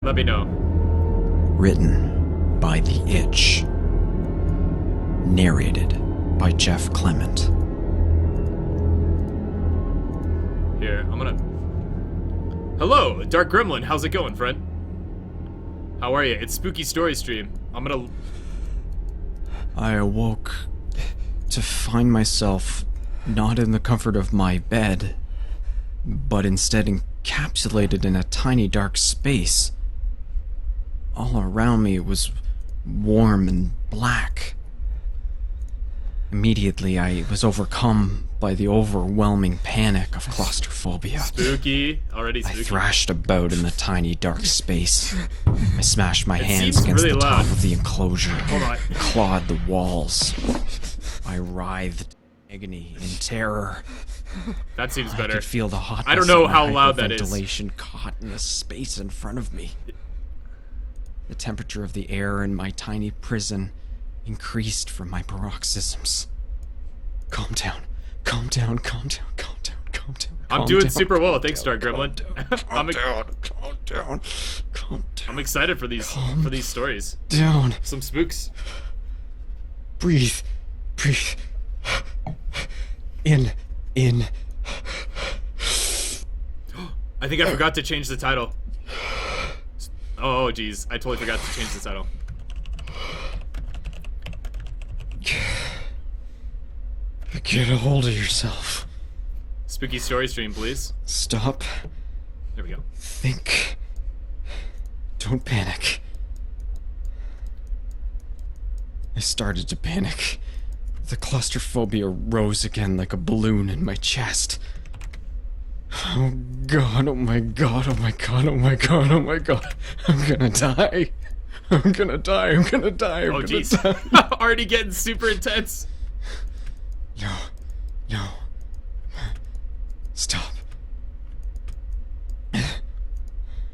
Let me know. Written by The Itch. Narrated by Jeff Clement. Here, I'm gonna... Hello, Dark Gremlin. How's it going, friend? How are you? It's Spooky Story Stream. I awoke to find myself not in the comfort of my bed, but instead encapsulated in a tiny dark space. All around me was warm and black. Immediately, I was overcome by the overwhelming panic of claustrophobia. Spooky. Already spooky. I thrashed about in the tiny dark space. I smashed my hands seems against really the top loud. of the enclosure. Hold on. Clawed the walls. I writhed in agony and terror. That seems I better. could feel the hotness I don't know of how my loud that is. hyperventilation caught in the space in front of me. The temperature of the air in my tiny prison increased from my paroxysms. Calm down. Calm down, calm down, calm down, calm down. I'm doing super well, thanks, Dark Gremlin. Calm down, calm down, calm down. I'm excited for these stories. Down. Some spooks. Breathe. Breathe. In. I think I forgot to change the title. Oh, jeez. I totally forgot to change the title. Get a hold of yourself. Spooky Story Stream, please. Stop. There we go. Think. Don't panic. I started to panic. The claustrophobia rose again like a balloon in my chest. Oh god, oh my god, oh my god, oh my god, oh my god. I'm gonna die. I'm gonna die, I'm gonna die, I'm Oh, gonna jeez. die. Already getting super intense. No. Stop.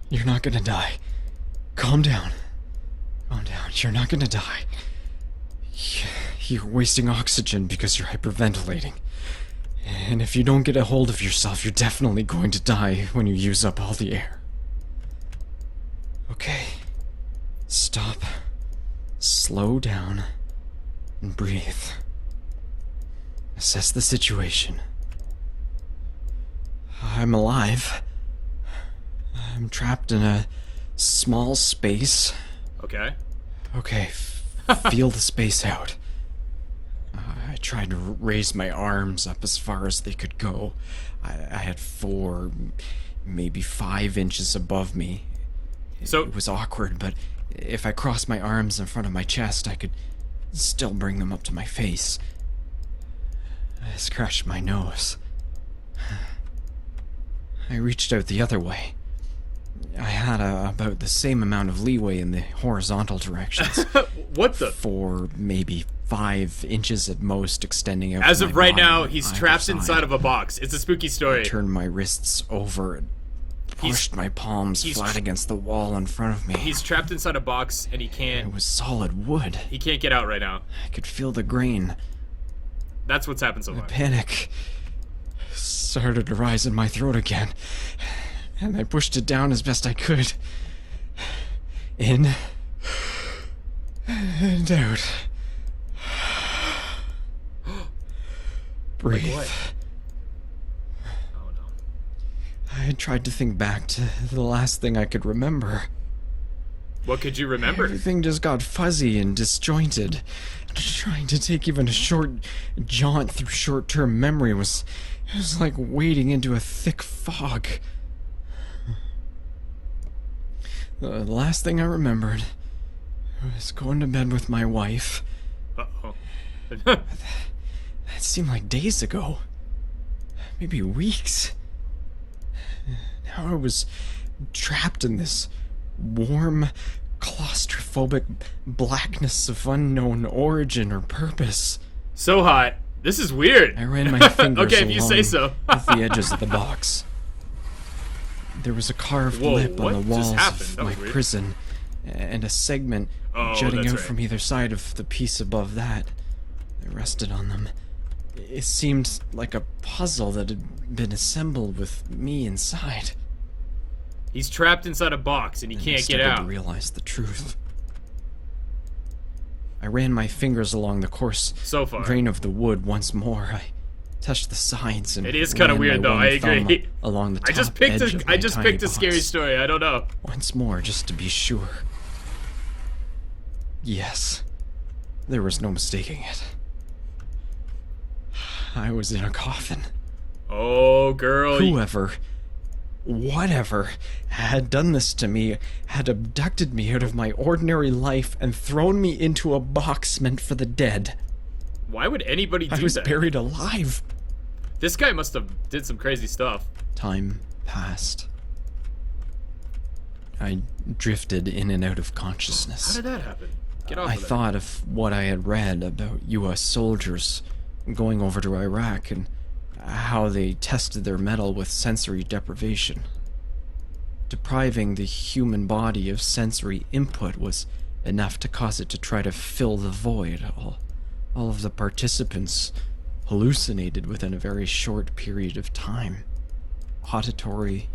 You're not gonna die. Calm down. Calm down. You're not gonna die. You're wasting oxygen because you're hyperventilating. And if you don't get a hold of yourself, you're definitely going to die when you use up all the air. Okay. Stop. Slow down. And breathe. Assess the situation. I'm alive. I'm trapped in a small space. Okay. Okay, feel the space out. I tried to raise my arms up as far as they could go. I had 4, maybe 5 inches above me. So It was awkward, but if I crossed my arms in front of my chest, I could still bring them up to my face. I scratched my nose. I reached out the other way. I had about the same amount of leeway in the horizontal directions. what the? 4, maybe 5 inches at most, extending out. As from of my right body now, on he's either trapped side. inside of a box. It's a spooky I story. turned my wrists over and pushed my palms flat against the wall in front of me. He's trapped inside a box and he It can't was solid wood. get out right now. I could feel the grain. That's what's happened so far. Panic started to rise in my throat again, and I pushed it down as best I could. In and out. Breathe. what? Oh no. I had tried to think back to the last thing I could remember. What could you remember? Everything just got fuzzy and disjointed. Trying to take even a short jaunt through short-term memory was like wading into a thick fog. The last thing I remembered was going to bed with my wife. Uh-oh. That seemed like days ago. Maybe weeks. Now I was trapped in this warm, claustrophobic blackness of unknown origin or purpose. So hot. This is weird. I ran my fingers Okay, if you say along so. with the edges of the box. There was a carved Whoa, lip on the what just walls happened? of That my was weird. prison, and a segment Oh, jutting that's out right. from either side of the piece above that. I rested on them. It seemed like a puzzle that had been assembled with me inside. He's trapped inside a box and he can't get I out. to realize the truth. I ran my fingers along the coarse So far. grain of the wood once more. I touched the sides and It is kind of ran weird my though. one I agree. thumb along the top I just picked edge a of my I just tiny picked a scary box. story. I don't know. Once more, just to be sure. Yes, there was no mistaking it. I was in a coffin. Oh, girl. Whoever, whatever, had done this to me had abducted me out of my ordinary life and thrown me into a box meant for the dead. Why would anybody do I was that? buried alive. This guy must have did some crazy stuff. Time passed. I drifted in and out of consciousness. How did that happen? Get off I of there. thought of what I had read about U.S. soldiers going over to Iraq and how they tested their mettle with sensory deprivation. Depriving the human body of sensory input was enough to cause it to try to fill the void. All of the participants hallucinated within a very short period of time. Auditory,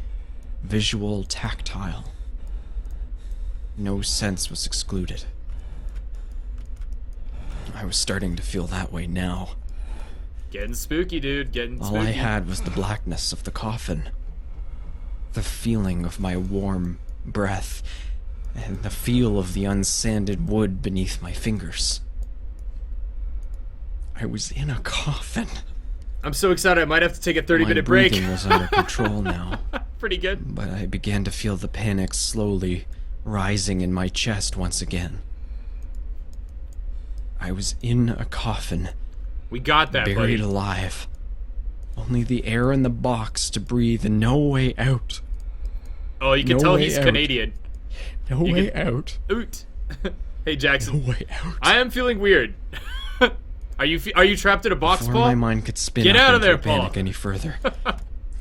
visual, tactile. No sense was excluded. I was starting to feel that way now. Getting spooky, dude. Getting spooky. All I had was the blackness of the coffin. The feeling of my warm breath, and the feel of the unsanded wood beneath my fingers. I was in a coffin. I'm so excited. I might have to take a 30-minute My break. breathing was under control now, Pretty good. but I began to feel the panic slowly rising in my chest once again. I was in a coffin, We got that, buried buddy. alive. Only the air in the box to breathe and no way out. Oh, you can No tell way he's out. Canadian. No You way can- out. Oot. Hey, No Jackson. way out. I am feeling weird. Are you trapped in a box, Before Paul? my mind could spin Get up out of into there, a panic Paul. any further,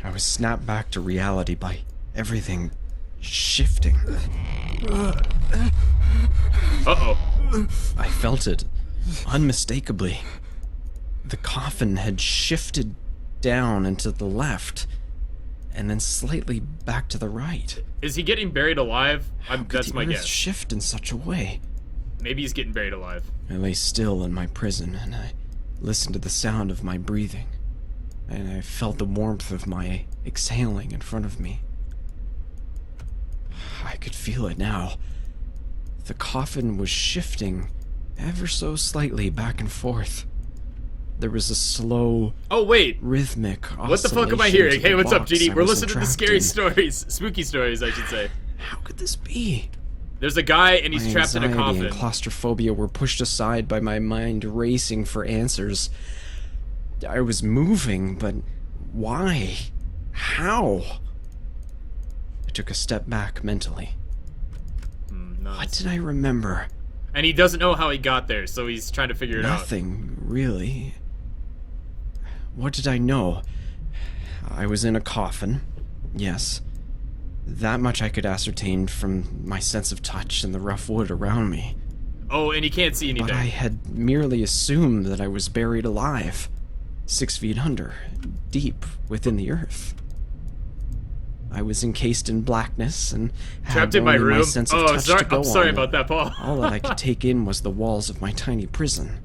I was snapped back to reality by everything shifting. Uh-oh. I felt it, unmistakably. The coffin had shifted down and to the left, and then slightly back to the right. Is he getting buried alive? How could That's the my earth guess. shift in such a way? Maybe he's getting buried alive. I lay still in my prison, and I listened to the sound of my breathing, and I felt the warmth of my exhaling in front of me. I could feel it now. The coffin was shifting ever so slightly back and forth. There was a slow, Oh, wait. rhythmic oscillation. What the fuck am I hearing? to the Hey, what's up, box GD? I We're was listening to the entrapped scary in. stories. Spooky stories, I should say. How could this be? There's a guy and he's My trapped in a anxiety coffin. and claustrophobia were pushed aside by my mind racing for answers. I was moving, but why? How? I took a step back mentally. No. What did I remember? And he doesn't know how he got there, so he's trying to figure it out. Nothing, really. What did I know? I was in a coffin, yes. That much I could ascertain from my sense of touch and the rough wood around me. Oh, and he can't see anything. But I had merely assumed that I was buried alive, 6 feet under, deep within the earth. I was encased in blackness and Trapped had in my only room. my sense of Oh, touch sorry. to go I'm sorry on. about that, Paul. All that I could take in was the walls of my tiny prison.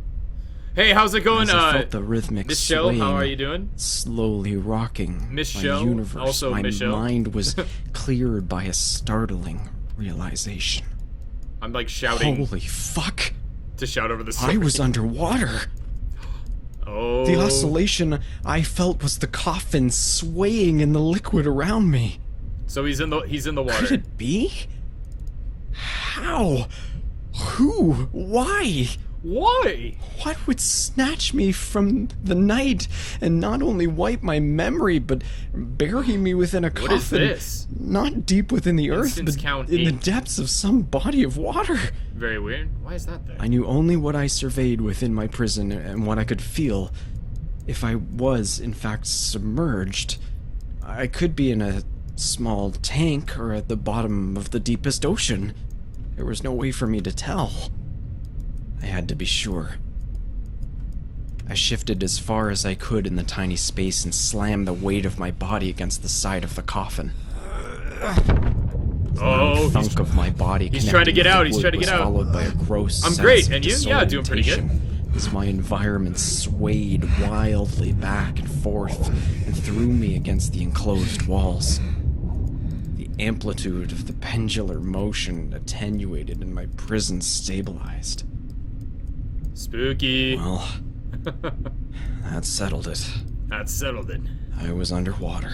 Hey, how's it going, As I felt the rhythmic Miss Shell? swaying, How are you doing? slowly rocking Miss my Shell? universe. Also my Miss Shell? mind was cleared by a startling realization. I'm like shouting Holy fuck! to shout over the story. I was underwater. Oh. The oscillation I felt was the coffin swaying in the liquid around me. So he's in the Could water. it be? How? Who? Why? Why? What would snatch me from the night and not only wipe my memory, but bury me within a coffin? What is this? Not deep within the earth, Instance but count in the 8. depths of some body of water. Very weird. Why is that there? I knew only what I surveyed within my prison and what I could feel. If I was, in fact, submerged, I could be in a small tank or at the bottom of the deepest ocean. There was no way for me to tell. I had to be sure. I shifted as far as I could in the tiny space and slammed the weight of my body against the side of the coffin. Oh, thunk of my body. he's trying to get out. He's trying to get out. Followed by a gross I'm sense great, of and you? Yeah, doing pretty good. disorientation As my environment swayed wildly back and forth and threw me against the enclosed walls. The amplitude of the pendular motion attenuated and my prison stabilized. Spooky. Well, that settled it. That settled it. I was underwater.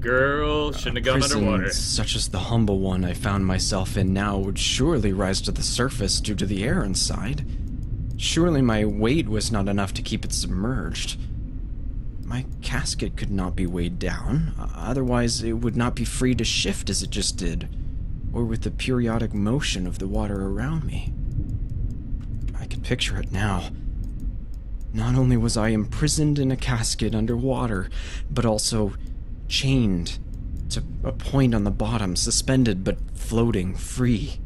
Girl, shouldn't have gone Prison underwater. such as the humble one I found myself in now would surely rise to the surface due to the air inside. Surely my weight was not enough to keep it submerged. My casket could not be weighed down, otherwise it would not be free to shift as it just did, or with the periodic motion of the water around me. I could picture it now. Not only was I imprisoned in a casket underwater, but also chained to a point on the bottom, suspended but floating free.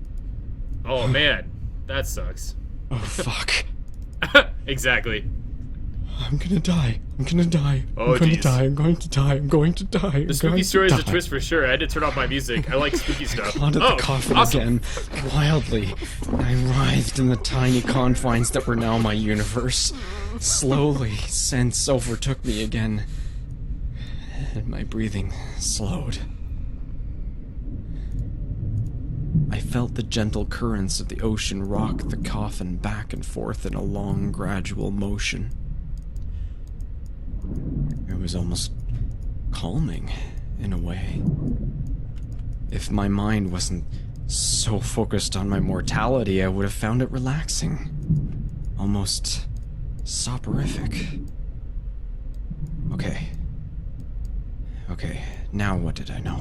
Oh man, that sucks. Oh fuck. Exactly. I'm gonna die. I'm gonna die. Oh, I'm gonna geez. die. I'm going to die. I'm going to die. The spooky story is a twist for sure. I had to turn off my music. I like spooky stuff. Onto Oh, the coffin awesome. again. Wildly, I writhed in the tiny confines that were now my universe. Slowly, sense overtook me again, and my breathing slowed. I felt the gentle currents of the ocean rock the coffin back and forth in a long, gradual motion. It was almost calming, in a way. If my mind wasn't so focused on my mortality, I would have found it relaxing. Almost soporific. Okay, now what did I know?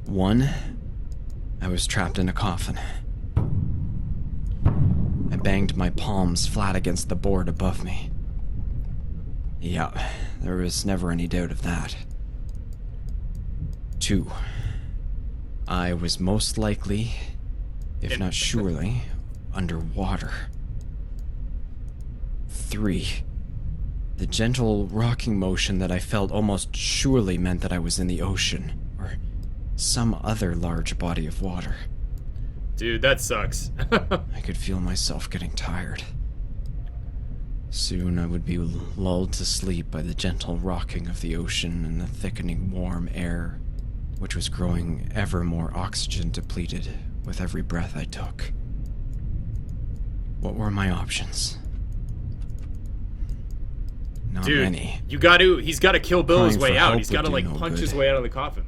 1, I was trapped in a coffin. I banged my palms flat against the board above me. Yeah, there was never any doubt of that. 2, I was most likely, if not surely, underwater. 3, the gentle rocking motion that I felt almost surely meant that I was in the ocean, or some other large body of water. Dude, that sucks. I could feel myself getting tired. Soon I would be lulled to sleep by the gentle rocking of the ocean and the thickening warm air, which was growing ever more oxygen depleted with every breath I took. What were my options? Not Dude, many. he's gotta kill Bill his Crying way for out. help He's gotta would do like no punch good. his way out of the coffin.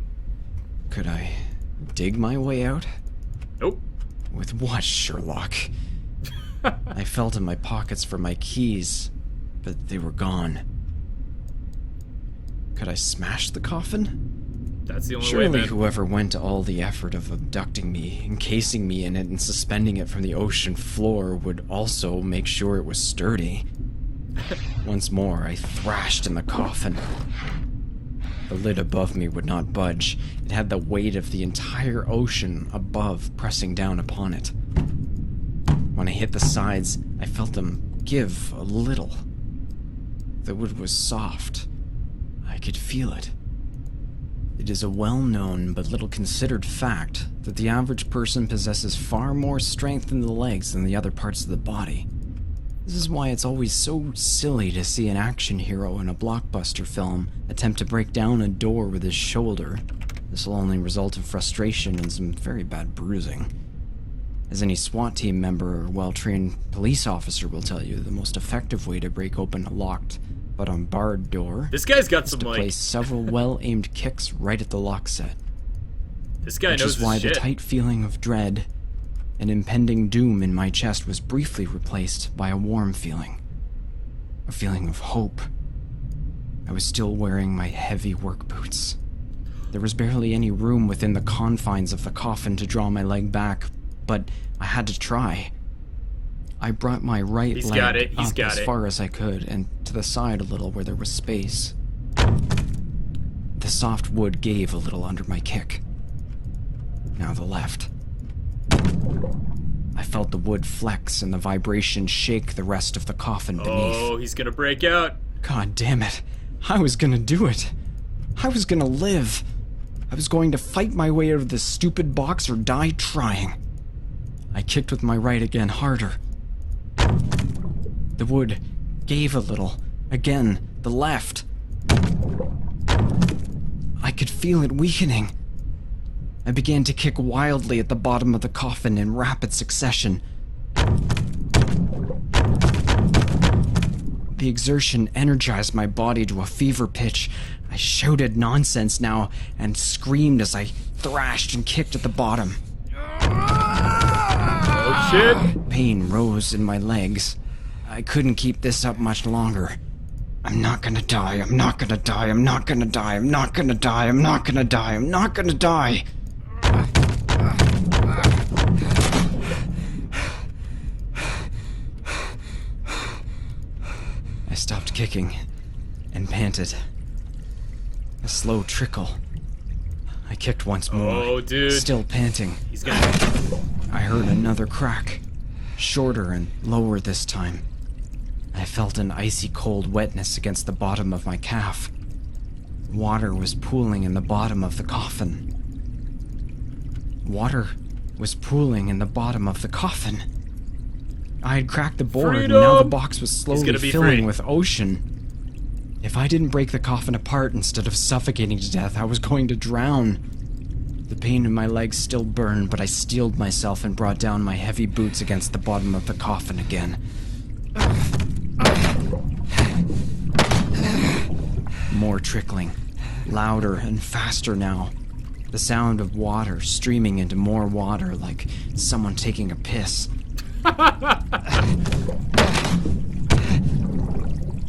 Could I dig my way out? Nope. With what, Sherlock? I felt in my pockets for my keys, but they were gone. Could I smash the coffin? That's the only way, Surely man. whoever went to all the effort of abducting me, encasing me in it, and suspending it from the ocean floor would also make sure it was sturdy. Once more, I thrashed in the coffin. The lid above me would not budge. It had the weight of the entire ocean above pressing down upon it. When I hit the sides, I felt them give a little. The wood was soft. I could feel it. It is a well-known but little considered fact that the average person possesses far more strength in the legs than the other parts of the body. This is why it's always so silly to see an action hero in a blockbuster film attempt to break down a door with his shoulder. This will only result in frustration and some very bad bruising. As any SWAT team member or well-trained police officer will tell you, the most effective way to break open a locked but unbarred door This guy's got is some to like. place several well-aimed kicks right at the lock set. This guy Which knows is his why shit. the tight feeling of dread and impending doom in my chest was briefly replaced by a warm feeling. A feeling of hope. I was still wearing my heavy work boots. There was barely any room within the confines of the coffin to draw my leg back, but I had to try. I brought my right He's leg got it, he's up got as it. far as I could and to the side a little where there was space. The soft wood gave a little under my kick. Now the left. I felt the wood flex and the vibration shake the rest of the coffin beneath. Oh, he's gonna break out. God damn it. I was gonna do it. I was gonna live. I was going to fight my way out of this stupid box or die trying. I kicked with my right again, harder. The wood gave a little. Again, the left. I could feel it weakening. I began to kick wildly at the bottom of the coffin in rapid succession. The exertion energized my body to a fever pitch. I shouted nonsense now and screamed as I thrashed and kicked at the bottom. Oh shit! Pain rose in my legs. I couldn't keep this up much longer. I'm not gonna die, I'm not gonna die, I'm not gonna die, I'm not gonna die, I'm not gonna die, I'm not gonna die. I stopped kicking and panted. A slow trickle. I kicked once more, Oh, dude. still panting. He's gonna... I heard another crack, shorter and lower this time. I felt an icy cold wetness against the bottom of my calf. Water was pooling in the bottom of the coffin. Water was pooling in the bottom of the coffin. I had cracked the board and now the box was slowly filling with ocean. If I didn't break the coffin apart instead of suffocating to death, I was going to drown. The pain in my legs still burned, but I steeled myself and brought down my heavy boots against the bottom of the coffin again. More trickling, louder and faster now. The sound of water streaming into more water like someone taking a piss.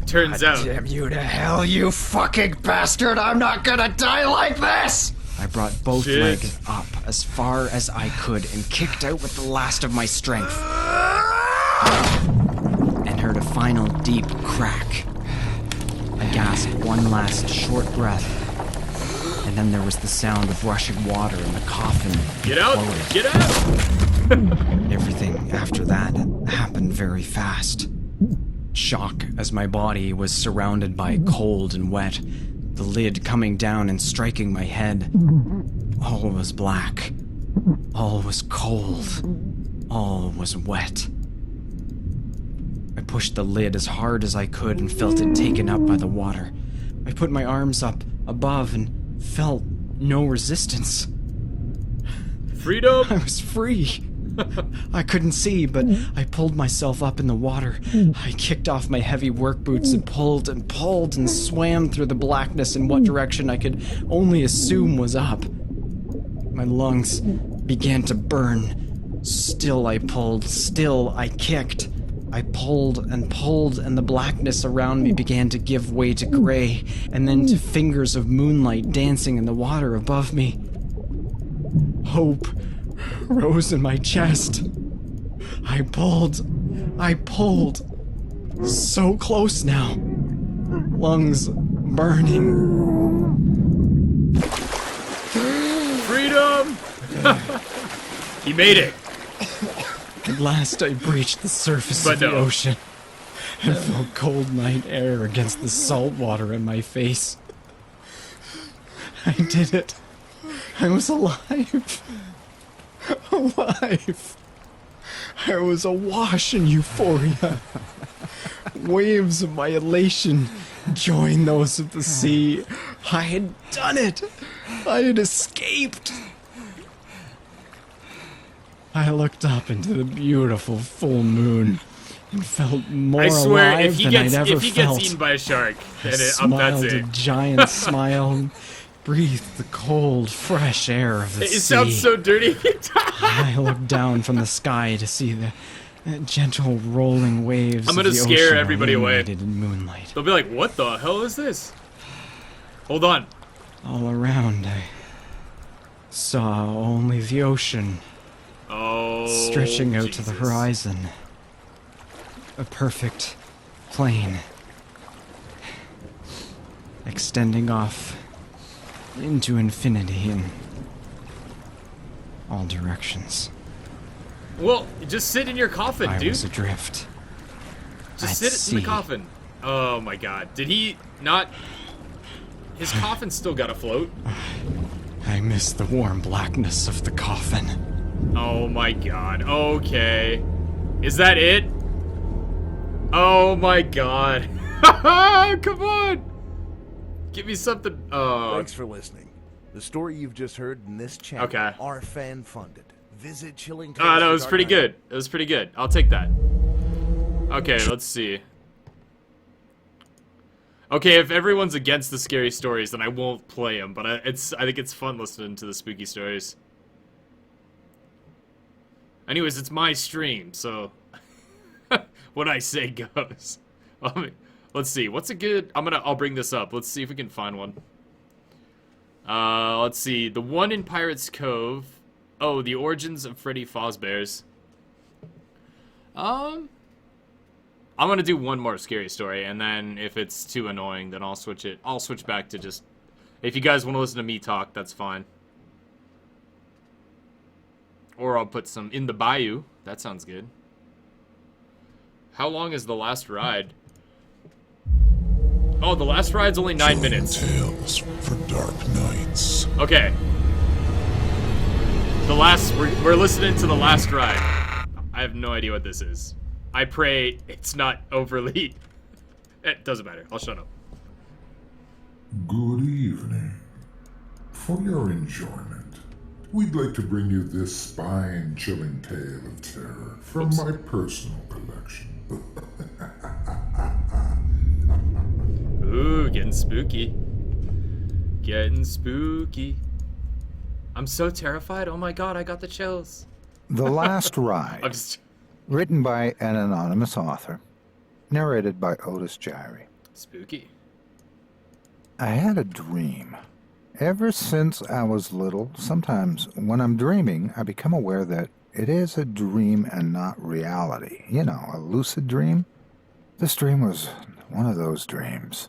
Turns out... Damn you to hell, you fucking bastard! I'm not gonna die like this! I brought both legs up as far as I could and kicked out with the last of my strength. And heard a final deep crack. I gasped one last short breath. And then there was the sound of rushing water in the coffin. Get out! Forward. Get out! Everything after that happened very fast. Shock as my body was surrounded by cold and wet, the lid coming down and striking my head. All was black. All was cold. All was wet. I pushed the lid as hard as I could and felt it taken up by the water. I put my arms up above and felt no resistance. Freedom! I was free. I couldn't see, but I pulled myself up in the water. I kicked off my heavy work boots and pulled and swam through the blackness in what direction I could only assume was up. My lungs began to burn. Still I pulled, still I kicked. I pulled, and the blackness around me began to give way to gray, and then to fingers of moonlight dancing in the water above me. Hope rose in my chest. I pulled. So close now. Lungs burning. Freedom! He made it. At last I breached the surface But of the no. ocean and felt cold night air against the salt water in my face. I did it. I was alive. Alive. I was awash in euphoria. Waves of my elation joined those of the sea. I had done it. I had escaped. I looked up into the beautiful full moon and felt more I swear, alive if he than gets I'd ever if he felt. gets eaten by a shark, then that's Smiled a it. giant smile and breathed the cold, fresh air of the sea. It sounds so dirty. I looked down from the sky to see the gentle rolling waves I'm gonna of the scare ocean everybody away. illuminated in moonlight. They'll be like, "What the hell is this?" Hold on. All around, I saw only the ocean Oh. stretching out to the Jesus. horizon. A perfect plain, extending off into infinity in all directions. Well, just sit in your coffin, I dude. was adrift. Just at sit in the sea. coffin. Oh my god. Did he not His coffin's still got to float. I miss the warm blackness of the coffin. Oh my god. Okay. Is that it? Oh my god. Come on. Give me something. Thanks for listening. The story you've just heard in this channel are fan-funded. Visit Chilling Tales. Oh, no, it was pretty good. It was pretty good. I'll take that. Okay, let's see. Okay, if everyone's against the scary stories, then I won't play them. But I think it's fun listening to the spooky stories. Anyways, it's my stream, so what I say goes. Let's see. What's a good? I'll bring this up. Let's see if we can find one. Let's see. The one in Pirates Cove. Oh, the origins of Freddy Fazbear's. I'm gonna do one more scary story, and then if it's too annoying, then I'll switch it. I'll switch back to just. If you guys want to listen to me talk, that's fine. Or I'll put some in the bayou. That sounds good. How long is the last ride? Oh, the last ride's only 9 minutes. Tales for dark nights. Okay. We're listening to the last ride. I have no idea what this is. I pray it's not overly. It doesn't matter. I'll shut up. Good evening. For your enjoyment, we'd like to bring you this spine-chilling tale of terror from my personal collection. Ooh, getting spooky. Getting spooky. I'm so terrified. Oh my god, I got the chills. The Last Ride, I'm just written by an anonymous author, narrated by Otis Gyrie. spooky. I had a dream. Ever since I was little, sometimes when I'm dreaming, I become aware that it is a dream and not reality. You know, a lucid dream. This dream was one of those dreams.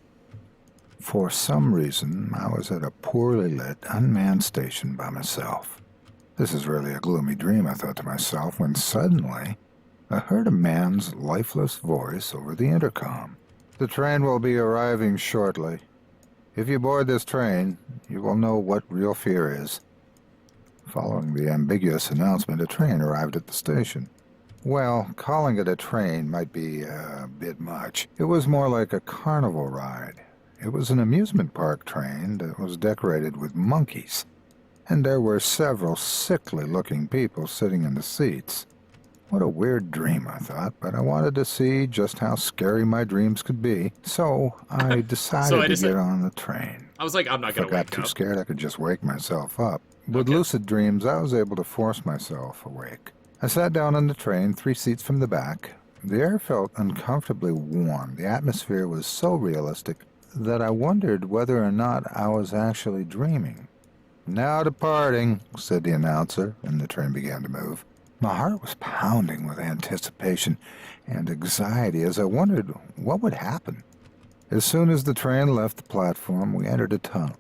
For some reason, I was at a poorly lit, unmanned station by myself. This is really a gloomy dream, I thought to myself, when suddenly I heard a man's lifeless voice over the intercom. The train will be arriving shortly. If you board this train, you will know what real fear is. Following the ambiguous announcement, a train arrived at the station. Well, calling it a train might be a bit much. It was more like a carnival ride. It was an amusement park train that was decorated with monkeys, and there were several sickly-looking people sitting in the seats. What a weird dream, I thought, but I wanted to see just how scary my dreams could be, so I decided to get on the train. I was like, I'm not If I gonna wake got too up. scared, I could just wake myself up. With lucid dreams, I was able to force myself awake. I sat down on the train, 3 seats from the back. The air felt uncomfortably warm. The atmosphere was so realistic that I wondered whether or not I was actually dreaming. "Now departing," said the announcer, and the train began to move. My heart was pounding with anticipation and anxiety as I wondered what would happen. As soon as the train left the platform, we entered a tunnel.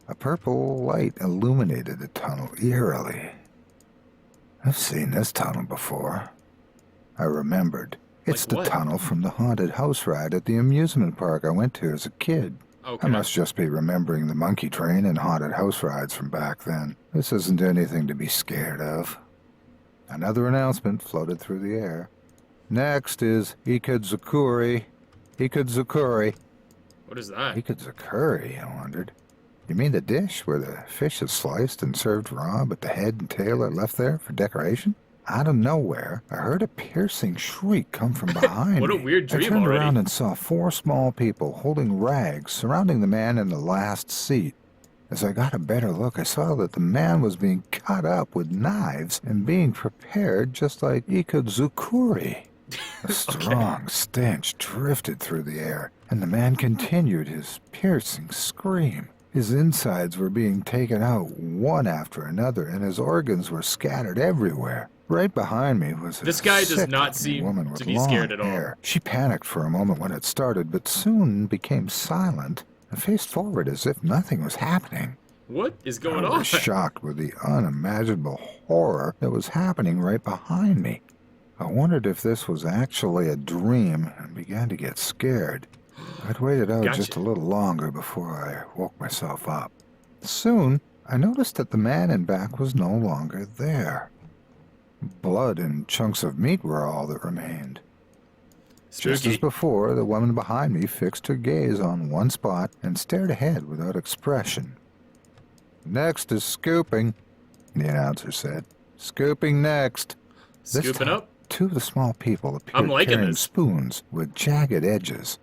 A purple light illuminated the tunnel eerily. I've seen this tunnel before. I remembered. It's Like the what? tunnel from the haunted house ride at the amusement park I went to as a kid. Okay. I must just be remembering the monkey train and haunted house rides from back then. This isn't anything to be scared of. Another announcement floated through the air. Next is Ikedzukuri. Ikedzukuri. What is that? Ikedzukuri, I wondered. You mean the dish where the fish is sliced and served raw, but the head and tail are left there for decoration? Out of nowhere, I heard a piercing shriek come from behind What a me. weird dream I turned already. around and saw 4 small people holding rags surrounding the man in the last seat. As I got a better look, I saw that the man was being cut up with knives and being prepared just like Ikedzukuri. A strong stench drifted through the air, and the man continued his piercing scream. His insides were being taken out one after another, and his organs were scattered everywhere. Right behind me was This a guy does sick-looking not seem woman to with be long scared at all. hair. She panicked for a moment when it started, but soon became silent and faced forward as if nothing was happening. What is going I on? was shocked with the unimaginable horror that was happening right behind me. I wondered if this was actually a dream and began to get scared. I'd waited out Gotcha. just a little longer before I woke myself up. Soon, I noticed that the man in back was no longer there. Blood and chunks of meat were all that remained. Just as Spooky. before, the woman behind me fixed her gaze on one spot and stared ahead without expression. "Next is scooping," the announcer said. "Scooping next." This Scooping time, up. two of the small people appeared I'm liking carrying this. spoons with jagged edges.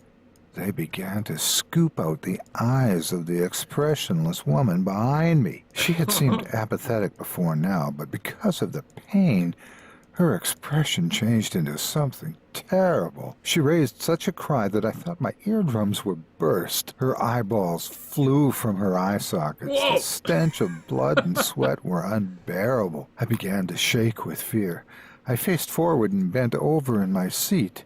They began to scoop out the eyes of the expressionless woman behind me. She had seemed apathetic before now, but because of the pain, her expression changed into something terrible. She raised such a cry that I thought my eardrums would burst. Her eyeballs flew from her eye sockets. Whoa. The stench of blood and sweat were unbearable. I began to shake with fear. I faced forward and bent over in my seat.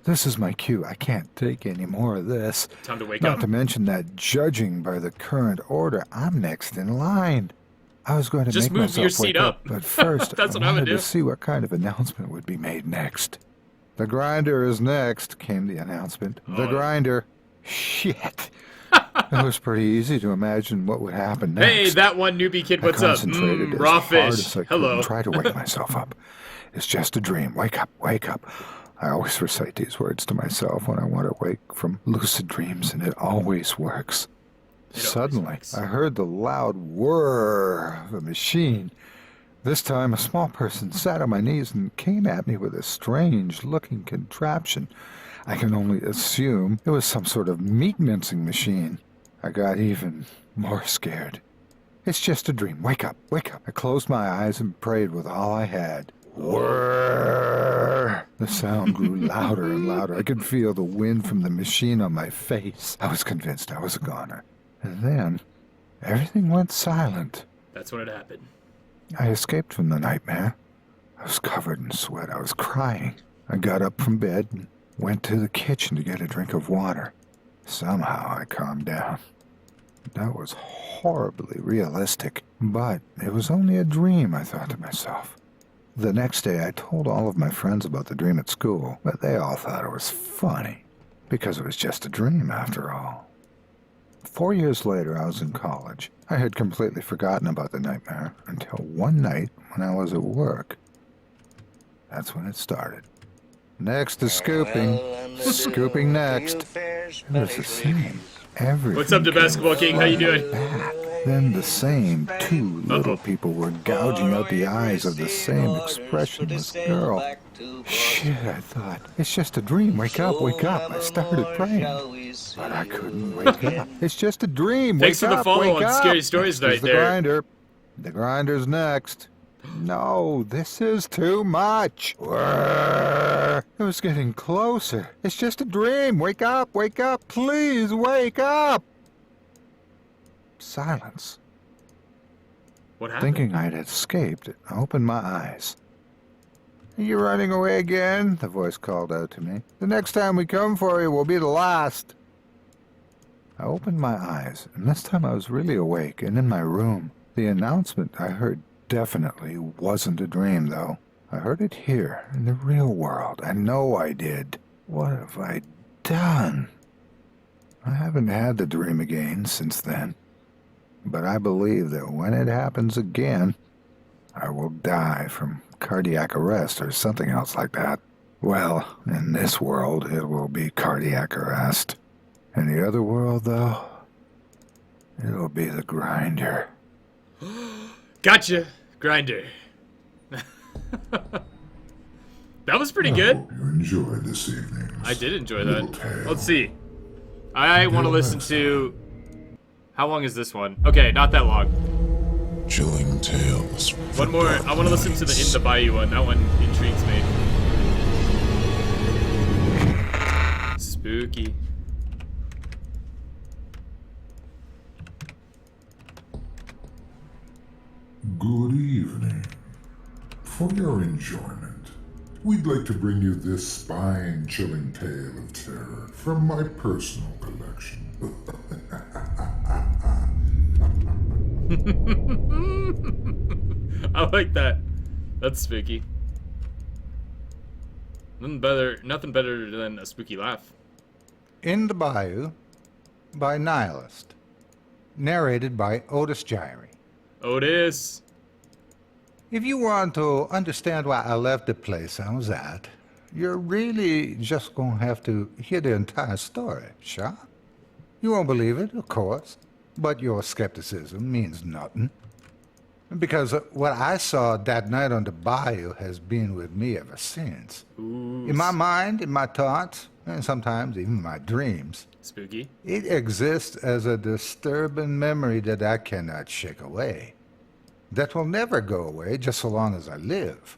This is my cue. I can't take any more of this. Time to wake Not up. to mention that, judging by the current order, I'm next in line. I was going to Just make move myself your seat wake up. but first That's I what I would wanted do. to see what kind of announcement would be made next. "The grinder is next," came the announcement. "The Oh. grinder." Shit. It was pretty easy to imagine what would happen next. Hey, that one newbie kid, what's I up? concentrated as Raw hard fish. as I could Hello. and tried to wake myself up. It's just a dream. Wake up, wake up. I always recite these words to myself when I want to wake from lucid dreams, and it always works. always Suddenly, works. I heard the loud whir of a machine. This time, a small person sat on my knees and came at me with a strange-looking contraption. I can only assume it was some sort of meat-mincing machine. I got even more scared. "It's just a dream. Wake up, wake up." I closed my eyes and prayed with all I had. Whirr! The sound grew louder and louder. I could feel the wind from the machine on my face. I was convinced I was a goner. And then, everything went silent. That's when it happened. I escaped from the nightmare. I was covered in sweat. I was crying. I got up from bed and went to the kitchen to get a drink of water. Somehow I calmed down. That was horribly realistic, but it was only a dream, I thought to myself. The next day I told all of my friends about the dream at school, but they all thought it was funny, because it was just a dream after all. 4 years later, I was in college. I had completely forgotten about the nightmare until one night when I was at work. That's when it started. Next is scooping. Scooping next. It was the same. Everything. What's up to Basketball King? How you doing? Back. Then the same two little people were gouging out the eyes of the same expressionless girl. Shit, I thought. It's just a dream. Wake up, wake up. I started praying. But I couldn't wake up. It's just a dream. Thanks Wake for the up, follow wake on up. Scary Stories Next right is the there. grinder. The grinder's next. No, this is too much. Whirr. It was getting closer. It's just a dream. Wake up, please wake up. Silence. What happened? Thinking I'd escaped, I opened my eyes. "Are you running away again?" the voice called out to me. "The next time we come for you will be the last." I opened my eyes, and this time I was really awake and in my room. The announcement I heard definitely wasn't a dream, though. I heard it here, in the real world. I know I did. What have I done? I haven't had the dream again since then. But I believe that when it happens again, I will die from cardiac arrest or something else like that. Well, in this world, it will be cardiac arrest. In the other world, though, it'll be the grinder. Gotcha, Grinder. That was pretty I good. hope you enjoyed this evening's I did enjoy little that. tale. Let's see. I want to listen to... How long is this one? Okay, not that long. Chilling tales. One more. I want to listen to the In the Bayou one. That one intrigues me. Spooky. Good evening. For your enjoyment, we'd like to bring you this spine-chilling tale of terror from my personal collection. I like that. That's spooky. Nothing better than a spooky laugh. In the Bayou by Nihilist. Narrated by Otis Gyrie. Otis. If you want to understand why I left the place I was at, you're really just gonna have to hear the entire story, sure? You won't believe it, of course, but your skepticism means nothing. Because what I saw that night on the bayou has been with me ever since. Ooh. In my mind, in my thoughts, and sometimes even my dreams. Spooky. It exists as a disturbing memory that I cannot shake away. That will never go away just so long as I live.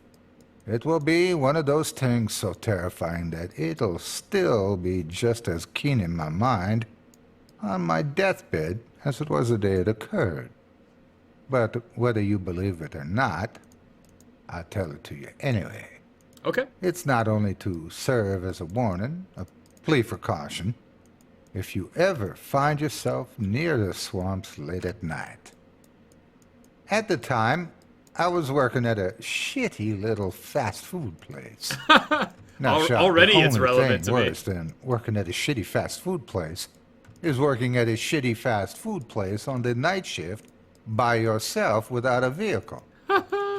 It will be one of those things so terrifying that it'll still be just as keen in my mind on my deathbed as it was the day it occurred. But whether you believe it or not, I'll tell it to you anyway. Okay. It's not only to serve as a warning, a plea for caution, if you ever find yourself near the swamps late at night. At the time, I was working at a shitty little fast food place. Now, already it's relevant to me. Worse than working at a shitty fast food place is working at a shitty fast food place on the night shift by yourself without a vehicle.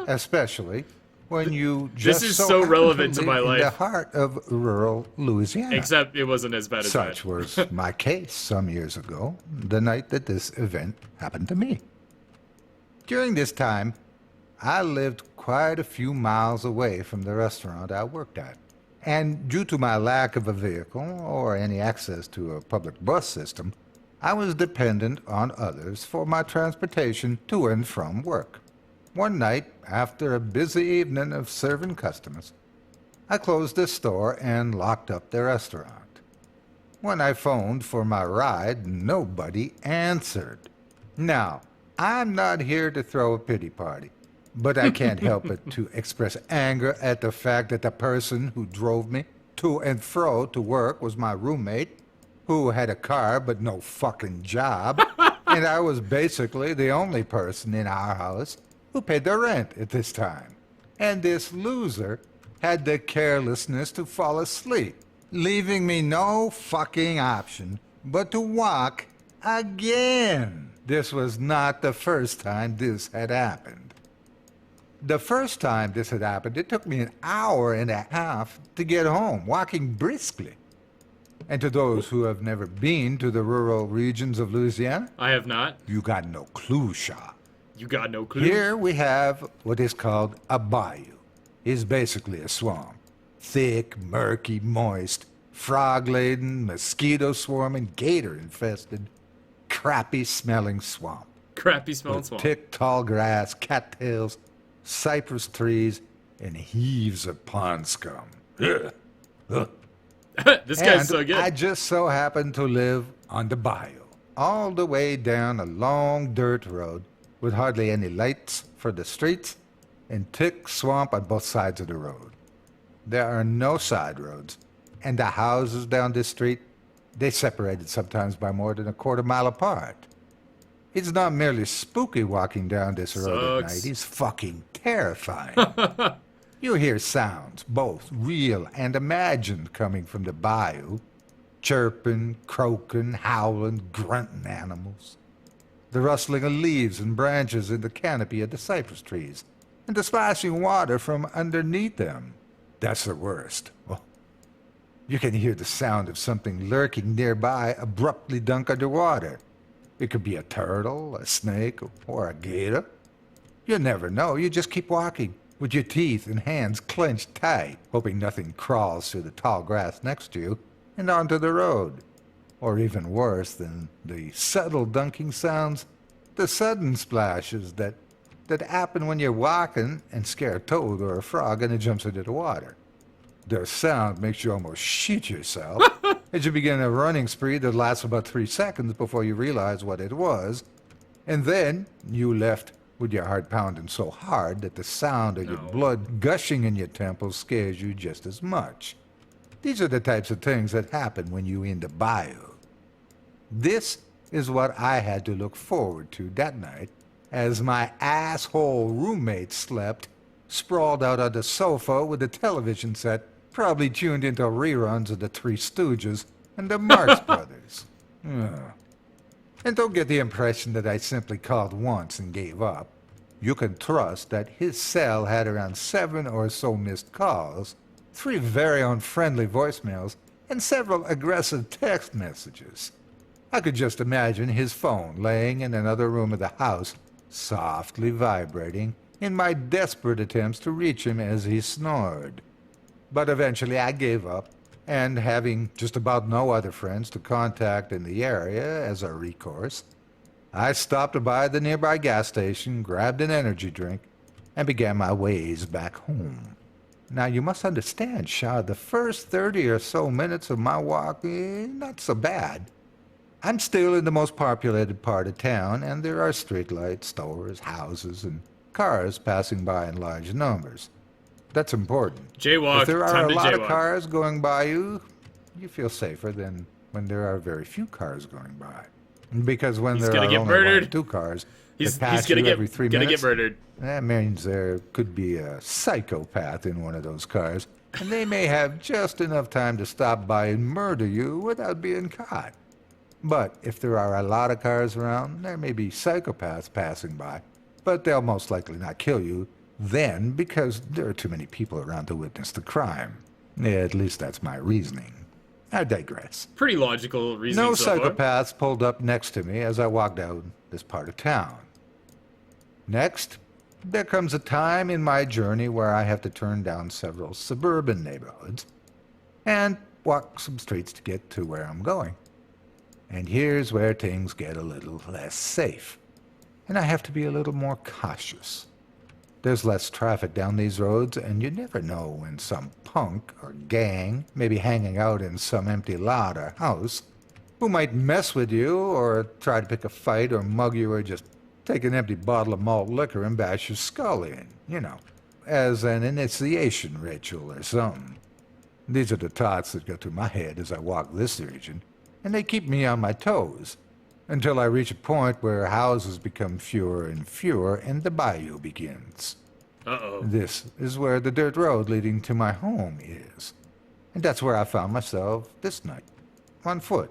Especially when you just this is so relevant to my live life. in the heart of rural Louisiana. Except it wasn't as bad as Such that. was my case some years ago, the night that this event happened to me. During this time, I lived quite a few miles away from the restaurant I worked at. And due to my lack of a vehicle or any access to a public bus system, I was dependent on others for my transportation to and from work. One night, after a busy evening of serving customers, I closed the store and locked up the restaurant. When I phoned for my ride, nobody answered. Now, I'm not here to throw a pity party, but I can't help but to express anger at the fact that the person who drove me to and fro to work was my roommate, who had a car but no fucking job, and I was basically the only person in our house who paid the rent at this time. And this loser had the carelessness to fall asleep, leaving me no fucking option but to walk again. This was not the first time this had happened. The first time this had happened, it took me an hour and a half to get home, walking briskly. And to those who have never been to the rural regions of Louisiana, I have not. you got no clue, Shaw. You got no clue. Here we have what is called a bayou. It's basically a swamp. Thick, murky, moist, frog-laden, mosquito-swarming, gator-infested, crappy-smelling swamp. Crappy smelling With swamp. thick, tall grass, cattails, cypress trees, and heaves of pond scum. Ugh. Ugh. This guy's And so good. I just so happened to live on the bayou, all the way down a long dirt road with hardly any lights for the streets and thick swamp on both sides of the road. There are no side roads, and the houses down this street, they separated sometimes by more than a quarter mile apart. It's not merely spooky walking down this road at Sucks. night, it's fucking terrifying. You hear sounds, both real and imagined, coming from the bayou. Chirping, croaking, howling, grunting animals. The rustling of leaves and branches in the canopy of the cypress trees, and the splashing water from underneath them. That's the worst. Well, you can hear the sound of something lurking nearby abruptly dunk underwater. It could be a turtle, a snake, or a gator. You never know. You just keep walking, with your teeth and hands clenched tight, hoping nothing crawls through the tall grass next to you and onto the road. Or even worse than the subtle dunking sounds, the sudden splashes that happen when you're walking and scare a toad or a frog and it jumps into the water. Their sound makes you almost shit yourself as you begin a running spree that lasts about 3 seconds before you realize what it was, and then you left with your heart pounding so hard that the sound of your blood gushing in your temples scares you just as much. These are the types of things that happen when you're in the bayou. This is what I had to look forward to that night as my asshole roommate slept, sprawled out on the sofa with the television set, probably tuned into reruns of the Three Stooges and the Marx Brothers. And don't get the impression that I simply called once and gave up. You can trust that his cell had around 7 or so missed calls, 3 very unfriendly voicemails, and several aggressive text messages. I could just imagine his phone laying in another room of the house, softly vibrating, in my desperate attempts to reach him as he snored. But eventually I gave up, and having just about no other friends to contact in the area as a recourse, I stopped by the nearby gas station, grabbed an energy drink, and began my ways back home. Now, you must understand, Shaw, the first 30 or so minutes of my walk, not so bad. I'm still in the most populated part of town, and there are streetlights, stores, houses, and cars passing by in large numbers. That's important. Jaywalk. If there are Time a to lot jaywalk. of cars going by you, you feel safer than when there are very few cars going by. Because when there are only 1 or 2 cars that pass you every 3 minutes, gonna get murdered. that means there could be a psychopath in one of those cars, and they may have just enough time to stop by and murder you without being caught. But if there are a lot of cars around, there may be psychopaths passing by, but they'll most likely not kill you then because there are too many people around to witness the crime. At least that's my reasoning. I digress. Pretty logical reasoning No so far. psychopaths pulled up next to me as I walked down this part of town. Next, there comes a time in my journey where I have to turn down several suburban neighborhoods and walk some streets to get to where I'm going. And here's where things get a little less safe, and I have to be a little more cautious. There's less traffic down these roads, and you never know when some punk or gang may be hanging out in some empty lot or house who might mess with you or try to pick a fight or mug you or just take an empty bottle of malt liquor and bash your skull in, as an initiation ritual or something. These are the thoughts that go through my head as I walk this region, and they keep me on my toes until I reach a point where houses become fewer and fewer and the bayou begins. Uh-oh. This is where the dirt road leading to my home is. And that's where I found myself this night, on foot.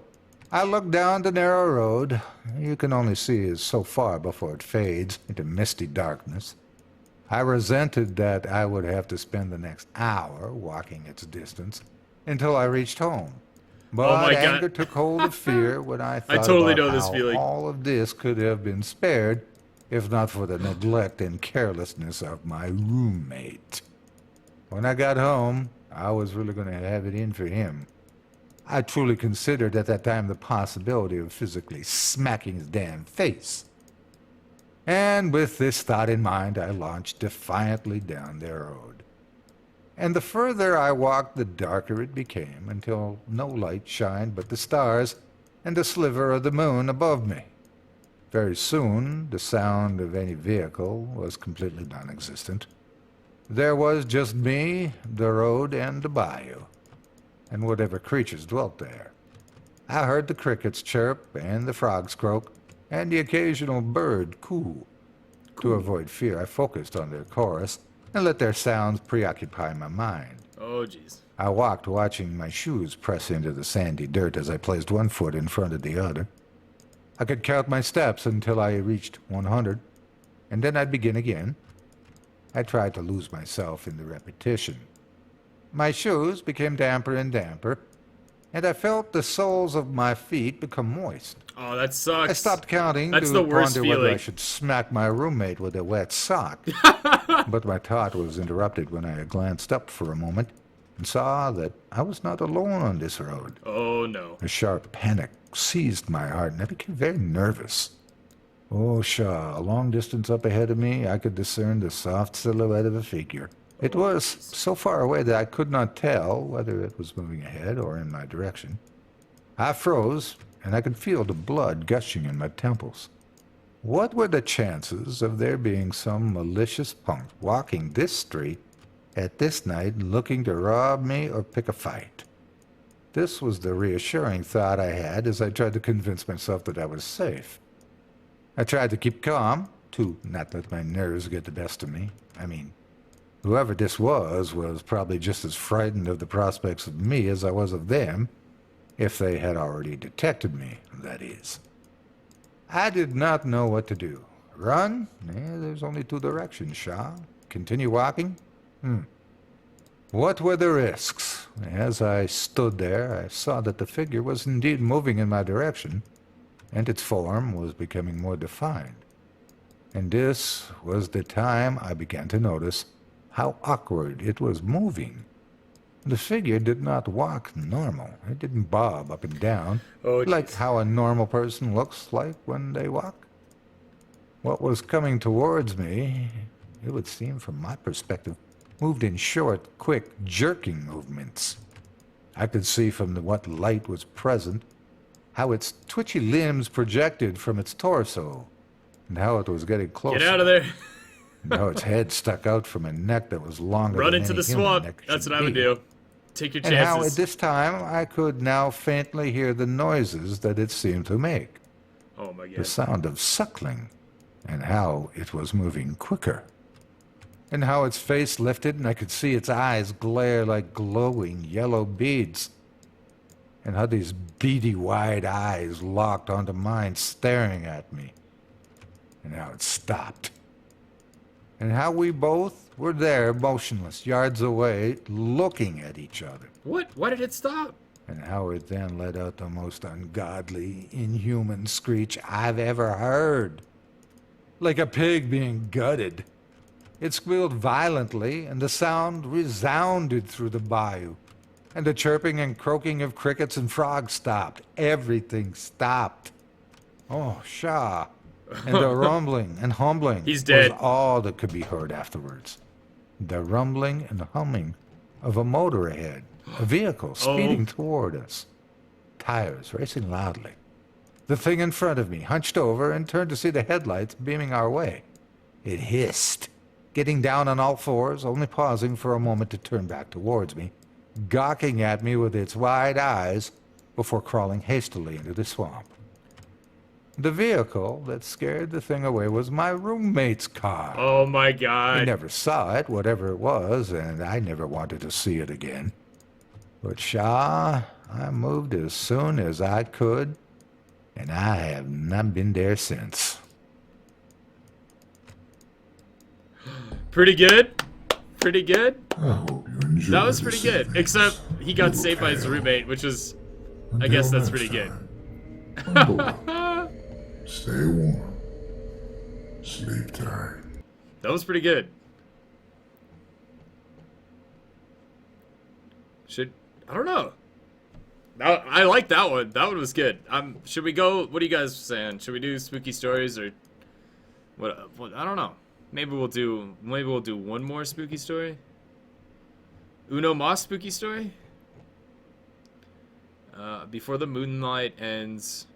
I looked down the narrow road. You can only see so far before it fades into misty darkness. I resented that I would have to spend the next hour walking its distance until I reached home. But anger took hold of fear when I thought about how all of this could have been spared if not for the neglect and carelessness of my roommate. When I got home, I was really going to have it in for him. I truly considered at that time the possibility of physically smacking his damn face. And with this thought in mind, I launched defiantly down their road. And the further I walked, the darker it became, until no light shined but the stars and a sliver of the moon above me. Very soon, the sound of any vehicle was completely non-existent. There was just me, the road, and the bayou, and whatever creatures dwelt there. I heard the crickets chirp, and the frogs croak, and the occasional bird coo. To avoid fear, I focused on their chorus, and let their sounds preoccupy my mind. Oh, jeez. I walked, watching my shoes press into the sandy dirt as I placed one foot in front of the other. I could count my steps until I reached 100, and then I'd begin again. I tried to lose myself in the repetition. My shoes became damper and damper, and I felt the soles of my feet become moist. Oh, that sucks. I stopped counting That's to the worst ponder whether I feeling. should smack my roommate with a wet sock. But my thought was interrupted when I glanced up for a moment and saw that I was not alone on this road. Oh, no. A sharp panic seized my heart, and I became very nervous. Oh, Shaw, a long distance up ahead of me, I could discern the soft silhouette of a figure. It was so far away that I could not tell whether it was moving ahead or in my direction. I froze, and I could feel the blood gushing in my temples. What were the chances of there being some malicious punk walking this street at this night looking to rob me or pick a fight? This was the reassuring thought I had as I tried to convince myself that I was safe. I tried to keep calm, to not let my nerves get the best of me. I mean, whoever this was probably just as frightened of the prospects of me as I was of them, If they had already detected me, that is. I did not know what to do. Run? There's only two directions, Shah. Continue walking? What were the risks? As I stood there, I saw that the figure was indeed moving in my direction, and its form was becoming more defined. And this was the time I began to notice how awkward it was moving. The figure did not walk normal. It didn't bob up and down, like how a normal person looks like when they walk. What was coming towards me, it would seem from my perspective, moved in short, quick, jerking movements. I could see from what light was present how its twitchy limbs projected from its torso, and how it was getting closer. Get out of there! And how its head stuck out from a neck that was longer Run than into any the human swamp. neck That's should what I would be. do. Take your And how at chances. this time I could now faintly hear the noises that it seemed to make. Oh my The god. sound of suckling, and how it was moving quicker. And how its face lifted, and I could see its eyes glare like glowing yellow beads. And how these beady wide eyes locked onto mine, staring at me. And how it stopped. And how we both were there, motionless, yards away, looking at each other. What? Why did it stop? And how it then let out the most ungodly, inhuman screech I've ever heard. Like a pig being gutted. It squealed violently, and the sound resounded through the bayou. And the chirping and croaking of crickets and frogs stopped. Everything stopped. Oh, Shah. And the rumbling and humbling He's dead. was all that could be heard afterwards. The rumbling and humming of a motor ahead. A vehicle speeding toward us. Tires racing loudly. The thing in front of me hunched over and turned to see the headlights beaming our way. It hissed, getting down on all fours, only pausing for a moment to turn back towards me, gawking at me with its wide eyes before crawling hastily into the swamp. The vehicle that scared the thing away was my roommate's car. Oh my I god. never saw it, whatever it was, and I never wanted to see it again. But Shah, I moved as soon as I could, and I have not been there since. Pretty good. Pretty good. I hope you enjoyed That was pretty this good. evening. Except he got Little saved by his tale. roommate, which is, I Until guess that's next pretty good. time, bundle up, stay warm, sleep tight. That was pretty good. I don't know. I like that one. That one was good. Should we go? What are you guys saying? Should we do spooky stories or what? I don't know. Maybe we'll do one more spooky story. Uno mas spooky story. Before the moonlight ends.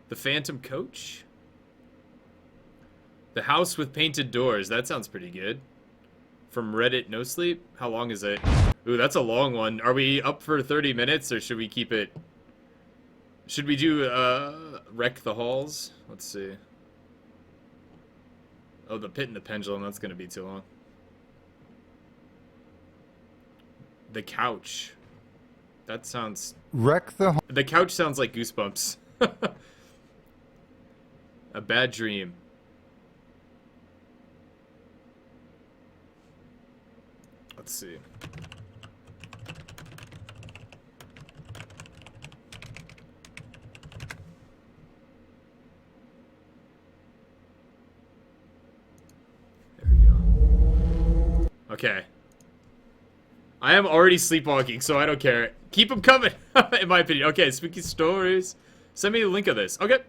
The Phantom Coach. The House with Painted Doors. That sounds pretty good. From Reddit No Sleep. How long is it? Ooh, that's a long one. Are we up for 30 minutes or should we keep it? Should we do Wreck the Halls? Let's see. Oh, the Pit and the Pendulum. That's gonna be too long. The Couch. That sounds. Wreck the The Couch sounds like Goosebumps. A Bad Dream. Let's see. There we go. Okay. I am already sleepwalking, so I don't care. Keep them coming, in my opinion. Okay, spooky stories. Send me the link of this. Okay.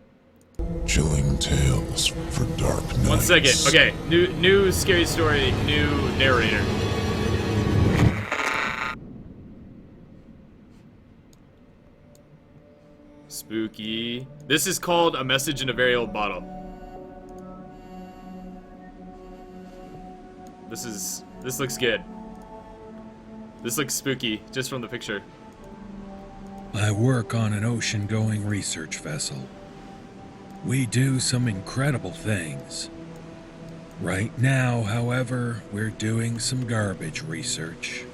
Chilling tales for dark nights. 1 second. Okay, new scary story, new narrator. Spooky. This is called A Message in a Very Old Bottle. This looks good. This looks spooky, just from the picture. I work on an ocean-going research vessel. We do some incredible things. Right now, however, we're doing some garbage research.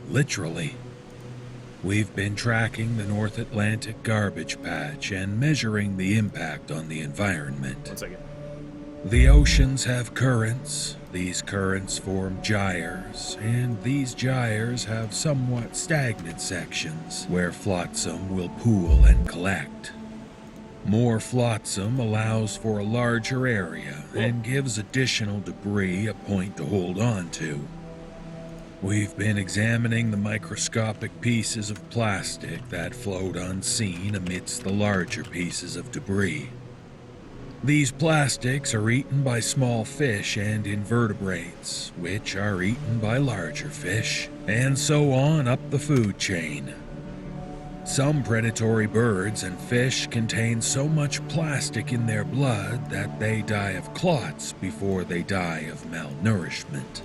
Literally. We've been tracking the North Atlantic garbage patch and measuring the impact on the environment. 1 second. The oceans have currents. These currents form gyres, and these gyres have somewhat stagnant sections where flotsam will pool and collect. More flotsam allows for a larger area and gives additional debris a point to hold on to. We've been examining the microscopic pieces of plastic that float unseen amidst the larger pieces of debris. These plastics are eaten by small fish and invertebrates, which are eaten by larger fish, and so on up the food chain. Some predatory birds and fish contain so much plastic in their blood that they die of clots before they die of malnourishment.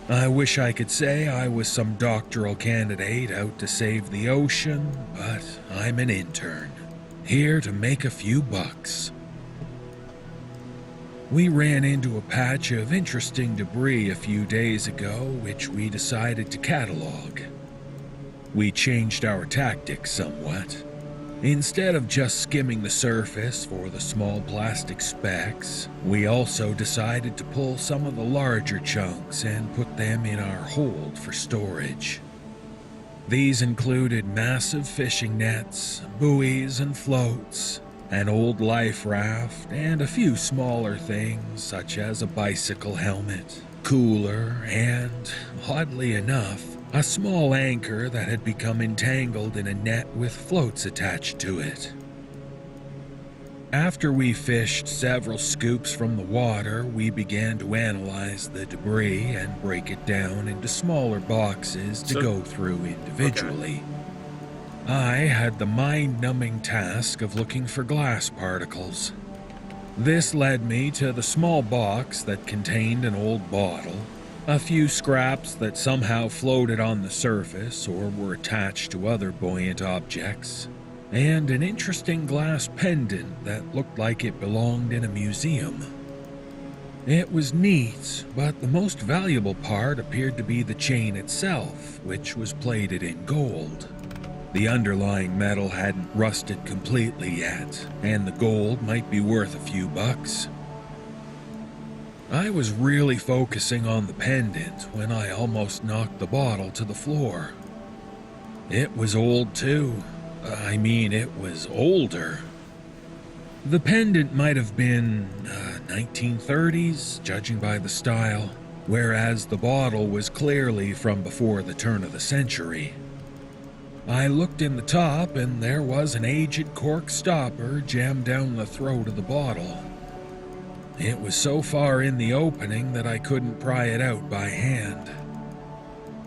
I wish I could say I was some doctoral candidate out to save the ocean, but I'm an intern, here to make a few bucks. We ran into a patch of interesting debris a few days ago, which we decided to catalog. We changed our tactics somewhat. Instead of just skimming the surface for the small plastic specks, we also decided to pull some of the larger chunks and put them in our hold for storage. These included massive fishing nets, buoys and floats, an old life raft, and a few smaller things such as a bicycle helmet, cooler, and, oddly enough, a small anchor that had become entangled in a net with floats attached to it. After we fished several scoops from the water, we began to analyze the debris and break it down into smaller boxes to go through individually. I had the mind-numbing task of looking for glass particles. This led me to the small box that contained an old bottle, a few scraps that somehow floated on the surface or were attached to other buoyant objects, and an interesting glass pendant that looked like it belonged in a museum. It was neat, but the most valuable part appeared to be the chain itself, which was plated in gold. The underlying metal hadn't rusted completely yet, and the gold might be worth a few bucks. I was really focusing on the pendant when I almost knocked the bottle to the floor. It was old too. It was older. The pendant might have been 1930s, judging by the style, whereas the bottle was clearly from before the turn of the century. I looked in the top, and there was an aged cork stopper jammed down the throat of the bottle. It was so far in the opening that I couldn't pry it out by hand.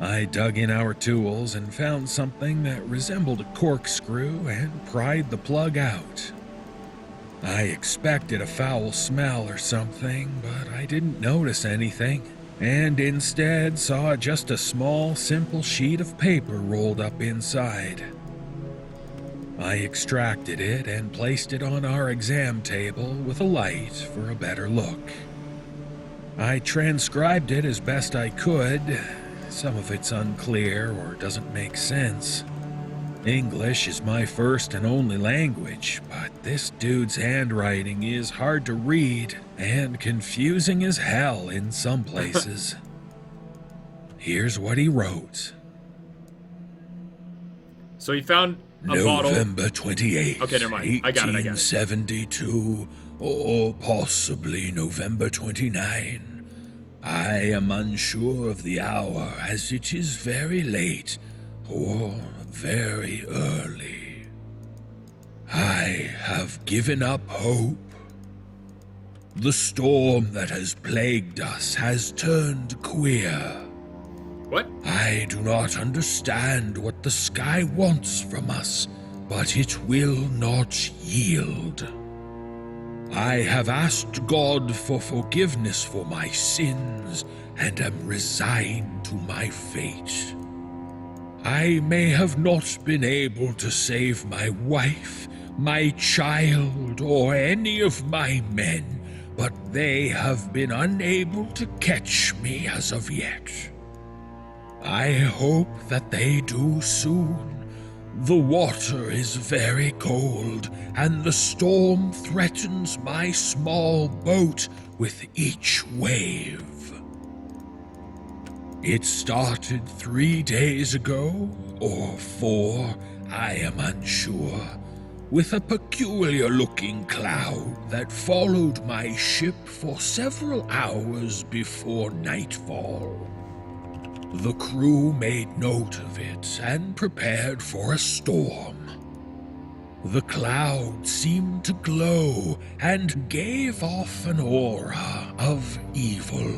I dug in our tools and found something that resembled a corkscrew and pried the plug out. I expected a foul smell or something, but I didn't notice anything, and instead saw just a small, simple sheet of paper rolled up inside. I extracted it and placed it on our exam table with a light for a better look. I transcribed it as best I could. Some of it's unclear or doesn't make sense. English is my first and only language, but this dude's handwriting is hard to read and confusing as hell in some places. Here's what he wrote. So he found a bottle. November 28th, okay, never mind. I got it. 1872, or possibly November 29. I am unsure of the hour, as it is very late or very early. I have given up hope. The storm that has plagued us has turned queer. What? I do not understand what the sky wants from us, but it will not yield. I have asked God for forgiveness for my sins and am resigned to my fate. I may have not been able to save my wife, my child, or any of my men, but they have been unable to catch me as of yet. I hope that they do soon. The water is very cold, and the storm threatens my small boat with each wave. It started 3 days ago, or 4, I am unsure, with a peculiar-looking cloud that followed my ship for several hours before nightfall. The crew made note of it and prepared for a storm. The cloud seemed to glow and gave off an aura of evil.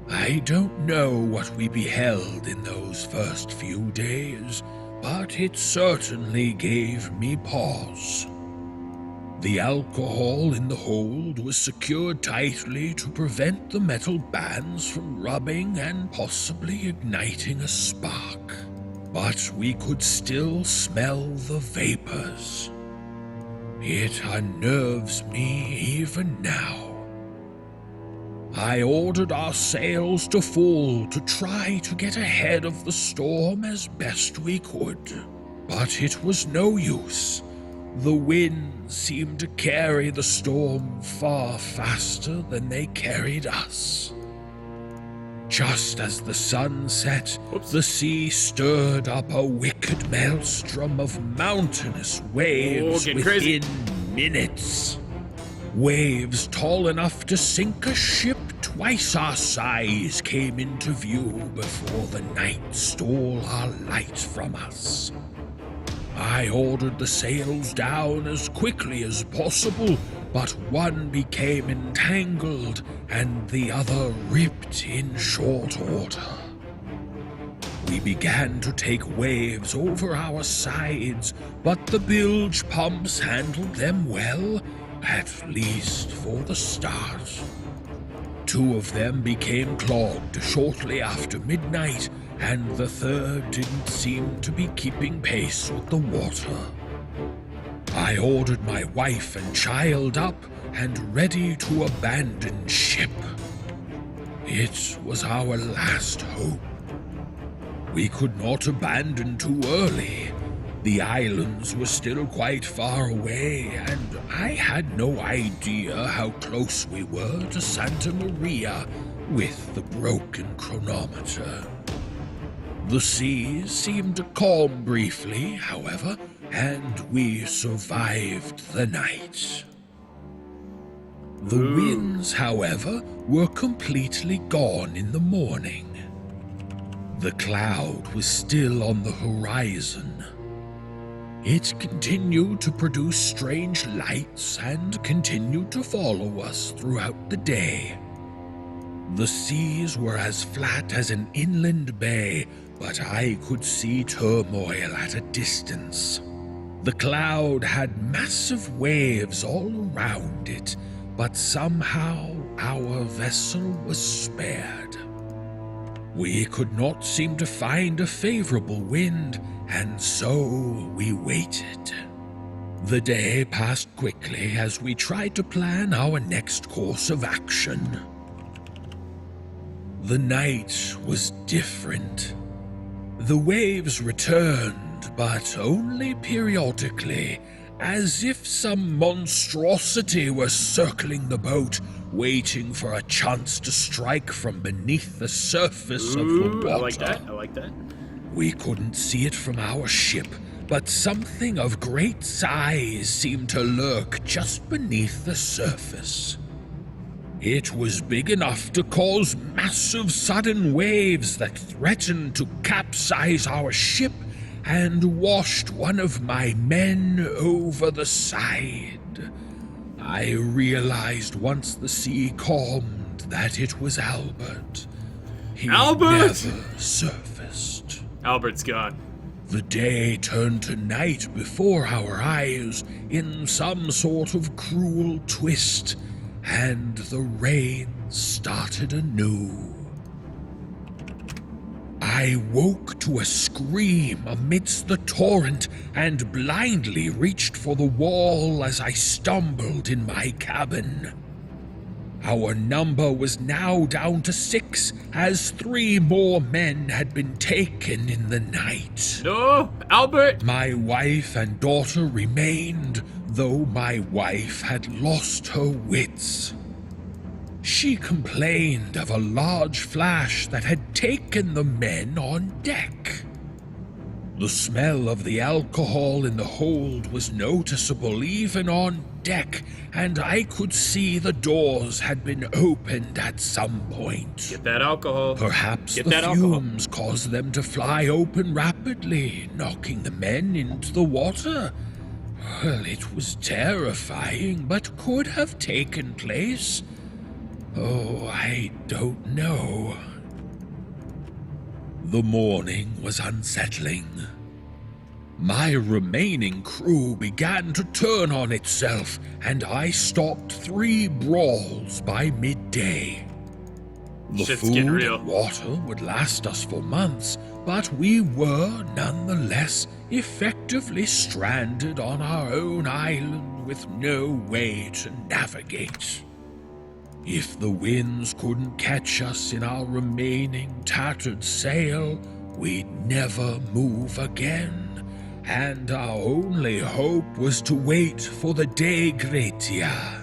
I don't know what we beheld in those first few days, but it certainly gave me pause. The alcohol in the hold was secured tightly to prevent the metal bands from rubbing and possibly igniting a spark, but we could still smell the vapors. It unnerves me even now. I ordered our sails to full to try to get ahead of the storm as best we could, but it was no use. The wind seemed to carry the storm far faster than they carried us. Just as the sun set, the sea stirred up a wicked maelstrom of mountainous waves within minutes. Waves tall enough to sink a ship twice our size came into view before the night stole our light from us. I ordered the sails down as quickly as possible, but one became entangled and the other ripped in short order. We began to take waves over our sides, but the bilge pumps handled them well, at least for the start. 2 of them became clogged shortly after midnight, and the third didn't seem to be keeping pace with the water. I ordered my wife and child up and ready to abandon ship. It was our last hope. We could not abandon too early. The islands were still quite far away, and I had no idea how close we were to Santa Maria with the broken chronometer. The seas seemed to calm briefly, however, and we survived the night. The winds, however, were completely gone in the morning. The cloud was still on the horizon. It continued to produce strange lights and continued to follow us throughout the day. The seas were as flat as an inland bay, but I could see turmoil at a distance. The cloud had massive waves all around it, but somehow our vessel was spared. We could not seem to find a favorable wind, and so we waited. The day passed quickly as we tried to plan our next course of action. The night was different. The waves returned, but only periodically, as if some monstrosity were circling the boat, waiting for a chance to strike from beneath the surface of the water. I like that. We couldn't see it from our ship, but something of great size seemed to lurk just beneath the surface. It was big enough to cause massive sudden waves that threatened to capsize our ship and washed one of my men over the side. I realized once the sea calmed that it was Albert. He never surfaced. Albert's gone. The day turned to night before our eyes in some sort of cruel twist, and the rain started anew. I woke to a scream amidst the torrent and blindly reached for the wall as I stumbled in my cabin. Our number was now down to 6, as 3 more men had been taken in the night. No, Albert! My wife and daughter remained, though my wife had lost her wits. She complained of a large flash that had taken the men on deck. The smell of the alcohol in the hold was noticeable even on deck, and I could see the doors had been opened at some point. Get that alcohol. Perhaps Get the that alcohol. fumes caused them to fly open rapidly, knocking the men into the water. Well, it was terrifying, but could have taken place. Oh, I don't know. The morning was unsettling. My remaining crew began to turn on itself, and I stopped 3 brawls by midday. The Shit's food getting real. and water would last us for months, but we were nonetheless effectively stranded on our own island with no way to navigate. If the winds couldn't catch us in our remaining tattered sail, we'd never move again, and our only hope was to wait for the Day Gretia.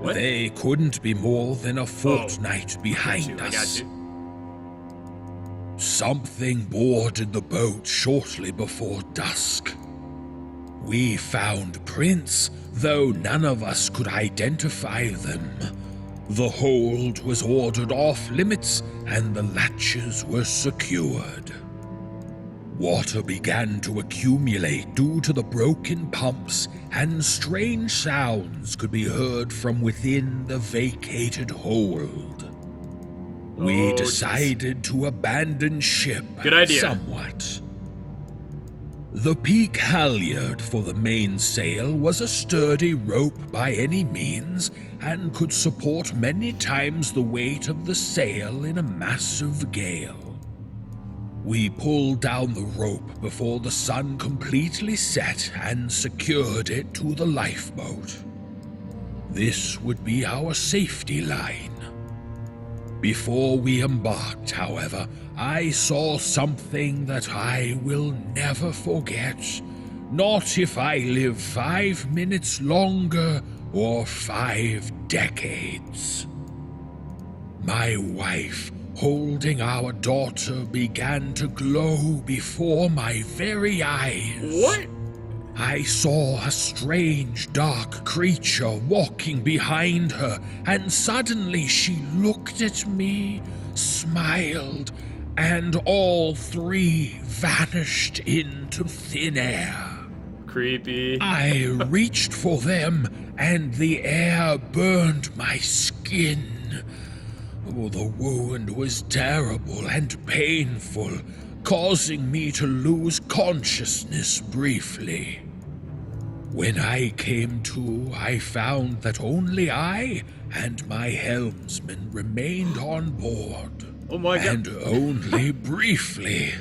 What? They couldn't be more than a fortnight behind I got us. you. Something boarded the boat shortly before dusk. We found prints, though none of us could identify them. The hold was ordered off limits, and the latches were secured. Water began to accumulate due to the broken pumps, and strange sounds could be heard from within the vacated hold. We decided to abandon ship Good idea. somewhat. The peak halyard for the mainsail was a sturdy rope by any means, and could support many times the weight of the sail in a massive gale. We pulled down the rope before the sun completely set and secured it to the lifeboat. This would be our safety line. Before we embarked, however, I saw something that I will never forget. Not if I live 5 minutes longer or 5 decades. My wife, holding our daughter, began to glow before my very eyes. What? I saw a strange, dark creature walking behind her, and suddenly she looked at me, smiled, and all 3 vanished into thin air. Creepy. I reached for them, and the air burned my skin. Oh, the wound was terrible and painful, causing me to lose consciousness briefly. When I came to, I found that only I and my helmsman remained on board. Oh my God. And only briefly.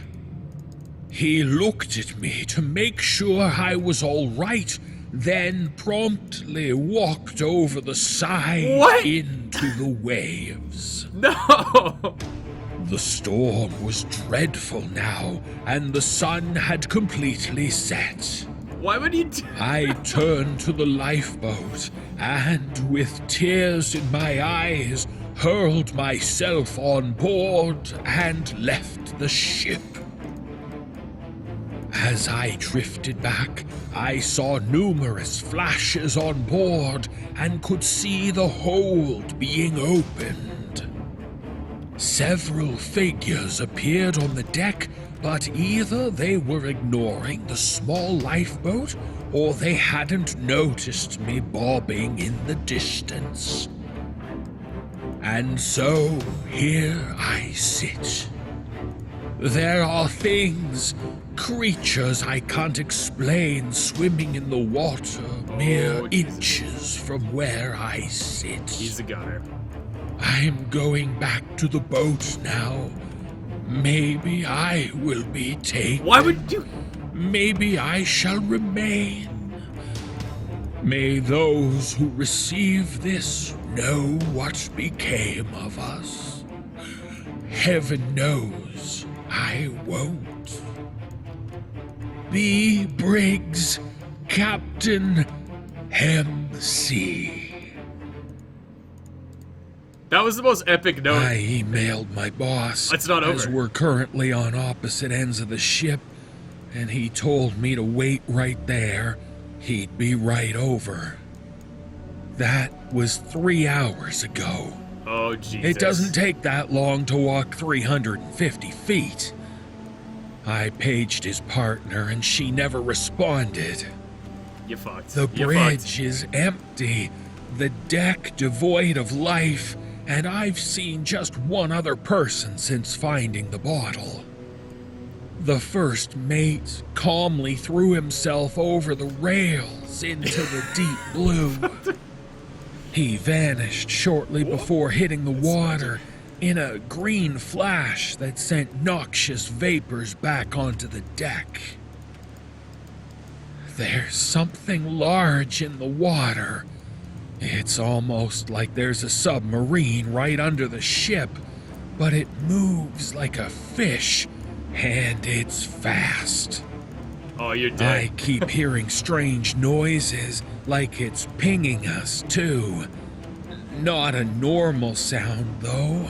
He looked at me to make sure I was all right, then promptly walked over the side What? into the waves. No! The storm was dreadful now, and the sun had completely set. Why would he do I turned to the lifeboat and, with tears in my eyes, hurled myself on board and left the ship. As I drifted back, I saw numerous flashes on board and could see the hold being opened. Several figures appeared on the deck, but either they were ignoring the small lifeboat or they hadn't noticed me bobbing in the distance. And so here I sit. There are things, creatures I can't explain, swimming in the water mere inches from where I sit. He's a gunner. I'm going back to the boat now. Maybe I will be taken. Why would you? Maybe I shall remain. May those who receive this know what became of us. Heaven knows I won't. B. Briggs, Captain MC. That was the most epic note. I emailed my boss. It's not over. As we're currently on opposite ends of the ship, and he told me to wait right there. He'd be right over. That was 3 hours ago. Oh, Jesus. It doesn't take that long to walk 350 feet. I paged his partner, and she never responded. You fucked. The bridge is empty, the deck devoid of life, and I've seen just one other person since finding the bottle. The first mate calmly threw himself over the rails into the deep blue. He vanished shortly before hitting the water in a green flash that sent noxious vapors back onto the deck. There's something large in the water. It's almost like there's a submarine right under the ship, but it moves like a fish, and it's fast. Oh, you're dead. I keep hearing strange noises, like it's pinging us, too. Not a normal sound, though.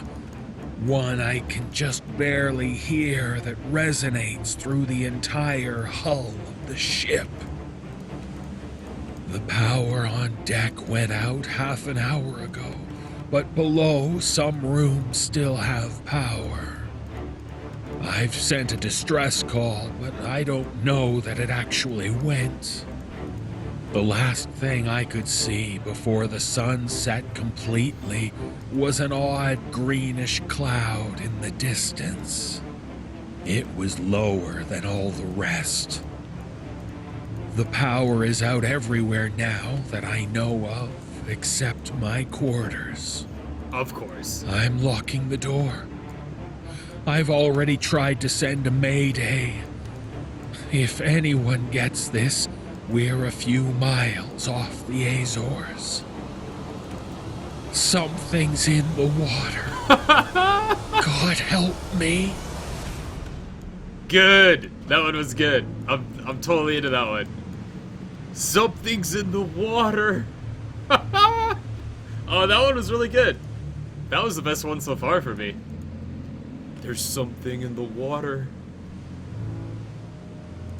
One I can just barely hear that resonates through the entire hull of the ship. The power on deck went out half an hour ago, but below, some rooms still have power. I've sent a distress call, but I don't know that it actually went. The last thing I could see before the sun set completely was an odd greenish cloud in the distance. It was lower than all the rest. The power is out everywhere now that I know of, except my quarters. Of course. I'm locking the door. I've already tried to send a mayday. If anyone gets this, we're a few miles off the Azores. Something's in the water. God help me. Good. That one was good. I'm totally into that one. Something's in the water. Oh, that one was really good. That was the best one so far for me. There's something in the water.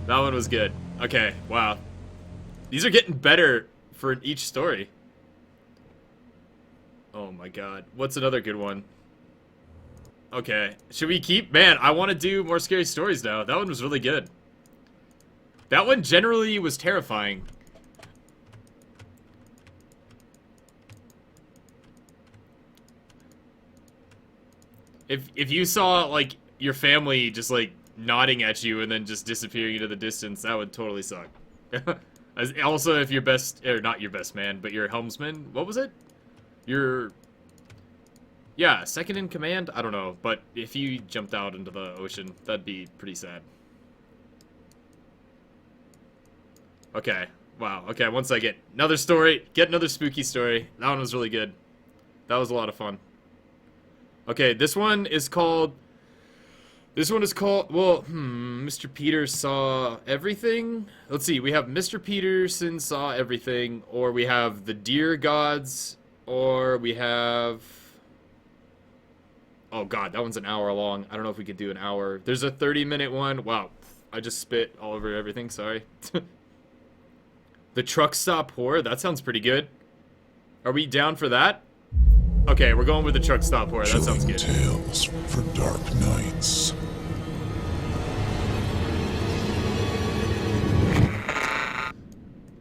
That one was good. Okay, wow. These are getting better for each story. Oh my god. What's another good one? Okay. Should we keep... Man, I want to do more scary stories now. That one was really good. That one generally was terrifying. If you saw, like, your family just, like, nodding at you and then just disappearing into the distance, that would totally suck. Also, if your best... Or not your best man, but your helmsman... What was it? Your... Yeah, second in command? I don't know. But if you jumped out into the ocean, that'd be pretty sad. Okay. Wow. Okay, once I get another story, get another spooky story. That one was really good. That was a lot of fun. Okay, this one is called... Well, Mr. Peters saw everything? Let's see, we have Mr. Peterson saw everything, or we have the Deer Gods, or we have... Oh god, that one's an hour long. I don't know if we could do an hour. There's a 30-minute one. Wow, I just spit all over everything, sorry. The Truck Stop Horror, that sounds pretty good. Are we down for that? Okay, we're going with the Truck Stop Horror, that sounds good. Chilling tales for dark nights.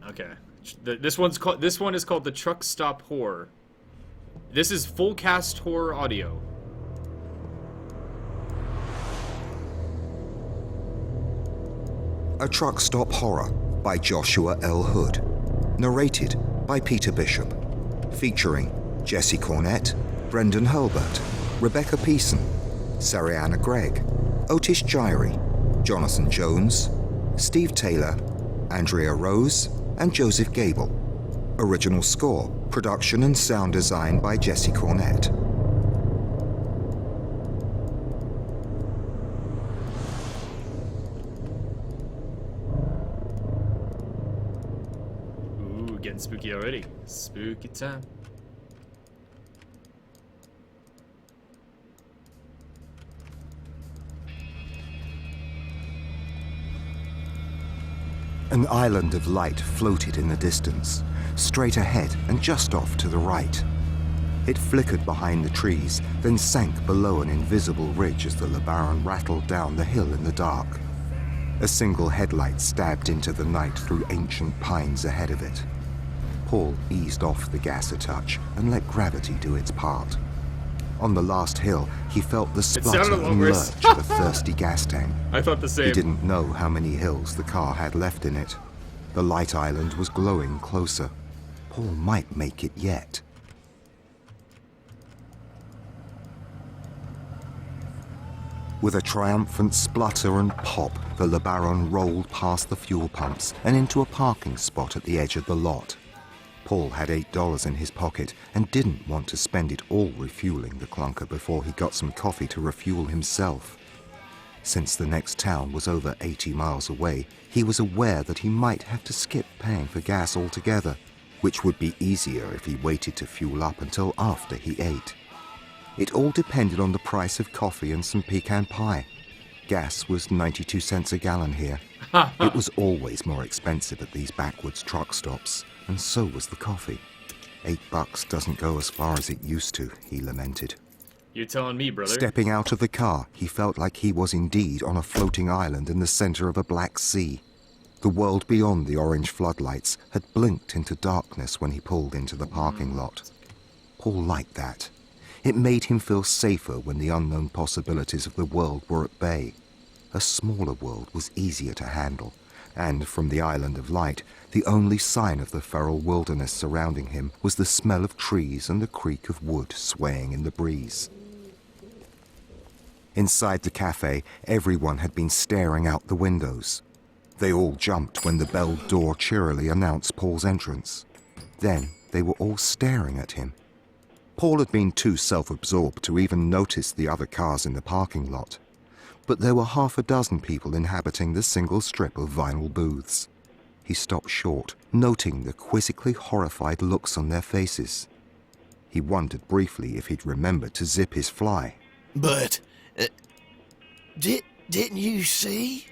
Okay. This one is called the Truck Stop Horror. This is full cast horror audio. A Truck Stop Horror by Joshua L. Hood. Narrated by Peter Bishop. Featuring Jesse Cornett, Brendan Hurlbert, Rebecca Pearson, Sariana Gregg, Otis Gyrie, Jonathan Jones, Steve Taylor, Andrea Rose, and Joseph Gable. Original score, production and sound design by Jesse Cornett. Ooh, getting spooky already. Spooky time. An island of light floated in the distance, straight ahead and just off to the right. It flickered behind the trees, then sank below an invisible ridge as the LeBaron rattled down the hill in the dark. A single headlight stabbed into the night through ancient pines ahead of it. Paul eased off the gas a touch and let gravity do its part. On the last hill, he felt the splutter and lurch of a thirsty gas tank. I thought the same. He didn't know how many hills the car had left in it. The light island was glowing closer. Paul might make it yet. With a triumphant splutter and pop, the LeBaron rolled past the fuel pumps and into a parking spot at the edge of the lot. Paul had $8 in his pocket and didn't want to spend it all refueling the clunker before he got some coffee to refuel himself. Since the next town was over 80 miles away, he was aware that he might have to skip paying for gas altogether, which would be easier if he waited to fuel up until after he ate. It all depended on the price of coffee and some pecan pie. Gas was 92 cents a gallon here. It was always more expensive at these backwoods truck stops. And so was the coffee. $8 doesn't go as far as it used to, he lamented. You're telling me, brother. Stepping out of the car, he felt like he was indeed on a floating island in the center of a black sea. The world beyond the orange floodlights had blinked into darkness when he pulled into the parking lot. Paul liked that. It made him feel safer when the unknown possibilities of the world were at bay. A smaller world was easier to handle. And from the island of light, the only sign of the feral wilderness surrounding him was the smell of trees and the creak of wood swaying in the breeze. Inside the cafe, everyone had been staring out the windows. They all jumped when the belled door cheerily announced Paul's entrance. Then they were all staring at him. Paul had been too self-absorbed to even notice the other cars in the parking lot. But there were half a dozen people inhabiting the single strip of vinyl booths. He stopped short, noting the quizzically horrified looks on their faces. He wondered briefly if he'd remembered to zip his fly. But, didn't you see?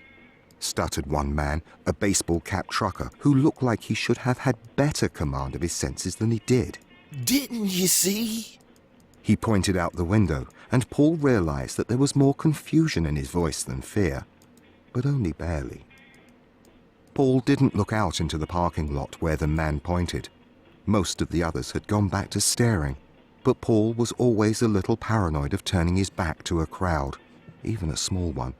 Stuttered one man, a baseball-cap trucker, who looked like he should have had better command of his senses than he did. Didn't you see? He pointed out the window, and Paul realized that there was more confusion in his voice than fear, but only barely. Paul didn't look out into the parking lot where the man pointed. Most of the others had gone back to staring, but Paul was always a little paranoid of turning his back to a crowd, even a small one.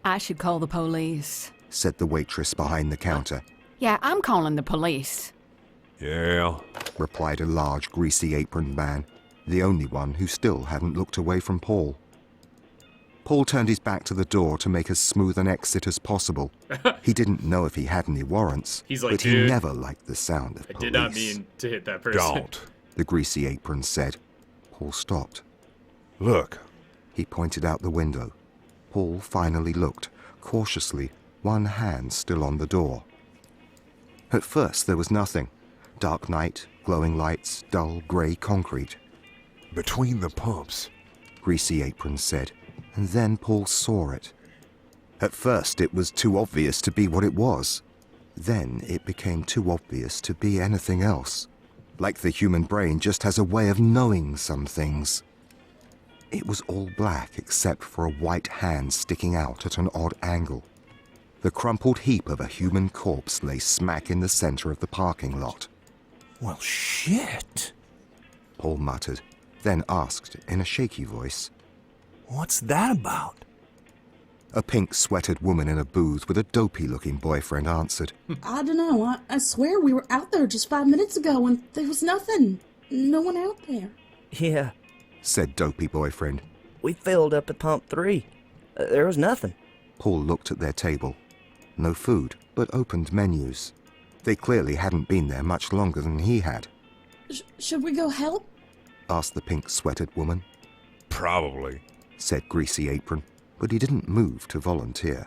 I should call the police, said the waitress behind the counter. Yeah, I'm calling the police. Yeah, replied a large, greasy-aproned man, the only one who still hadn't looked away from Paul. Paul turned his back to the door to make as smooth an exit as possible. He didn't know if he had any warrants, but he never liked the sound of police. I did not mean to hit that person. Don't, the greasy apron said. Paul stopped. Look. He pointed out the window. Paul finally looked, cautiously, one hand still on the door. At first there was nothing. Dark night, glowing lights, dull grey concrete. Between the pumps, Greasy Apron said, and then Paul saw it. At first it was too obvious to be what it was. Then it became too obvious to be anything else. Like the human brain just has a way of knowing some things. It was all black except for a white hand sticking out at an odd angle. The crumpled heap of a human corpse lay smack in the center of the parking lot. Well, shit, Paul muttered, then asked in a shaky voice, "What's that about?" A pink-sweatered woman in a booth with a dopey-looking boyfriend answered. I don't know. I swear we were out there just 5 minutes ago and there was nothing. No one out there. Yeah, said dopey boyfriend. We filled up at pump 3. There was nothing. Paul looked at their table. No food, but opened menus. They clearly hadn't been there much longer than he had. Should we go help? Asked the pink-sweatered woman. Probably, said Greasy Apron, but he didn't move to volunteer.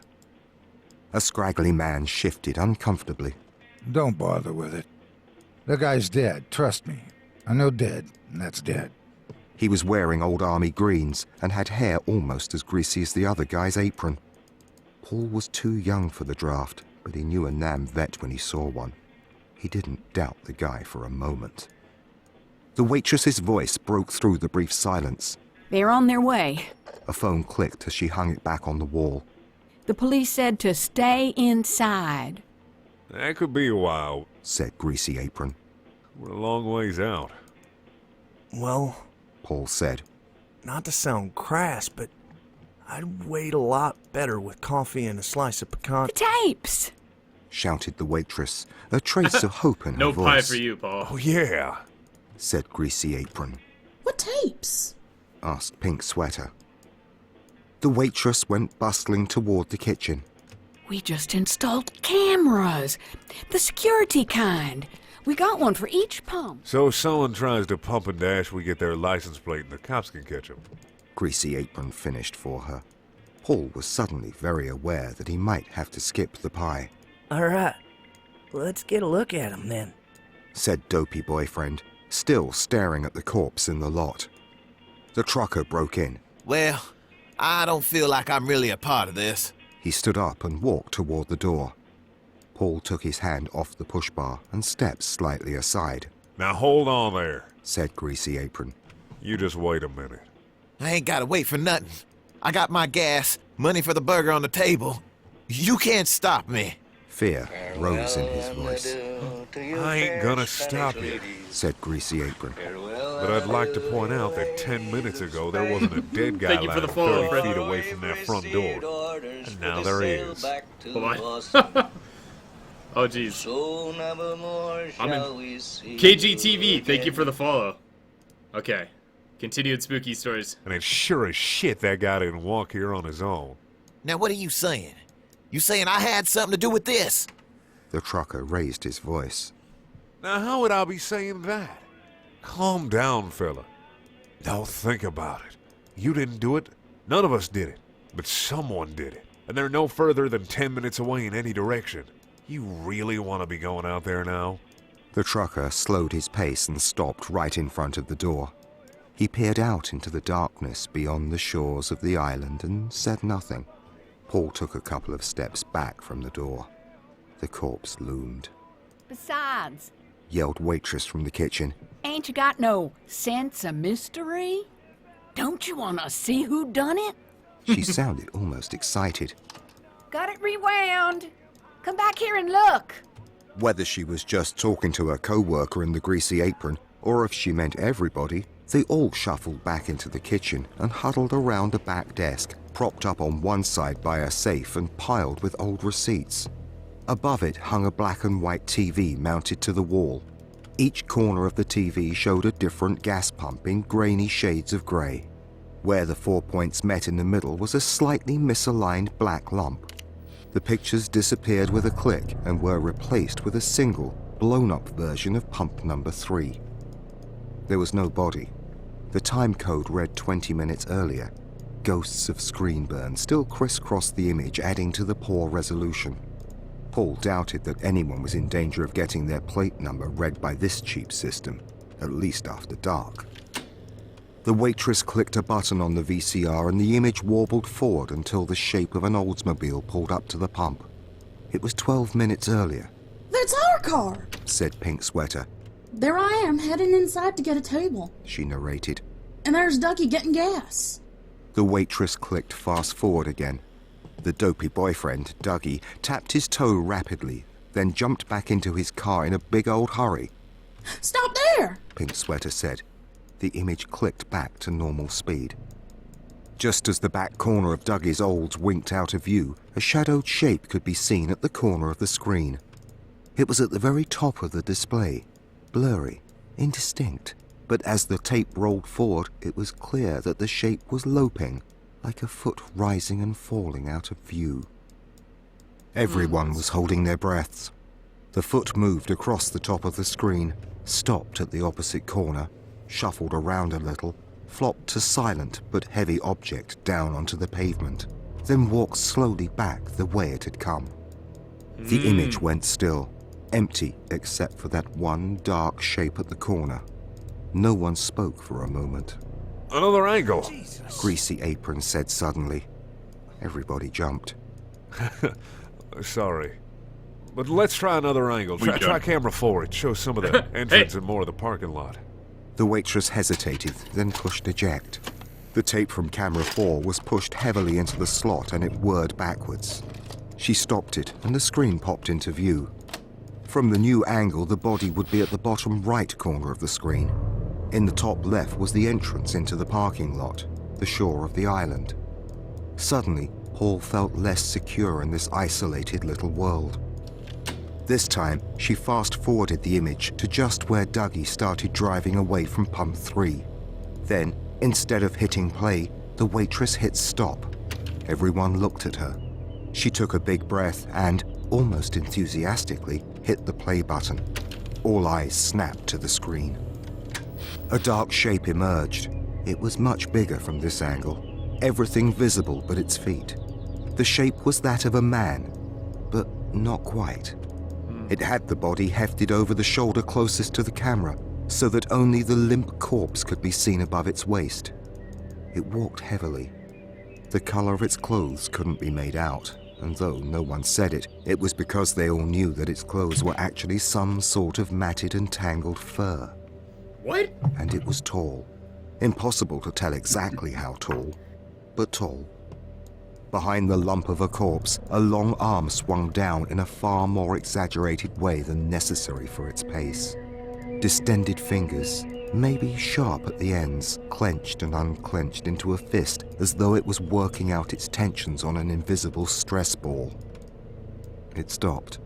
A scraggly man shifted uncomfortably. Don't bother with it. The guy's dead, trust me. I know dead, and that's dead. He was wearing old army greens and had hair almost as greasy as the other guy's apron. Paul was too young for the draft, but he knew a Nam vet when he saw one. He didn't doubt the guy for a moment. The waitress's voice broke through the brief silence. They're on their way. A phone clicked as she hung it back on the wall. The police said to stay inside. that could be a while, said Greasy Apron. We're a long ways out. Well, Paul said. Not to sound crass, but I'd wait a lot better with coffee and a slice of pecan. The tapes! Shouted the waitress, a trace of hope in her No voice. pie for you, Paul. Oh, yeah, said Greasy Apron. What tapes? Asked Pink Sweater. The waitress went bustling toward the kitchen. We just installed cameras. The security kind. We got one for each pump. So if someone tries to pump and dash, we get their license plate and the cops can catch them. Greasy Apron finished for her. Paul was suddenly very aware that he might have to skip the pie. All right, let's get a look at him then, said Dopey Boyfriend, still staring at the corpse in the lot. The trucker broke in. Well, I don't feel like I'm really a part of this. He stood up and walked toward the door. Paul took his hand off the push bar and stepped slightly aside. Now hold on there, said Greasy Apron. You just wait a minute. I ain't gotta wait for nothing. I got my gas, money for the burger on the table. You can't stop me. Fear rose in his voice. I ain't gonna stop you, said Greasy Apron. But I'd like to point out that 10 minutes ago there wasn't a dead guy Thank you for lying the follow, 30 Fred. feet away from that front door. And now there is. Hold on. Oh, jeez. I'm in KGTV. Thank you for the follow. Okay. Continued spooky stories. And it's sure as shit that guy didn't walk here on his own. Now what are you saying? You saying I had something to do with this? The trucker raised his voice. Now how would I be saying that? Calm down, fella. Now think about it. You didn't do it. None of us did it. But someone did it. And they're no further than 10 minutes away in any direction. You really want to be going out there now? The trucker slowed his pace and stopped right in front of the door. He peered out into the darkness beyond the shores of the island and said nothing. Paul took a couple of steps back from the door. The corpse loomed. Besides, Yelled waitress from the kitchen. ain't you got no sense of mystery? Don't you want to see who done it? She sounded almost excited. Got it rewound. Come back here and look. Whether she was just talking to her co-worker in the Greasy Apron, or if she meant everybody, they all shuffled back into the kitchen and huddled around a back desk, propped up on one side by a safe and piled with old receipts. Above it hung a black and white TV mounted to the wall. Each corner of the TV showed a different gas pump in grainy shades of grey. Where the 4 points met in the middle was a slightly misaligned black lump. The pictures disappeared with a click and were replaced with a single, blown-up version of pump number 3. There was no body. The time code read 20 minutes earlier. Ghosts of screen burn still crisscrossed the image, adding to the poor resolution. Paul doubted that anyone was in danger of getting their plate number read by this cheap system, at least after dark. The waitress clicked a button on the VCR and the image warbled forward until the shape of an Oldsmobile pulled up to the pump. It was 12 minutes earlier, That's our car. said Pink Sweater. There I am, heading inside to get a table. She narrated. And there's Dougie getting gas. The waitress clicked fast forward again. The dopey boyfriend, Dougie, tapped his toe rapidly, then jumped back into his car in a big old hurry. Stop there! Pink Sweater said. The image clicked back to normal speed. Just as the back corner of Dougie's Olds winked out of view, a shadowed shape could be seen at the corner of the screen. It was at the very top of the display, blurry, indistinct, but as the tape rolled forward, it was clear that the shape was loping, like a foot rising and falling out of view. Everyone was holding their breaths. The foot moved across the top of the screen, stopped at the opposite corner, shuffled around a little, flopped a silent but heavy object down onto the pavement, then walked slowly back the way it had come. The image went still, empty except for that one dark shape at the corner. No one spoke for a moment. Another angle. Greasy Apron said suddenly. Everybody jumped. Sorry. But let's try another angle. Try camera 4. It shows some of the entrance and more of the parking lot. The waitress hesitated, then pushed eject. The tape from camera 4 was pushed heavily into the slot and it whirred backwards. She stopped it and the screen popped into view. From the new angle, the body would be at the bottom right corner of the screen. In the top left was the entrance into the parking lot, the shore of the island. Suddenly, Paul felt less secure in this isolated little world. This time, she fast-forwarded the image to just where Dougie started driving away from pump 3. Then, instead of hitting play, the waitress hit stop. Everyone looked at her. She took a big breath and, almost enthusiastically, hit the play button. All eyes snapped to the screen. A dark shape emerged. It was much bigger from this angle. Everything visible but its feet. The shape was that of a man, but not quite. It had the body hefted over the shoulder closest to the camera, so that only the limp corpse could be seen above its waist. It walked heavily. The color of its clothes couldn't be made out, and though no one said it, it was because they all knew that its clothes were actually some sort of matted and tangled fur. What? And it was tall. Impossible to tell exactly how tall, but tall. Behind the lump of a corpse, a long arm swung down in a far more exaggerated way than necessary for its pace. Distended fingers, maybe sharp at the ends, clenched and unclenched into a fist as though it was working out its tensions on an invisible stress ball. It stopped.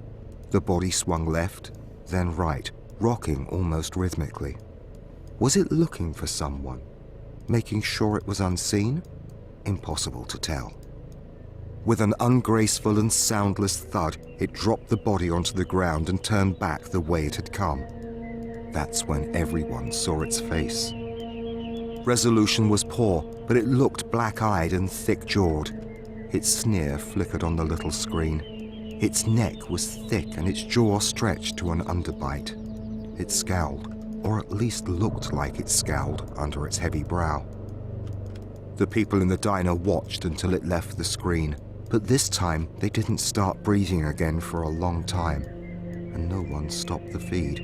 The body swung left, then right, rocking almost rhythmically. Was it looking for someone? Making sure it was unseen? Impossible to tell. With an ungraceful and soundless thud, it dropped the body onto the ground and turned back the way it had come. That's when everyone saw its face. Resolution was poor, but it looked black-eyed and thick-jawed. Its sneer flickered on the little screen. Its neck was thick and its jaw stretched to an underbite. It scowled, or at least looked like it scowled under its heavy brow. The people in the diner watched until it left the screen, but this time they didn't start breathing again for a long time, and no one stopped the feed.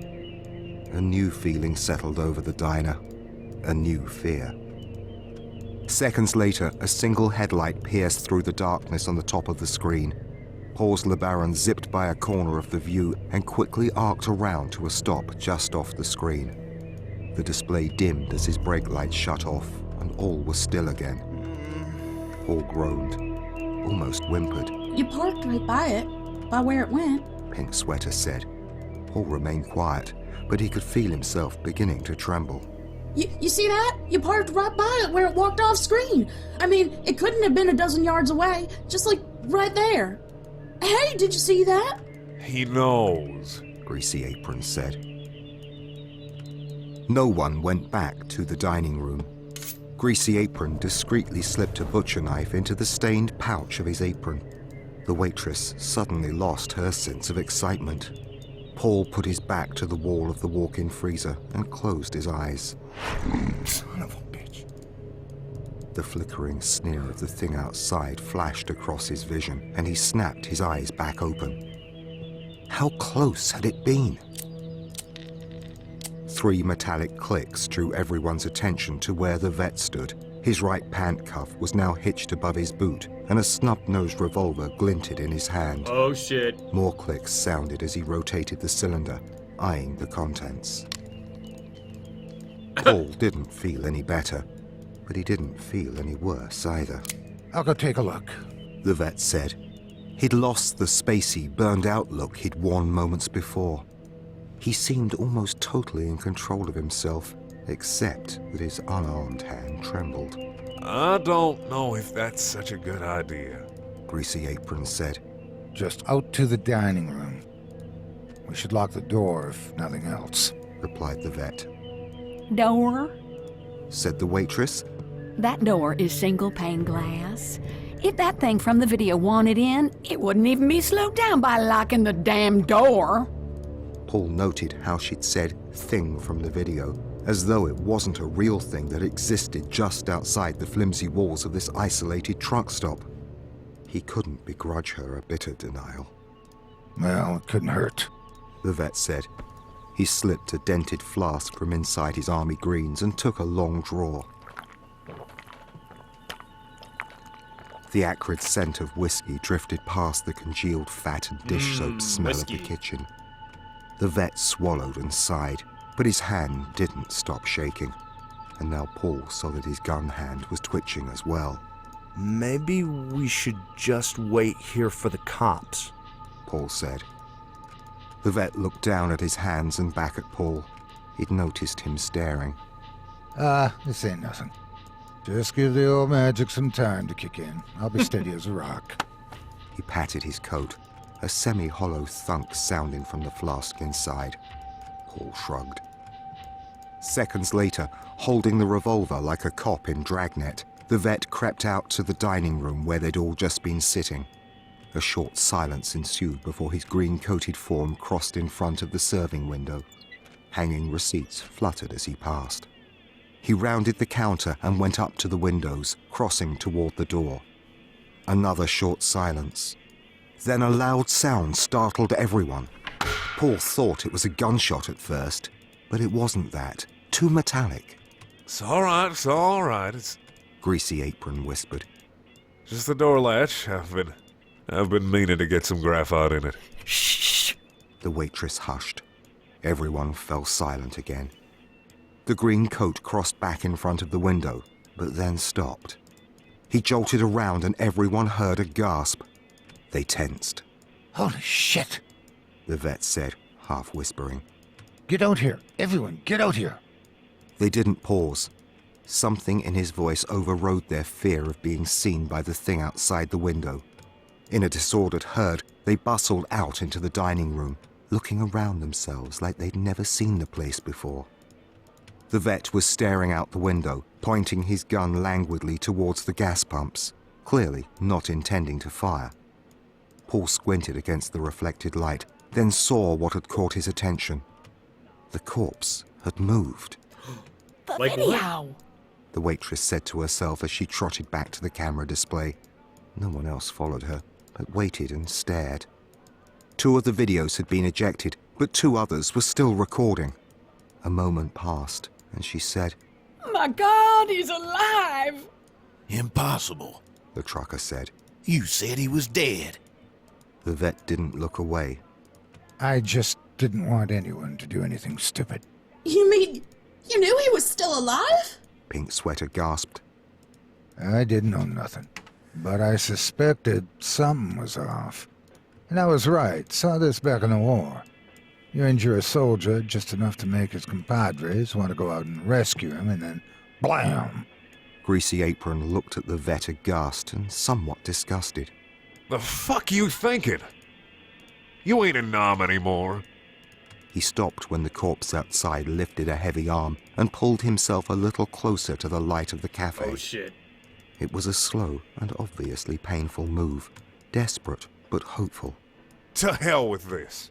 A new feeling settled over the diner, a new fear. Seconds later, a single headlight pierced through the darkness on the top of the screen. Paul's LeBaron zipped by a corner of the view and quickly arced around to a stop just off the screen. The display dimmed as his brake lights shut off, and all was still again. Paul groaned, almost whimpered. You parked right by it, by where it went. Pink Sweater said. Paul remained quiet, but he could feel himself beginning to tremble. You see that? You parked right by it where it walked off screen. I mean, it couldn't have been a dozen yards away, just like right there. Hey, did you see that? He knows, Greasy Apron said. No one went back to the dining room. Greasy Apron discreetly slipped a butcher knife into the stained pouch of his apron. The waitress suddenly lost her sense of excitement. Paul put his back to the wall of the walk-in freezer and closed his eyes. Son of a bitch. The flickering sneer of the thing outside flashed across his vision, and he snapped his eyes back open. How close had it been? 3 metallic clicks drew everyone's attention to where the vet stood. His right pant cuff was now hitched above his boot, and a snub-nosed revolver glinted in his hand. Oh shit. More clicks sounded as he rotated the cylinder, eyeing the contents. Paul didn't feel any better, but he didn't feel any worse either. I'll go take a look, the vet said. He'd lost the spacey, burned-out look he'd worn moments before. He seemed almost totally in control of himself, except that his unarmed hand trembled. I don't know if that's such a good idea, Greasy Apron said. Just out to the dining room. We should lock the door, if nothing else, replied the vet. Door? Said the waitress. That door is single pane glass. If that thing from the video wanted in, it wouldn't even be slowed down by locking the damn door. Paul noted how she'd said thing from the video, as though it wasn't a real thing that existed just outside the flimsy walls of this isolated truck stop. He couldn't begrudge her a bitter denial. Well, it couldn't hurt, the vet said. He slipped a dented flask from inside his army greens and took a long draw. The acrid scent of whiskey drifted past the congealed fat and dish-soaked smell of the kitchen. The vet swallowed and sighed, but his hand didn't stop shaking. And now Paul saw that his gun hand was twitching as well. Maybe we should just wait here for the cops, Paul said. The vet looked down at his hands and back at Paul. He'd noticed him staring. This ain't nothing. Just give the old magic some time to kick in. I'll be steady as a rock. He patted his coat, a semi-hollow thunk sounding from the flask inside. Paul shrugged. Seconds later, holding the revolver like a cop in Dragnet, the vet crept out to the dining room where they'd all just been sitting. A short silence ensued before his green-coated form crossed in front of the serving window. Hanging receipts fluttered as he passed. He rounded the counter and went up to the windows, crossing toward the door. Another short silence. Then a loud sound startled everyone. Paul thought it was a gunshot at first, but it wasn't that. Too metallic. It's all right, it's... Greasy Apron whispered. Just the door latch. I've been meaning to get some graphite in it. Shh! The waitress hushed. Everyone fell silent again. The green coat crossed back in front of the window, but then stopped. He jolted around and everyone heard a gasp. They tensed. Holy shit! The vet said, half whispering. Get out here! Everyone, get out here! They didn't pause. Something in his voice overrode their fear of being seen by the thing outside the window. In a disordered herd, they bustled out into the dining room, looking around themselves like they'd never seen the place before. The vet was staring out the window, pointing his gun languidly towards the gas pumps, clearly not intending to fire. Paul squinted against the reflected light, then saw what had caught his attention. The corpse had moved. The like video! What? The waitress said to herself as she trotted back to the camera display. No one else followed her, but waited and stared. 2 of the videos had been ejected, but 2 others were still recording. A moment passed, and she said, My God, he's alive! Impossible, the trucker said. You said he was dead. The vet didn't look away. I just didn't want anyone to do anything stupid. You mean you knew he was still alive? Pink Sweater gasped. I didn't know nothing, but I suspected something was off. And I was right. Saw this back in the war. You injure a soldier just enough to make his compadres want to go out and rescue him, and then blam! Greasy Apron looked at the vet aghast and somewhat disgusted. The fuck you thinking? You ain't a nom anymore. He stopped when the corpse outside lifted a heavy arm and pulled himself a little closer to the light of the cafe. Oh shit. It was a slow and obviously painful move, desperate but hopeful. To hell with this,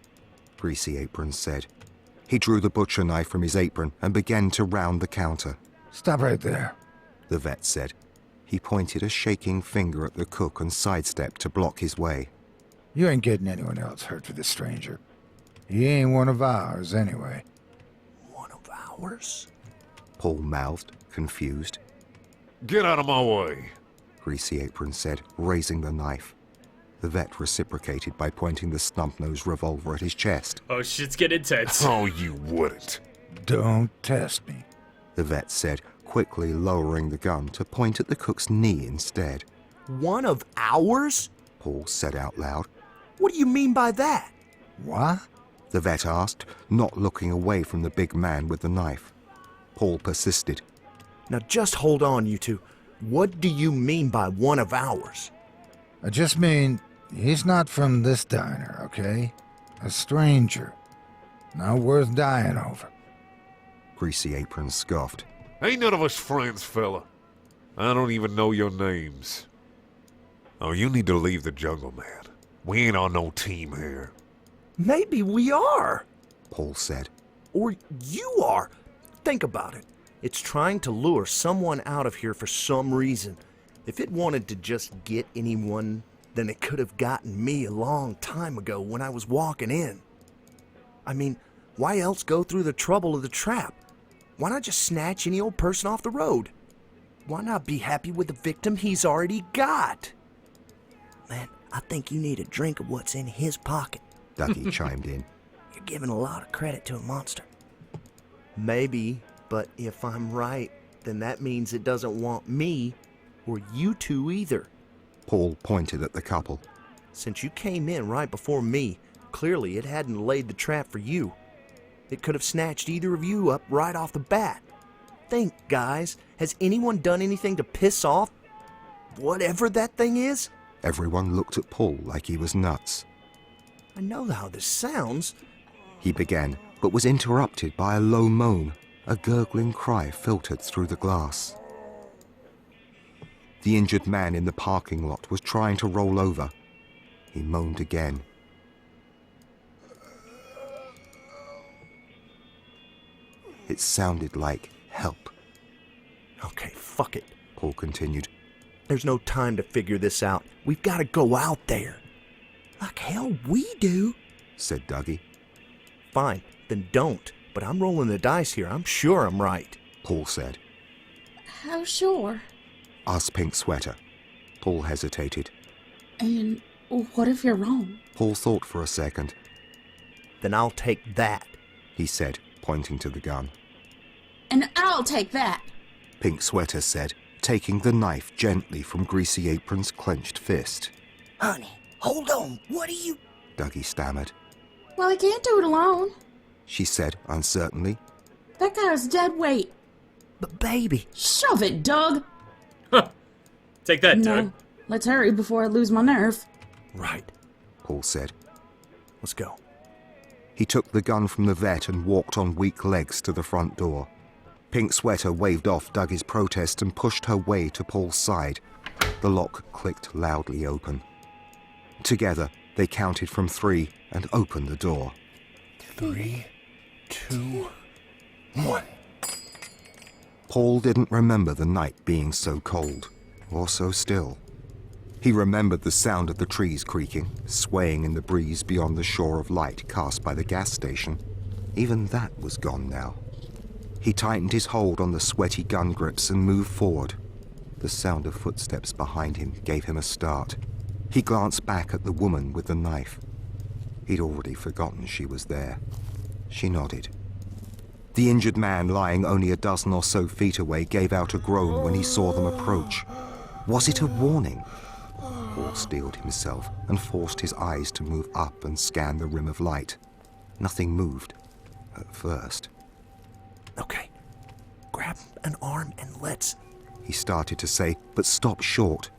Greasy Apron said. He drew the butcher knife from his apron and began to round the counter. Stop right there, the vet said. He pointed a shaking finger at the cook and sidestepped to block his way. You ain't getting anyone else hurt for this stranger. He ain't one of ours, anyway. One of ours? Paul mouthed, confused. Get out of my way, Greasy Apron said, raising the knife. The vet reciprocated by pointing the snub-nosed revolver at his chest. Oh, shit's getting intense. Oh, you wouldn't. Don't test me, the vet said, quickly lowering the gun to point at the cook's knee instead. One of ours? Paul said out loud. What do you mean by that? What? The vet asked, not looking away from the big man with the knife. Paul persisted. Now just hold on, you two. What do you mean by one of ours? I just mean, he's not from this diner, okay? A stranger. Not worth dying over. Greasy Apron scoffed. Ain't none of us friends, fella. I don't even know your names. Oh, you need to leave the jungle, man. We ain't on no team here. Maybe we are, Paul said. Or you are. Think about it. It's trying to lure someone out of here for some reason. If it wanted to just get anyone, then it could have gotten me a long time ago when I was walking in. I mean, why else go through the trouble of the trap? Why not just snatch any old person off the road? Why not be happy with the victim he's already got? Man, I think you need a drink of what's in his pocket. Dougie chimed in. You're giving a lot of credit to a monster. Maybe, but if I'm right, then that means it doesn't want me or you two either. Paul pointed at the couple. Since you came in right before me, clearly it hadn't laid the trap for you. It could have snatched either of you up right off the bat. Think, guys, has anyone done anything to piss off whatever that thing is? Everyone looked at Paul like he was nuts. I know how this sounds. He began, but was interrupted by a low moan. A gurgling cry filtered through the glass. The injured man in the parking lot was trying to roll over. He moaned again. It sounded like help. Okay, fuck it, Paul continued. There's no time to figure this out. We've got to go out there. Like hell we do, said Dougie. Fine, then don't. But I'm rolling the dice here. I'm sure I'm right, Paul said. How sure? Asked Pink Sweater. Paul hesitated. And what if you're wrong? Paul thought for a second. Then I'll take that, he said, pointing to the gun. And I'll take that, Pink Sweater said, taking the knife gently from Greasy Apron's clenched fist. Honey, hold on. What are you... Dougie stammered. Well, I can't do it alone, she said uncertainly. That guy was dead weight. But baby... Shove it, Doug! Take that, no, Doug. Let's hurry before I lose my nerve. Right, Paul said. Let's go. He took the gun from the vet and walked on weak legs to the front door. Pink Sweater waved off Dougie's protest and pushed her way to Paul's side. The lock clicked loudly open. Together, they counted from 3 and opened the door. 3, 2, 1. Paul didn't remember the night being so cold, or so still. He remembered the sound of the trees creaking, swaying in the breeze beyond the shore of light cast by the gas station. Even that was gone now. He tightened his hold on the sweaty gun grips and moved forward. The sound of footsteps behind him gave him a start. He glanced back at the woman with the knife. He'd already forgotten she was there. She nodded. The injured man lying only a dozen or so feet away gave out a groan when he saw them approach. Was it a warning? Paul steeled himself and forced his eyes to move up and scan the rim of light. Nothing moved, at first. Okay, grab an arm and let's... He started to say, but stopped short.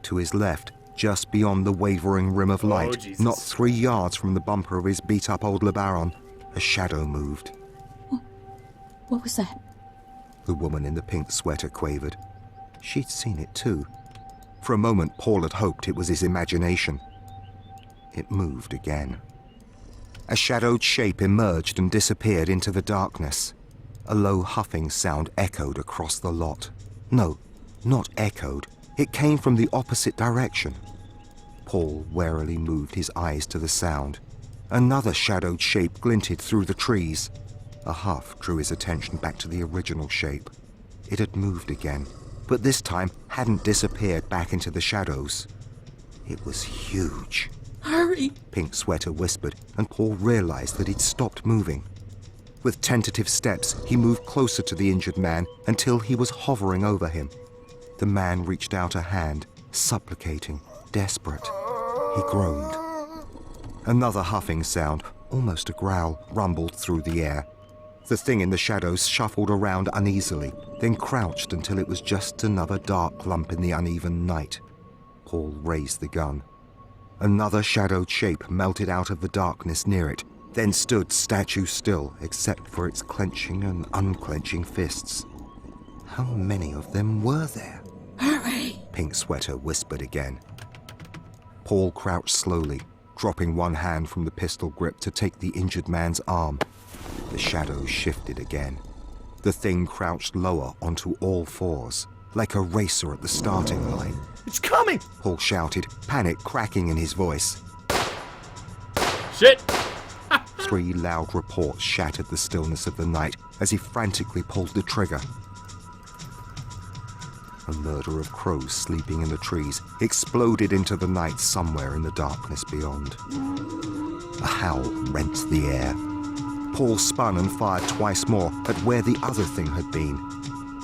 To his left, just beyond the wavering rim of light, not 3 yards from the bumper of his beat-up old LeBaron, a shadow moved. What was that? The woman in the pink sweater quavered. She'd seen it too. For a moment, Paul had hoped it was his imagination. It moved again. A shadowed shape emerged and disappeared into the darkness. A low huffing sound echoed across the lot. No, not echoed. It came from the opposite direction. Paul warily moved his eyes to the sound. Another shadowed shape glinted through the trees. A huff drew his attention back to the original shape. It had moved again, but this time hadn't disappeared back into the shadows. It was huge. Hurry! Pink Sweater whispered, and Paul realized that he'd stopped moving. With tentative steps, he moved closer to the injured man until he was hovering over him. The man reached out a hand, supplicating, desperate. He groaned. Another huffing sound, almost a growl, rumbled through the air. The thing in the shadows shuffled around uneasily, then crouched until it was just another dark lump in the uneven night. Paul raised the gun. Another shadowed shape melted out of the darkness near it, then stood statue still except for its clenching and unclenching fists. How many of them were there? Hurry! Pink Sweater whispered again. Paul crouched slowly, dropping one hand from the pistol grip to take the injured man's arm. The shadows shifted again. The thing crouched lower onto all fours, like a racer at the starting line. It's coming! Paul shouted, panic cracking in his voice. Shit! 3 loud reports shattered the stillness of the night as he frantically pulled the trigger. A murder of crows sleeping in the trees exploded into the night somewhere in the darkness beyond. A howl rent the air. Paul spun and fired twice more at where the other thing had been.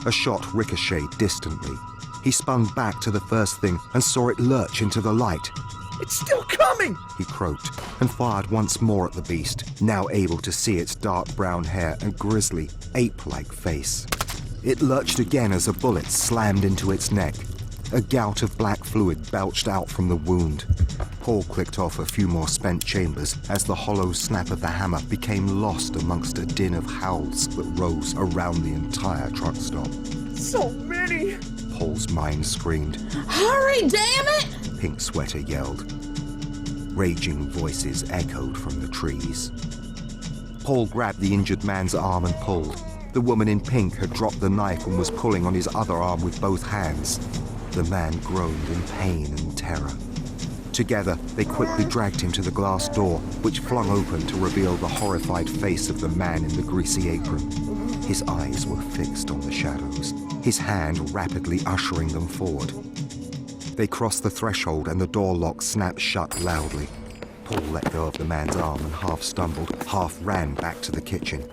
A shot ricocheted distantly. He spun back to the first thing and saw it lurch into the light. It's still coming! He croaked and fired once more at the beast, now able to see its dark brown hair and grisly, ape-like face. It lurched again as a bullet slammed into its neck. A gout of black fluid belched out from the wound. Paul clicked off a few more spent chambers as the hollow snap of the hammer became lost amongst a din of howls that rose around the entire truck stop. So many! Paul's mind screamed. Hurry, damn it! Pink Sweater yelled. Raging voices echoed from the trees. Paul grabbed the injured man's arm and pulled. The woman in pink had dropped the knife and was pulling on his other arm with both hands. The man groaned in pain and terror. Together, they quickly dragged him to the glass door, which flung open to reveal the horrified face of the man in the greasy apron. His eyes were fixed on the shadows, his hand rapidly ushering them forward. They crossed the threshold and the door lock snapped shut loudly. Paul let go of the man's arm and half stumbled, half ran back to the kitchen.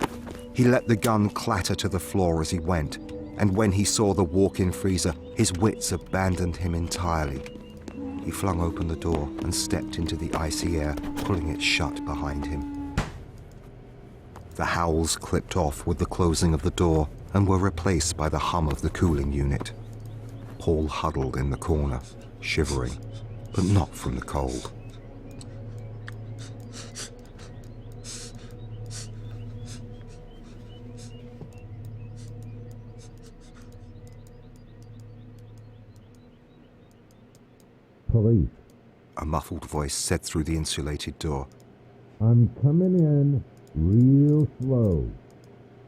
He let the gun clatter to the floor as he went, and when he saw the walk-in freezer, his wits abandoned him entirely. He flung open the door and stepped into the icy air, pulling it shut behind him. The howls clipped off with the closing of the door and were replaced by the hum of the cooling unit. Paul huddled in the corner, shivering, but not from the cold. Police. A muffled voice said through the insulated door. I'm coming in real slow.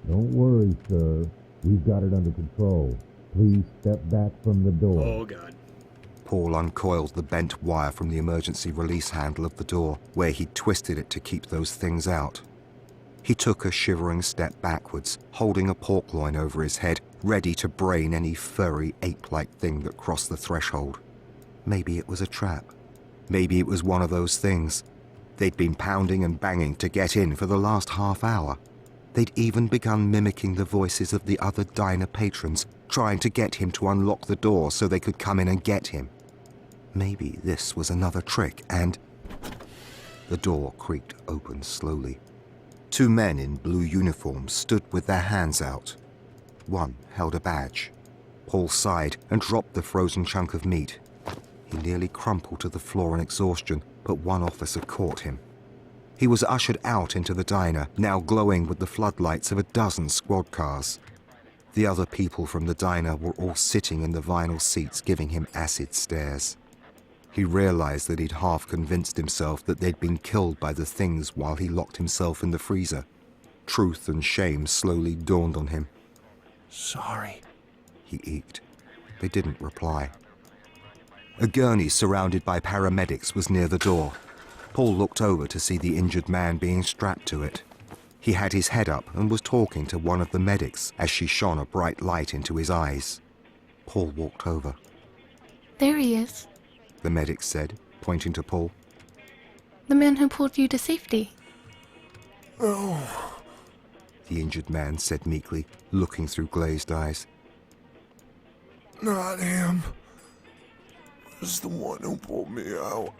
Don't worry, sir. We've got it under control. Please step back from the door. Oh, God. Paul uncoiled the bent wire from the emergency release handle of the door, where he'd twisted it to keep those things out. He took a shivering step backwards, holding a pork loin over his head, ready to brain any furry, ape-like thing that crossed the threshold. Maybe it was a trap. Maybe it was one of those things. They'd been pounding and banging to get in for the last half hour. They'd even begun mimicking the voices of the other diner patrons, trying to get him to unlock the door so they could come in and get him. Maybe this was another trick, and... The door creaked open slowly. 2 men in blue uniforms stood with their hands out. One held a badge. Paul sighed and dropped the frozen chunk of meat. He nearly crumpled to the floor in exhaustion, but one officer caught him. He was ushered out into the diner, now glowing with the floodlights of a dozen squad cars. The other people from the diner were all sitting in the vinyl seats giving him acid stares. He realized that he'd half convinced himself that they'd been killed by the things while he locked himself in the freezer. Truth and shame slowly dawned on him. Sorry, he eked. They didn't reply. A gurney surrounded by paramedics was near the door. Paul looked over to see the injured man being strapped to it. He had his head up and was talking to one of the medics as she shone a bright light into his eyes. Paul walked over. There he is, the medic said, pointing to Paul. The man who pulled you to safety. Oh, the injured man said meekly, looking through glazed eyes. Not him. It was the one who pulled me out.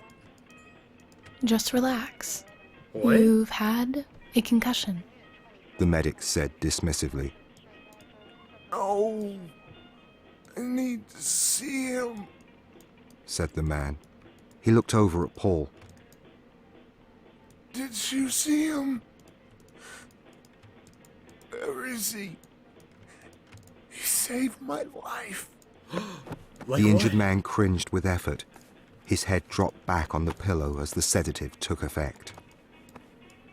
Just relax. What? You've had a concussion, the medic said dismissively. Oh, I need to see him, said the man. He looked over at Paul. Did you see him? Where is he? He saved my life. The injured man cringed with effort. His head dropped back on the pillow as the sedative took effect.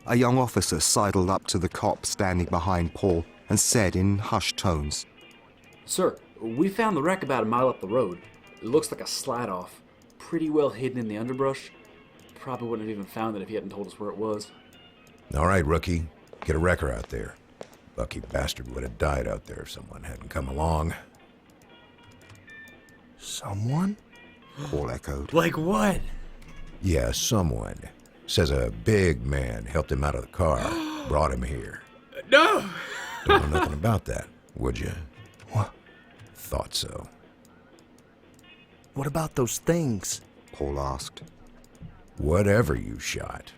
A young officer sidled up to the cop standing behind Paul and said in hushed tones, "Sir, we found the wreck about a mile up the road. It looks like a slide-off, pretty well hidden in the underbrush. Probably wouldn't have even found it if he hadn't told us where it was." All right, rookie. Get a wrecker out there. Lucky bastard would have died out there if someone hadn't come along. Someone? Paul echoed. Like what? Yeah, someone. Says a big man helped him out of the car, brought him here. No! Don't know nothing about that, would you? What? Thought so. What about those things? Paul asked. Whatever you shot.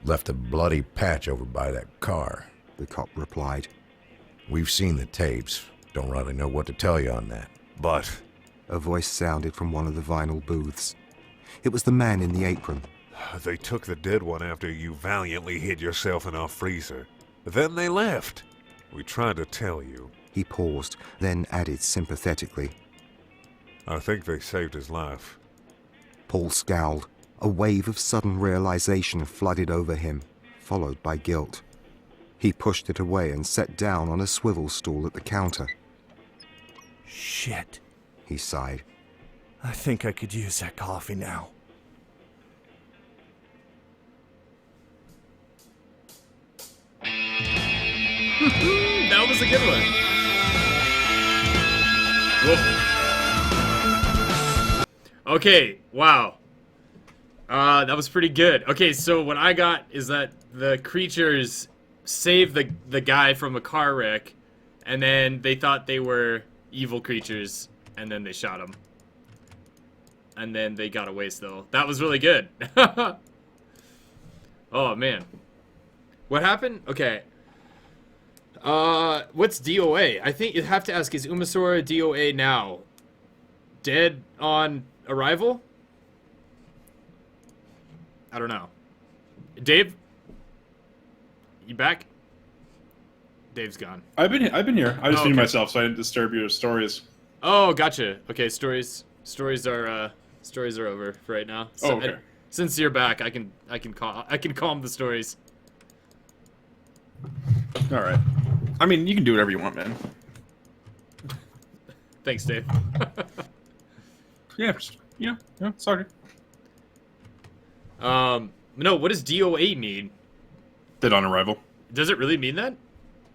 Left a bloody patch over by that car, the cop replied. We've seen the tapes. Don't really know what to tell you on that. But... A voice sounded from one of the vinyl booths. It was the man in the apron. They took the dead one after you valiantly hid yourself in our freezer. Then they left. We tried to tell you. He paused, then added sympathetically. I think they saved his life. Paul scowled. A wave of sudden realization flooded over him, followed by guilt. He pushed it away and sat down on a swivel stool at the counter. Shit. He sighed. I think I could use that coffee now. That was a good one. Whoa. Okay, wow. That was pretty good. Okay, so what I got is that the creatures saved the guy from a car wreck, and then they thought they were evil creatures, and then they shot him. And then they got away still. That was really good. Oh, man. What happened? Okay. What's DOA? I think you have to ask, is Umasora DOA now? Dead on arrival? I don't know. Dave? You back? Dave's gone. I've been here. I just muted okay. myself so I didn't disturb your stories. Oh, gotcha. Okay, stories are over for right now. So, okay. Since you're back, I can calm the stories. All right. I mean, you can do whatever you want, man. Thanks, Dave. Yeah, sorry. No, what does DOA mean? Dead on arrival. Does it really mean that?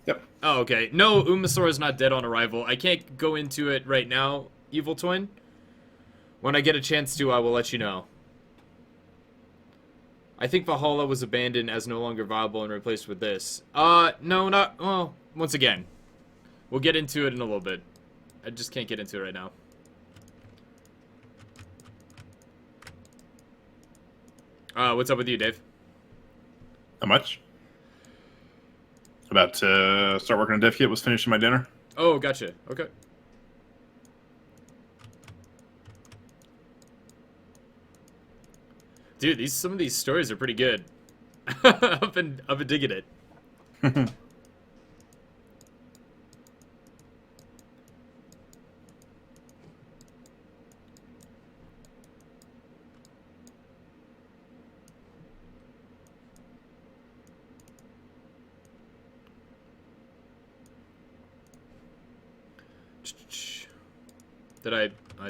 Yep. Oh, okay. No, Umasora is not dead on arrival. I can't go into it right now, Evil Twin. When I get a chance to, I will let you know. I think Valhalla was abandoned as no longer viable and replaced with this. No, not... Well, once again. We'll get into it in a little bit. I just can't get into it right now. What's up with you, Dave? Not much. About to start working on dev kit. Was finishing my dinner. Oh, gotcha. Okay. Dude, some of these stories are pretty good. I've been digging it.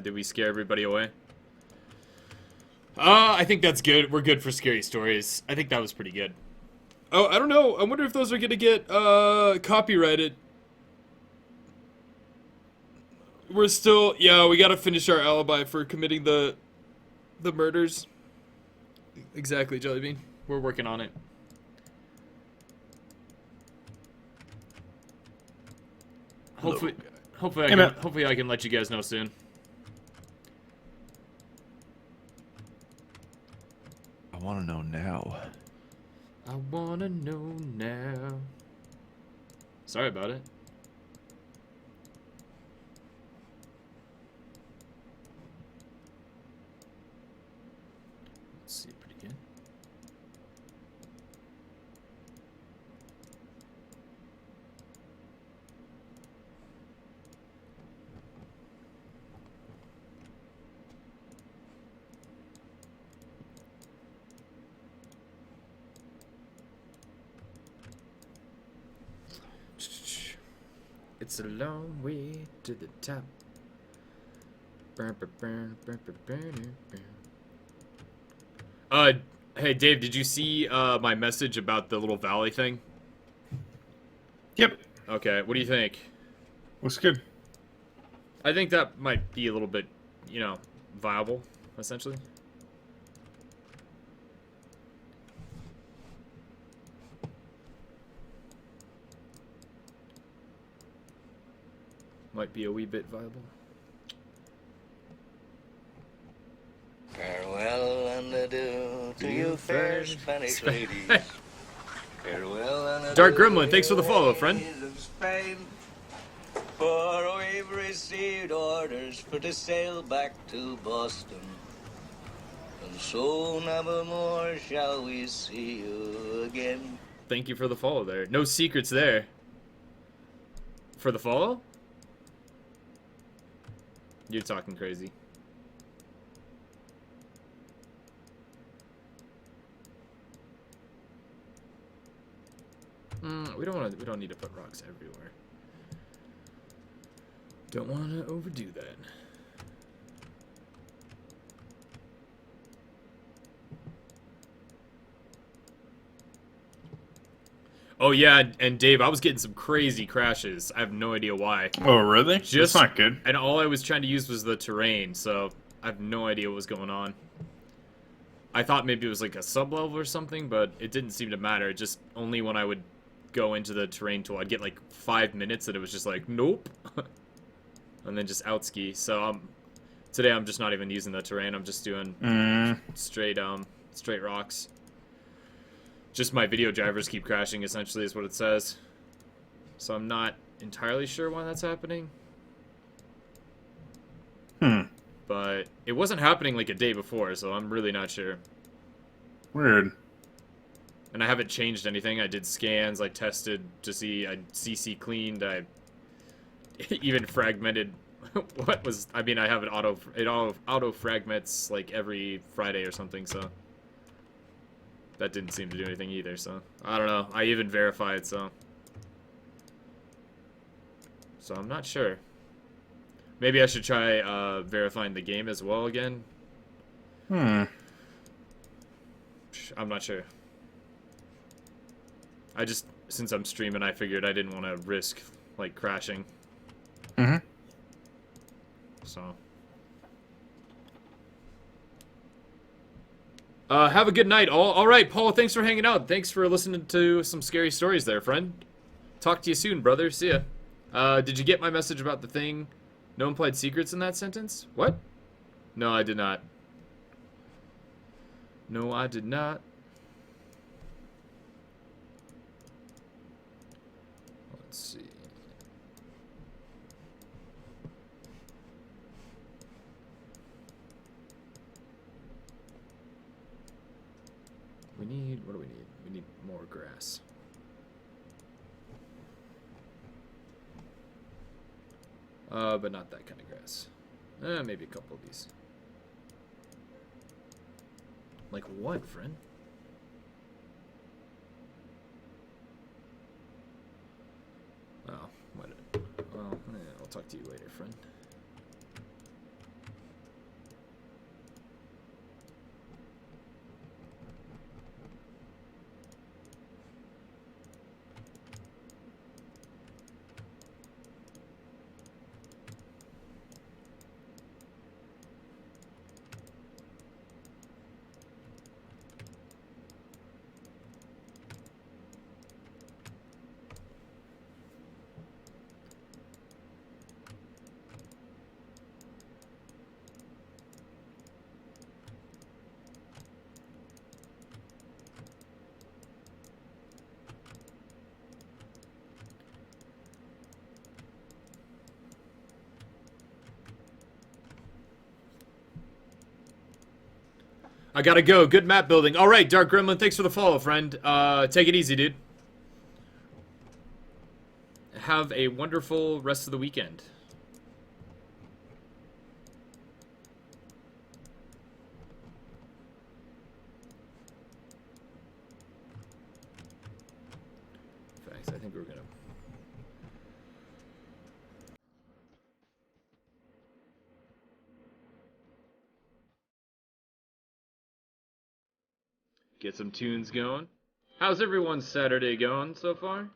Did we scare everybody away? I think that's good. We're good for scary stories. I think that was pretty good. Oh, I don't know. I wonder if those are gonna get copyrighted. We're still, yeah, we gotta finish our alibi for committing the murders. Exactly, Jellybean. We're working on it. Hopefully I can let you guys know soon. I want to know now. I want to know now. Sorry about it. Let's see, pretty good. It's a long way to the top. Hey Dave, did you see my message about the little valley thing? Yep. Okay, what do you think? Looks good. I think that might be a little bit, viable, essentially. Might be a wee bit viable. Farewell and adieu to you fair Spanish ladies. Farewell and adieu. Dark Gremlin, thanks for the follow, friend. Of Spain, for we've received orders for to sail back to Boston. And so never more shall we see you again. Thank you for the follow there. No secrets there. For the follow? You're talking crazy. We don't need to put rocks everywhere. Don't want to overdo that. Oh yeah, and Dave, I was getting some crazy crashes. I have no idea why. Oh really? That's not good. And all I was trying to use was the terrain, so I have no idea what was going on. I thought maybe it was like a sub-level or something, but it didn't seem to matter. Just only when I would go into the terrain tool, I'd get like 5 minutes and it was just like, nope. And then just outski. So today I'm just not even using the terrain. I'm just doing straight rocks. Just my video drivers keep crashing, essentially, is what it says. So I'm not entirely sure why that's happening. But it wasn't happening like a day before, so I'm really not sure. Weird. And I haven't changed anything. I did scans, I tested to see, I CC cleaned, I even fragmented what was, I mean, I have it auto fragments like every Friday or something, so that didn't seem to do anything either, so I don't know. I even verified, so I'm not sure. Maybe I should try verifying the game as well again. I'm not sure. I just, since I'm streaming, I figured I didn't want to risk like crashing. So have a good night, all. All right, Paul, thanks for hanging out. Thanks for listening to some scary stories there, friend. Talk to you soon, brother. See ya. Did you get my message about the thing? No implied secrets in that sentence? What? No, I did not. No, I did not. Let's see. We need, what do we need? We need more grass. But not that kind of grass. Maybe a couple of these. Like what, friend? Oh, what? Well, I'll talk to you later, friend. I gotta go. Good map building. All right, Dark Gremlin, thanks for the follow, friend. Take it easy, dude. Have a wonderful rest of the weekend. In fact, I think we're gonna Get some tunes going. How's everyone's Saturday going so far?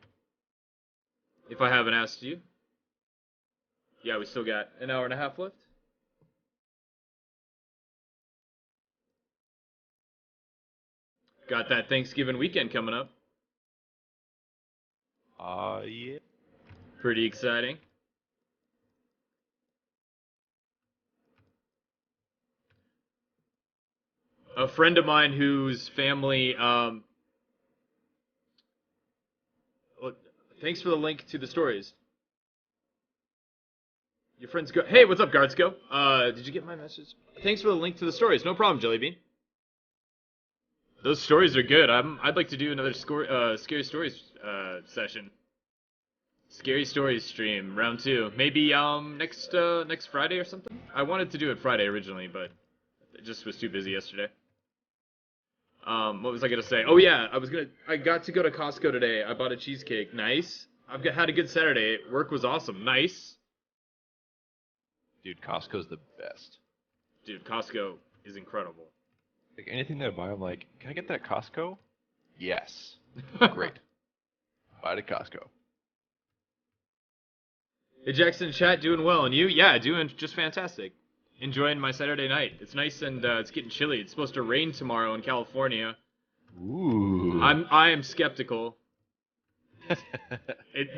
If I haven't asked you. Yeah, we still got an hour and a half left. Got that Thanksgiving weekend coming up. Yeah. Pretty exciting. A friend of mine whose family, thanks for the link to the stories. Your friends go. Hey, what's up, Guardsco? Did you get my message? Thanks for the link to the stories. No problem, Jellybean. Those stories are good. I'd like to do another scary stories session. Scary stories stream round 2. Maybe next Friday or something. I wanted to do it Friday originally, but it just was too busy yesterday. What was I gonna say? Oh yeah, I got to go to Costco today. I bought a cheesecake. Nice. Had a good Saturday. Work was awesome. Nice. Dude, Costco's the best. Dude, Costco is incredible. Like anything that I buy, I'm like, can I get that Costco? Yes. Great. Buy it at Costco. Hey Jackson, chat, doing well, and you? Yeah, doing just fantastic. Enjoying my Saturday night. It's nice and it's getting chilly. It's supposed to rain tomorrow in California. Ooh. I am skeptical.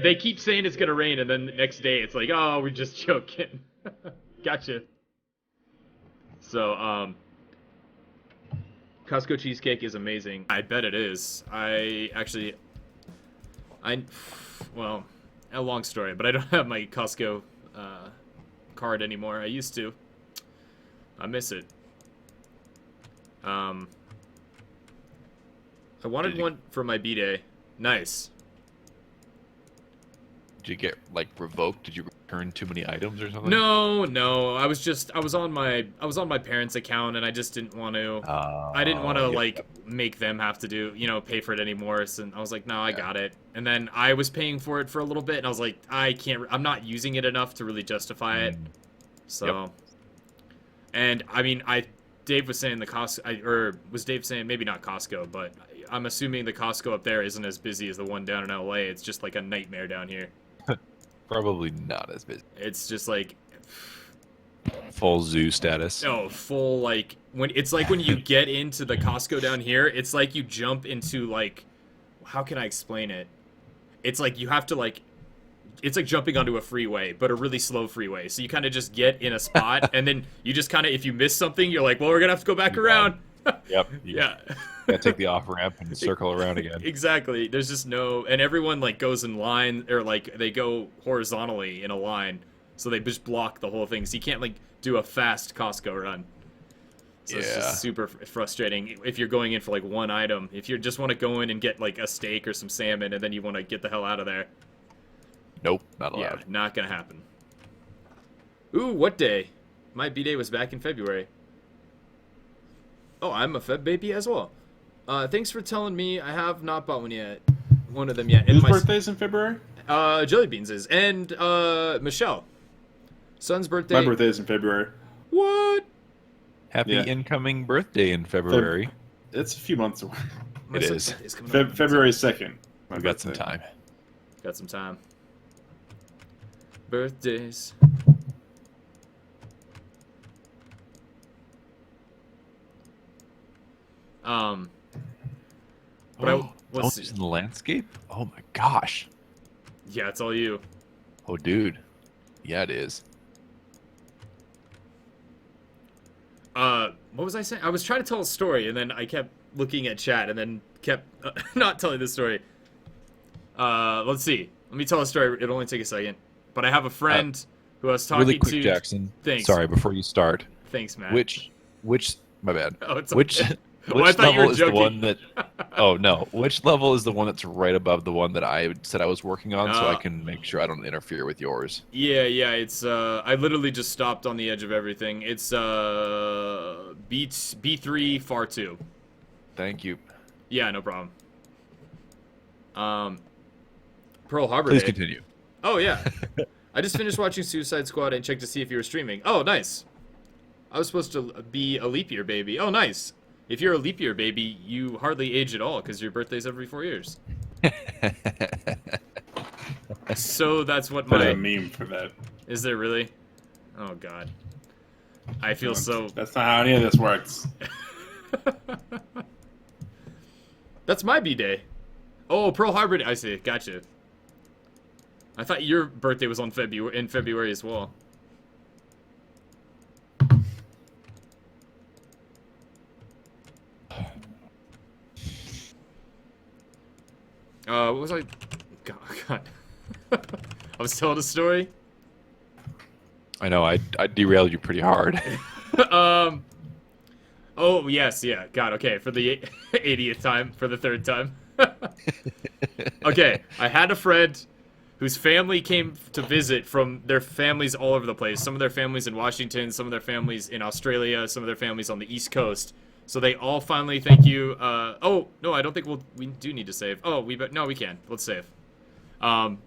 They keep saying it's gonna rain, and then the next day it's like, oh, we're just joking. Gotcha. So, Costco cheesecake is amazing. I bet it is. Well, a long story, but I don't have my Costco card anymore. I used to. I miss it. I wanted one for my B-Day. Nice. Did you get like revoked? Did you return too many items or something? No. I was on my parents' account, and I just didn't want to. I didn't want to make them have to pay for it anymore. So I was like, no, I got it. And then I was paying for it for a little bit, and I was like, I'm not using it enough to really justify it. So, and I mean, Dave was saying was Dave saying maybe not Costco, but I'm assuming the Costco up there isn't as busy as the one down in LA. It's just like a nightmare down here. Probably not as busy. It's just like full zoo status. No, full when you get into the Costco down here, it's like you jump into how can I explain it? It's like you have to it's like jumping onto a freeway, but a really slow freeway. So you kind of just get in a spot, and then you just kind of, if you miss something, you're like, well, we're gonna have to go back around. Yep. Yeah. Gotta take the off ramp and circle around again. Exactly. There's just and everyone goes in line, or they go horizontally in a line, so they just block the whole thing. So you can't do a fast Costco run. So it's just super frustrating if you're going in for one item. If you just want to go in and get a steak or some salmon, and then you want to get the hell out of there. Nope, not allowed. Yeah, not gonna happen. Ooh, what day? My B-Day was back in February. Oh, I'm a Feb baby as well. Thanks for telling me. I have not bought one of them yet. Whose birthday's in February? Jellybeans is, and Michelle. Son's birthday. My birthday is in February. What? Happy incoming birthday in February. It's a few months away. It is. February 2nd. We've got some time. Got some time. Birthdays. What's in the landscape? Oh my gosh. Yeah, it's all you. Oh, dude. Yeah, it is. What was I saying? I was trying to tell a story, and then I kept looking at chat, and then kept not telling the story. Let's see. Let me tell a story. It'll only take a second. But I have a friend who I was talking really quick, to. Jackson. Thanks. Sorry, before you start. Thanks, Matt. Which? My bad. Oh, it's which? okay. Which level is the one that? Oh no! Which level is the one that's right above the one that I said I was working on, so I can make sure I don't interfere with yours? Yeah. It's I literally just stopped on the edge of everything. It's B3 FAR 2. Thank you. Yeah, no problem. Pearl Harbor Please Day. continue. Oh yeah. I just finished watching Suicide Squad and checked to see if you were streaming. Oh, nice. I was supposed to be a leap year baby. Oh, nice. If you're a leap year baby, you hardly age at all because your birthday's every 4 years. So that's what Put my a meme for that. Is there really? Oh God, I feel so. That's not how any of this works. That's my B-Day. Oh, Pearl Harbor Day. I see. Gotcha. I thought your birthday was on in February as well. What was I? God. I was telling a story. I know. I derailed you pretty hard. Oh yes, yeah. God. Okay, for the 80th time, for the 3rd time. Okay, I had a friend whose family came to visit from their families all over the place. Some of their families in Washington, some of their families in Australia, some of their families on the East Coast. So they all finally thank you. Oh no, I don't think we do need to save. Oh, no, we can. Let's save. And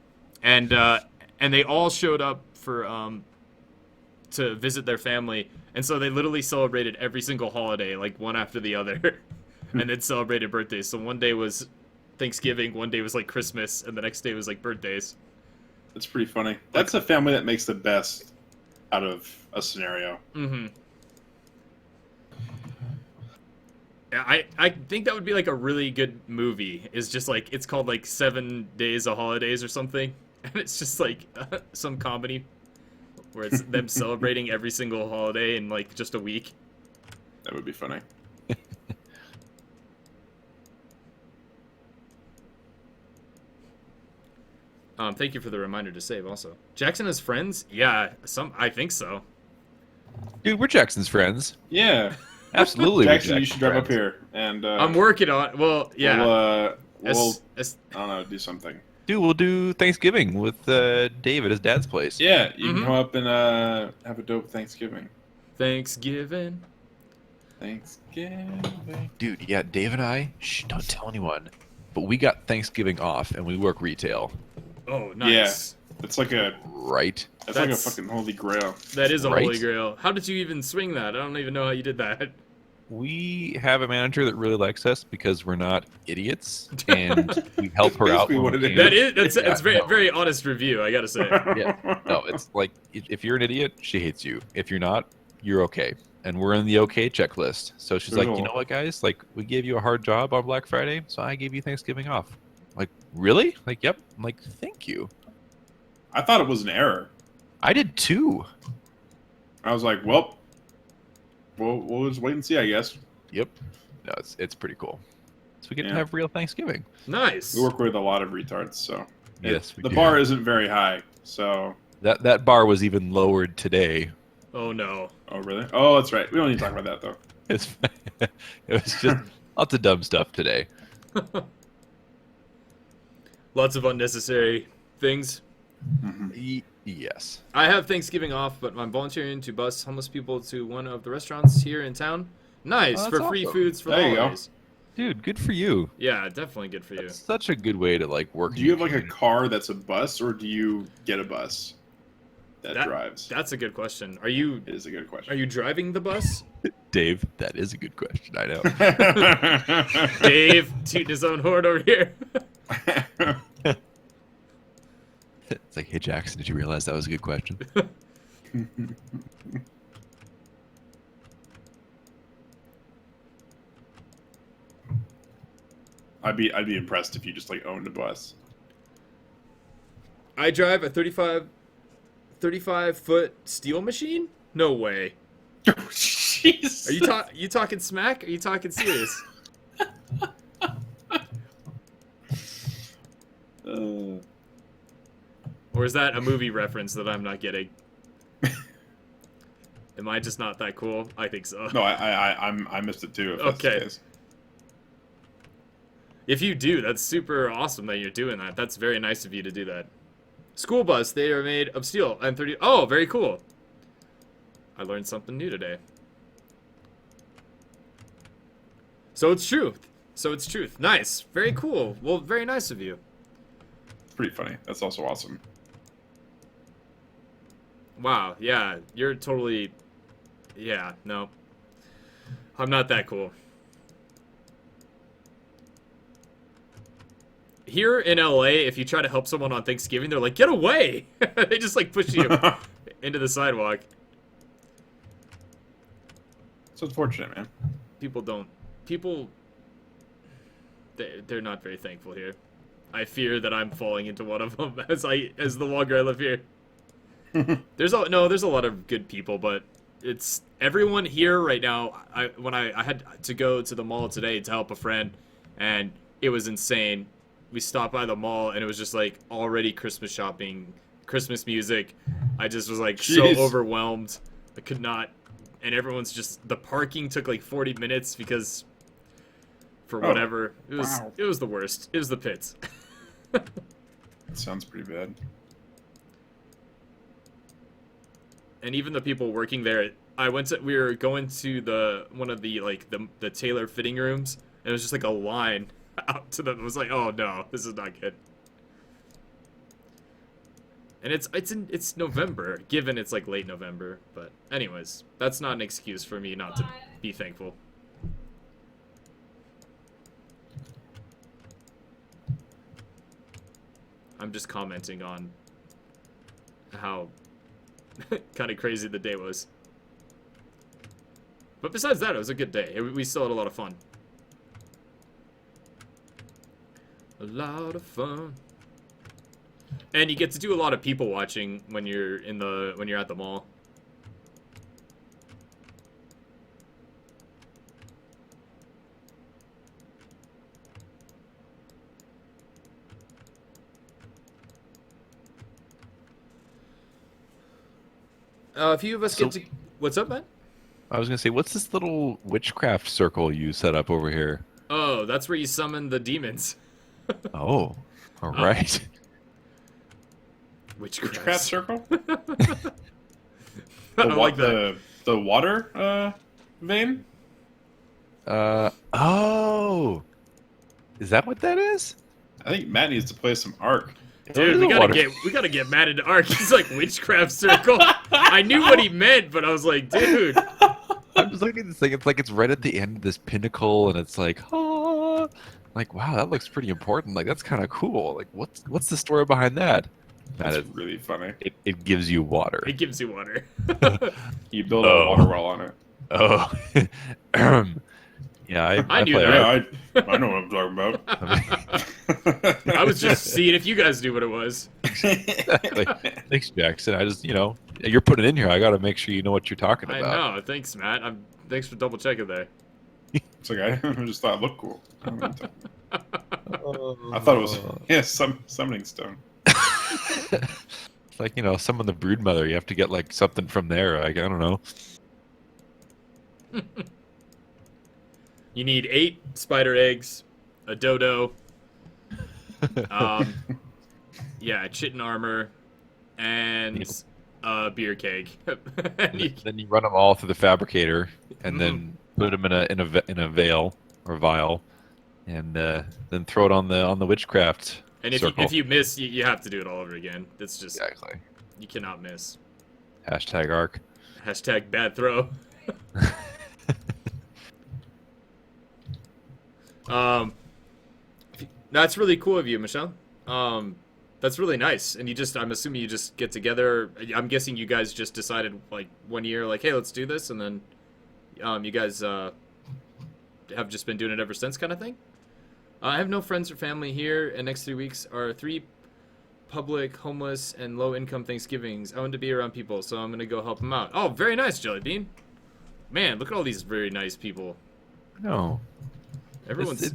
they all showed up for to visit their family, and so they literally celebrated every single holiday, like one after the other, and then celebrated birthdays. So one day was Thanksgiving, one day was like Christmas, and the next day was like birthdays. That's pretty funny. That's a family that makes the best out of a scenario. Mm-hmm. I think that would be like a really good movie. It's just like, it's called like 7 Days of Holidays or something, and it's just like some comedy where it's them celebrating every single holiday in like just a week. That would be funny. Thank you for the reminder to save also. Jackson has friends? Yeah, I think so. Dude, we're Jackson's friends. Yeah. Absolutely. Jackson, you should drive up here. And I'm working on it. Well, yeah. We'll I don't know, do something. Dude, we'll do Thanksgiving with Dave at his dad's place. Yeah, you can come up and have a dope Thanksgiving. Thanksgiving. Dude, yeah, Dave and I, don't tell anyone, but we got Thanksgiving off and we work retail. Oh, nice. Yeah, it's like a... Right. That's like a fucking holy grail. That is a holy grail. How did you even swing that? I don't even know how you did that. We have a manager that really likes us because we're not idiots, and we help her out. That's very very honest review, I gotta say. Yeah, no, it's like if you're an idiot, she hates you. If you're not, you're okay, and we're in the okay checklist. So she's like, you know what, guys? Like, we gave you a hard job on Black Friday, so I gave you Thanksgiving off. Like, really? Like, yep. I'm like, thank you. I thought it was an error. I did too. I was like, well, we'll just wait and see, I guess. Yep. No, it's pretty cool. So we get to have real Thanksgiving. Nice. We work with a lot of retards, so yes, the bar isn't very high. So that bar was even lowered today. Oh no. Oh really? Oh, that's right. We don't need to talk about that though. It was just lots of dumb stuff today. Lots of unnecessary things. Mm-hmm. Yes. I have Thanksgiving off, but I'm volunteering to bus homeless people to one of the restaurants here in town. Nice, for free foods for the holidays. Dude, good for you. Yeah, definitely good for you. That's such a good way to like work. Do you have like a car that's a bus, or do you get a bus that drives? That's a good question. Are you? It is a good question. Are you driving the bus? Dave, that is a good question. I know. Dave tooting his own horn over here. It's like, hey Jackson, did you realize that was a good question? I'd be impressed if you just like owned a bus. I drive a 35-foot steel machine? No way. Jeez. Are you talking smack? Are you talking serious? Or is that a movie reference that I'm not getting? Am I just not that cool? I think so. No, I missed it too. If that's the case. If you do, that's super awesome that you're doing that. That's very nice of you to do that. School bus, they are made of steel and 30. Oh, very cool. I learned something new today. So it's truth. So it's truth. Nice. Very cool. Well, very nice of you. It's pretty funny. That's also awesome. Wow. Yeah. You're totally... Yeah. No. I'm not that cool. here in LA, if you try to help someone on Thanksgiving, they're like, "Get away!" They just like push you into the sidewalk. It's unfortunate, man. People, they're not very thankful here. I fear that I'm falling into one of them as the longer I live here. There's a lot of good people, but it's everyone here right now. I had to go to the mall today to help a friend, and it was insane. We stopped by the mall, and it was just like already Christmas shopping, Christmas music. I just was like so overwhelmed. I could not, and everyone's just, the parking took like 40 minutes because for whatever. It was the worst. It was the pits. That sounds pretty bad. And even the people working there, we were going to one of the tailor fitting rooms, and it was just like a line out to them. It was like, oh no, this is not good. And it's November, given it's like late November, but anyways, that's not an excuse for me not to be thankful. I'm just commenting on how kind of crazy the day was. But besides that, it was a good day. We still had a lot of fun. A lot of fun. And you get to do a lot of people watching when you're at the mall. A few of us get to... What's up, man? I was going to say, what's this little witchcraft circle you set up over here? Oh, that's where you summon the demons. Oh, all right. Witchcraft circle? I like that. The water vein? Oh. Is that what that is? I think Matt needs to play some Ark. Dude, we gotta get Matt into Ark. He's like witchcraft circle. I knew what he meant, but I was like, dude. I'm just looking at this thing. It's like it's right at the end of this pinnacle, and it's like, oh, like wow, that looks pretty important. Like that's kind of cool. Like what's the story behind that? That's really funny. It gives you water. It gives you water. You build a water well on it. Oh, yeah, I knew play that. Yeah, I know what I'm talking about. I was just seeing if you guys knew what it was. Exactly. Thanks, Jackson. I just, you're putting it in here. I got to make sure you know what you're talking about. I know. Thanks, Matt. Thanks for double checking there. It's okay. I just thought it looked cool. I thought it was summoning stone. It's like, summon the brood mother. You have to get like something from there. Like, I don't know. You need 8 spider eggs, a dodo, chitin armor, and a beer keg. Then you run them all through the fabricator, and then put them in a vial, and then throw it on the witchcraft. And if you miss, you have to do it all over again. It's just exactly. You cannot miss. Hashtag Ark. Hashtag bad throw. That's really cool of you, Michelle. That's really nice. And I'm assuming you just get together. I'm guessing you guys just decided like one year, like, hey, let's do this, and then you guys have just been doing it ever since, kind of thing. I have no friends or family here, and next 3 weeks are 3 public, homeless, and low-income Thanksgivings. I want to be around people, so I'm gonna go help them out. Oh, very nice, Jellybean. Man, look at all these very nice people. No. Everyone's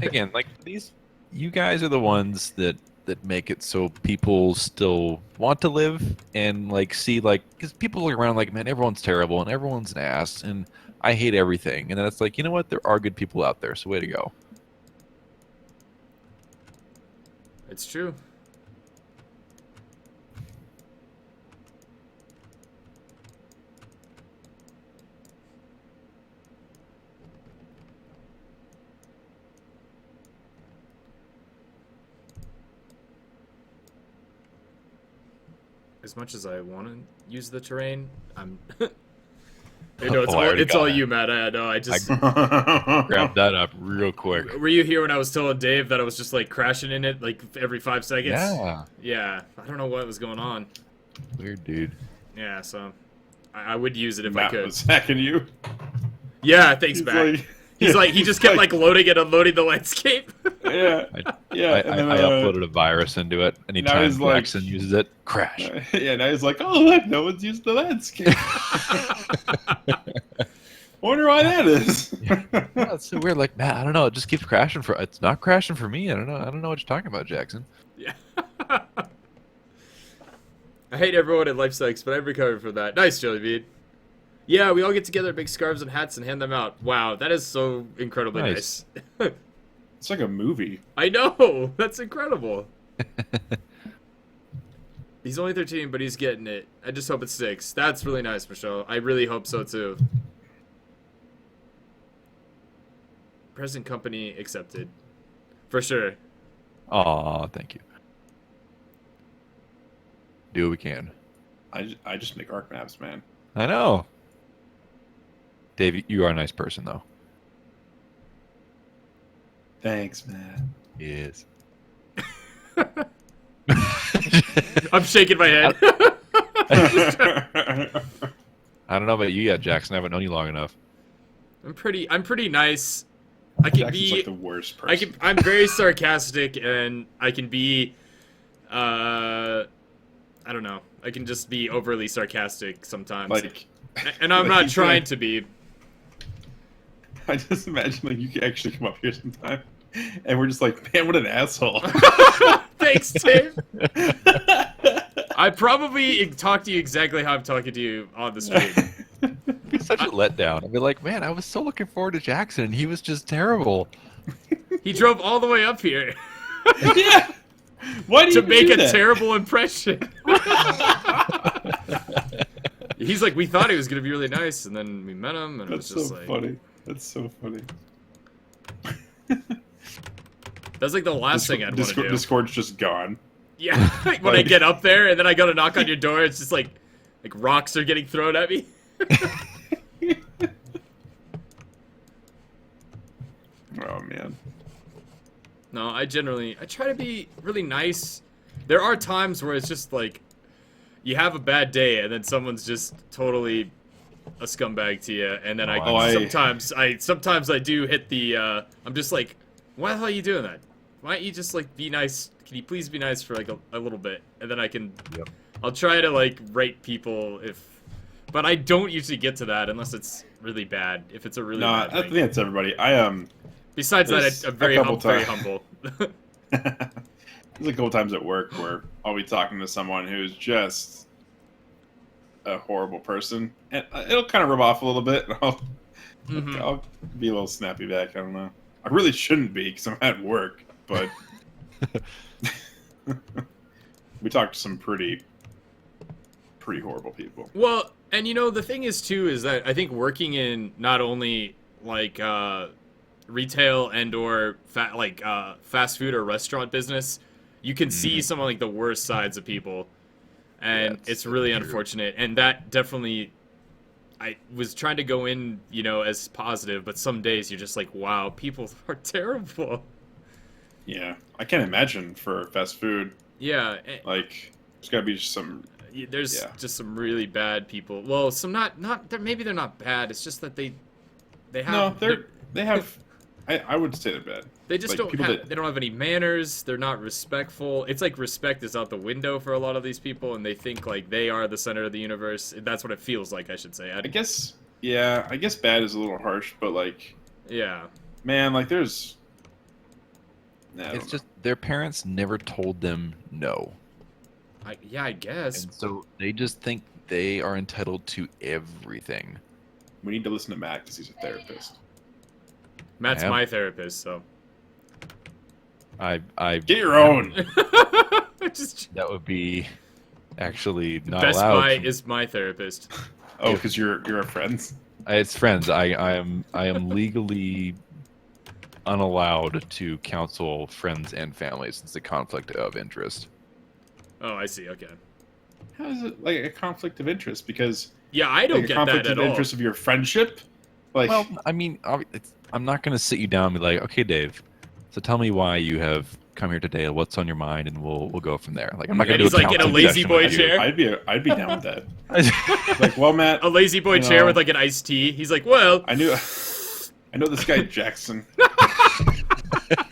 again, like these. You guys are the ones that make it so people still want to live and like see because people look around like, man, everyone's terrible and everyone's an ass and I hate everything, and then it's like, you know what? There are good people out there, so way to go. It's true. As much as I want to use the terrain, I'm You know, it's all you, Matt. I know. I just grabbed that up real quick. Were you here when I was telling Dave that I was just like crashing in it like every 5 seconds? Yeah. Yeah. I don't know what was going on. Weird, dude. Yeah. So I would use it if Matt I could. was hacking you. Yeah. Thanks, Matt. He's like he just kept like loading and unloading the landscape. Yeah. Yeah. I uploaded a virus into it. Anytime Jackson uses it, crash. Yeah. Now he's like, oh look, no one's used the landscape. Wonder why that is. Yeah, it's so weird. Like, Matt, I don't know. It just keeps crashing for. It's not crashing for me. I don't know what you're talking about, Jackson. Yeah. I hate everyone at Life Sucks, but I'm recovering from that. Nice, Jellybean. Yeah, we all get together, make scarves and hats, and hand them out. Wow, that is so incredibly nice. It's like a movie. I know. That's incredible. He's only 13, but he's getting it. I just hope it sticks. That's really nice, Michelle. I really hope so, too. Present company accepted. For sure. Aw, thank you. Do what we can. I just make arc maps, man. I know. Dave, you are a nice person, though. Thanks, man. Yes. I'm shaking my head. I don't know about you yet, Jackson. I haven't known you long enough. I'm pretty nice. I can Jackson's be like the worst person. I'm very sarcastic, and I can be I don't know. I can just be overly sarcastic sometimes. And I'm not trying to be. I just imagine like you could actually come up here sometime, and we're just like, man, what an asshole. Thanks, Dave. I probably talk to you exactly how I'm talking to you on the street. It's such a letdown. I'd be like, man, I was so looking forward to Jackson, and he was just terrible. He drove all the way up here. Yeah. Why do you to make do a that? terrible impression. He's like, we thought he was gonna be really nice, and then we met him, and That's it was just so like, funny. That's so funny. That's like the last thing I'd want to do. Discord's just gone. Yeah, like when I get up there, and then I go to knock on your door, it's just like rocks are getting thrown at me. Oh man. No, I try to be really nice. There are times where it's just like, you have a bad day, and then someone's just totally a scumbag to you, and then sometimes I do hit the, I'm just like, why the hell are you doing that? Why don't you just like be nice? Can you please be nice for like a little bit, and then I can, I'll try to like rate people but I don't usually get to that unless it's really bad. If it's a really bad I thing. think that's everybody. Besides that, I'm very humble. There's a couple times at work where I'll be talking to someone who's just a horrible person, and it'll kind of rub off a little bit. And I'll be a little snappy back. I don't know. I really shouldn't be because I'm at work, but we talked to some pretty horrible people. Well, and you know, the thing is too is that I think working in not only like retail and or fast food or restaurant business, you can see some of like the worst sides of people, and it's really unfortunate. And that definitely, I was trying to go in, you know, as positive, but some days you're just like, wow, people are terrible. Yeah, I can't imagine for fast food. Yeah, like there's gotta be some. There's just some really bad people. Well, some not maybe they're not bad. It's just that they have they have. I would say they're bad. They just like, they don't have any manners. They're not respectful. It's like respect is out the window for a lot of these people, and they think like they are the center of the universe. That's what it feels like, I should say. I guess bad is a little harsh, but like, yeah, man, like there's. It's just their parents never told them no. I guess. And so they just think they are entitled to everything. We need to listen to Matt because he's a therapist. Matt's my therapist, so. I get your own. That would be actually not Best allowed. Buy is my therapist. Oh, because you're a friends. It's friends. I am legally unallowed to counsel friends and families. It's a conflict of interest. Oh, I see. Okay. How is it like a conflict of interest? Because Yeah, I don't like get a conflict that of at all. interest of your friendship. Like, well, I mean, I'm not going to sit you down and be like, okay, Dave, so tell me why you have come here today. What's on your mind, and we'll go from there. Like, I'm not going to do a like in a lazy boy chair. I'd be down with that. Like, well, Matt, a lazy boy chair with like an iced tea. He's like, well, I know this guy Jackson.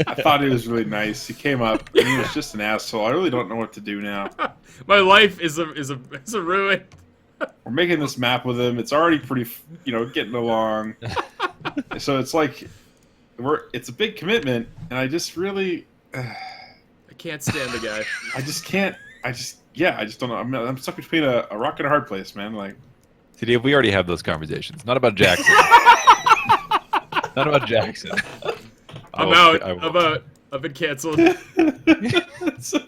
I thought he was really nice. He came up and he was just an asshole. I really don't know what to do now. My life is a ruin. We're making this map with him. It's already pretty, getting along. So it's like it's a big commitment, and I just really I can't stand the guy. I just don't know. I'm stuck between a rock and a hard place, man. Like, see, Dave, we already have those conversations. Not about Jackson. Not about Jackson. I'm out. I've been canceled. Actually,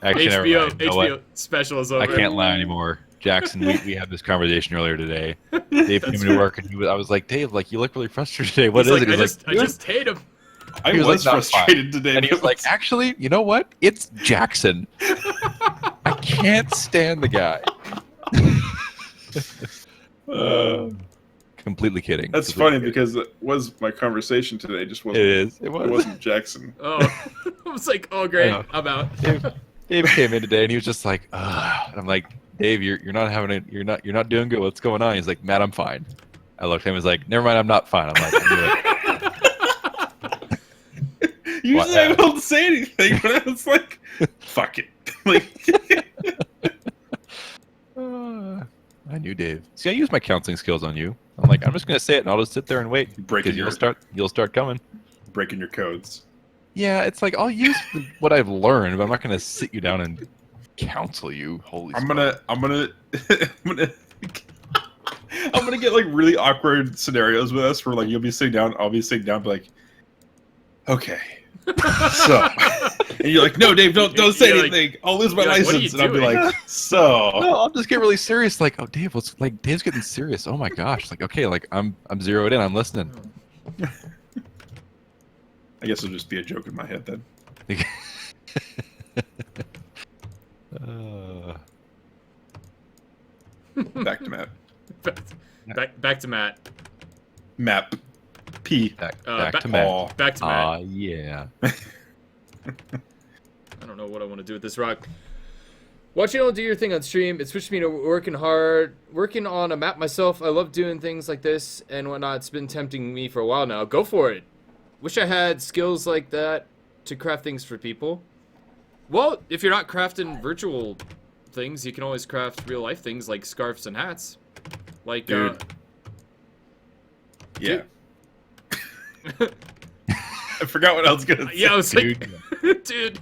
HBO special is over. I can't lie anymore. Jackson, we had this conversation earlier today. Dave came into work, and I was like, Dave, like, you look really frustrated today. What is it? I just hate him. I was frustrated today. And he was like, actually, you know what? It's Jackson. I can't stand the guy. Completely kidding. That's funny because it was my conversation today. Just wasn't. It wasn't Jackson. Oh, I was like, oh great, I'm out. Dave came in today and he was just like, ugh. And I'm like, Dave, you're not doing good. What's going on? He's like, Matt, I'm fine. I looked at him and was like, never mind, I'm not fine. I'm like, usually I won't say anything, but I was like, fuck it. Like, I knew Dave. See, I use my counseling skills on you. I'm like, I'm just gonna say it, and I'll just sit there and wait. Because you'll start coming. Breaking your codes. Yeah, it's like I'll use what I've learned, but I'm not gonna sit you down and counsel you. I'm gonna get like really awkward scenarios with us where like you'll be sitting down, I'll be sitting down, be like, okay. So, and you're like, no, Dave, don't say anything. Like, I'll lose my license, and I'll be like, so. No, I'll just get really serious. Like, oh, Dave, Dave's getting serious. Oh my gosh. Like, okay, like I'm zeroed in. I'm listening. I guess it'll just be a joke in my head then. Back to Matt. Back to Matt. Map. P. Back to Matt. Back to Matt. Yeah. I don't know what I want to do with this rock. Watching y'all do your thing on stream, it switched me to working on a map myself. I love doing things like this and whatnot. It's been tempting me for a while now. Go for it. Wish I had skills like that to craft things for people. Well, if you're not crafting virtual things, you can always craft real life things like scarves and hats. Like, dude. Yeah. I forgot what I was gonna say. Yeah, I was dude. Like, dude.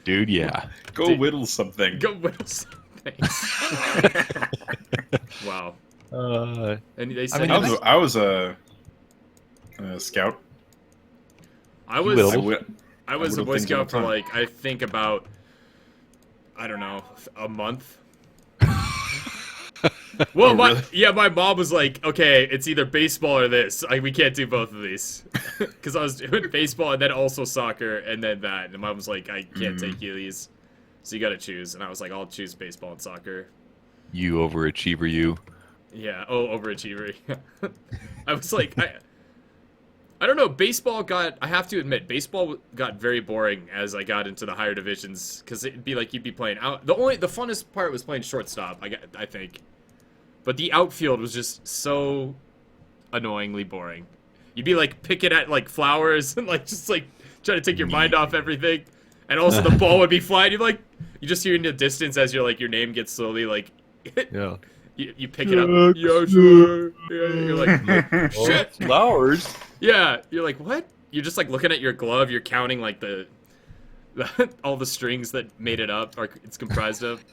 Dude, yeah. Go whittle something. Go whittle something. Wow. And they said I was a scout. I was a Boy Scout for like, I think about, I don't know, a month. Well, my mom was like, okay, it's either baseball or this. We can't do both of these. Because I was doing baseball and then also soccer and then that. And mom was like, I can't take you these. So you got to choose. And I was like, I'll choose baseball and soccer. You overachiever, you. Yeah, overachiever. I was like, I don't know, baseball I have to admit, baseball got very boring as I got into the higher divisions. Because it'd be like you'd be playing out. The funnest part was playing shortstop, I think. But the outfield was just so annoyingly boring. You'd be like picking at like flowers and like just like trying to take your mind off everything. And also the ball would be flying. You just hear in the distance as your name gets slowly like yeah. You pick it up. Yeah, sure. Yeah, you're like shit. Flowers. Yeah, you're like what? You're just like looking at your glove. You're counting like the all the strings that made it up or it's comprised of.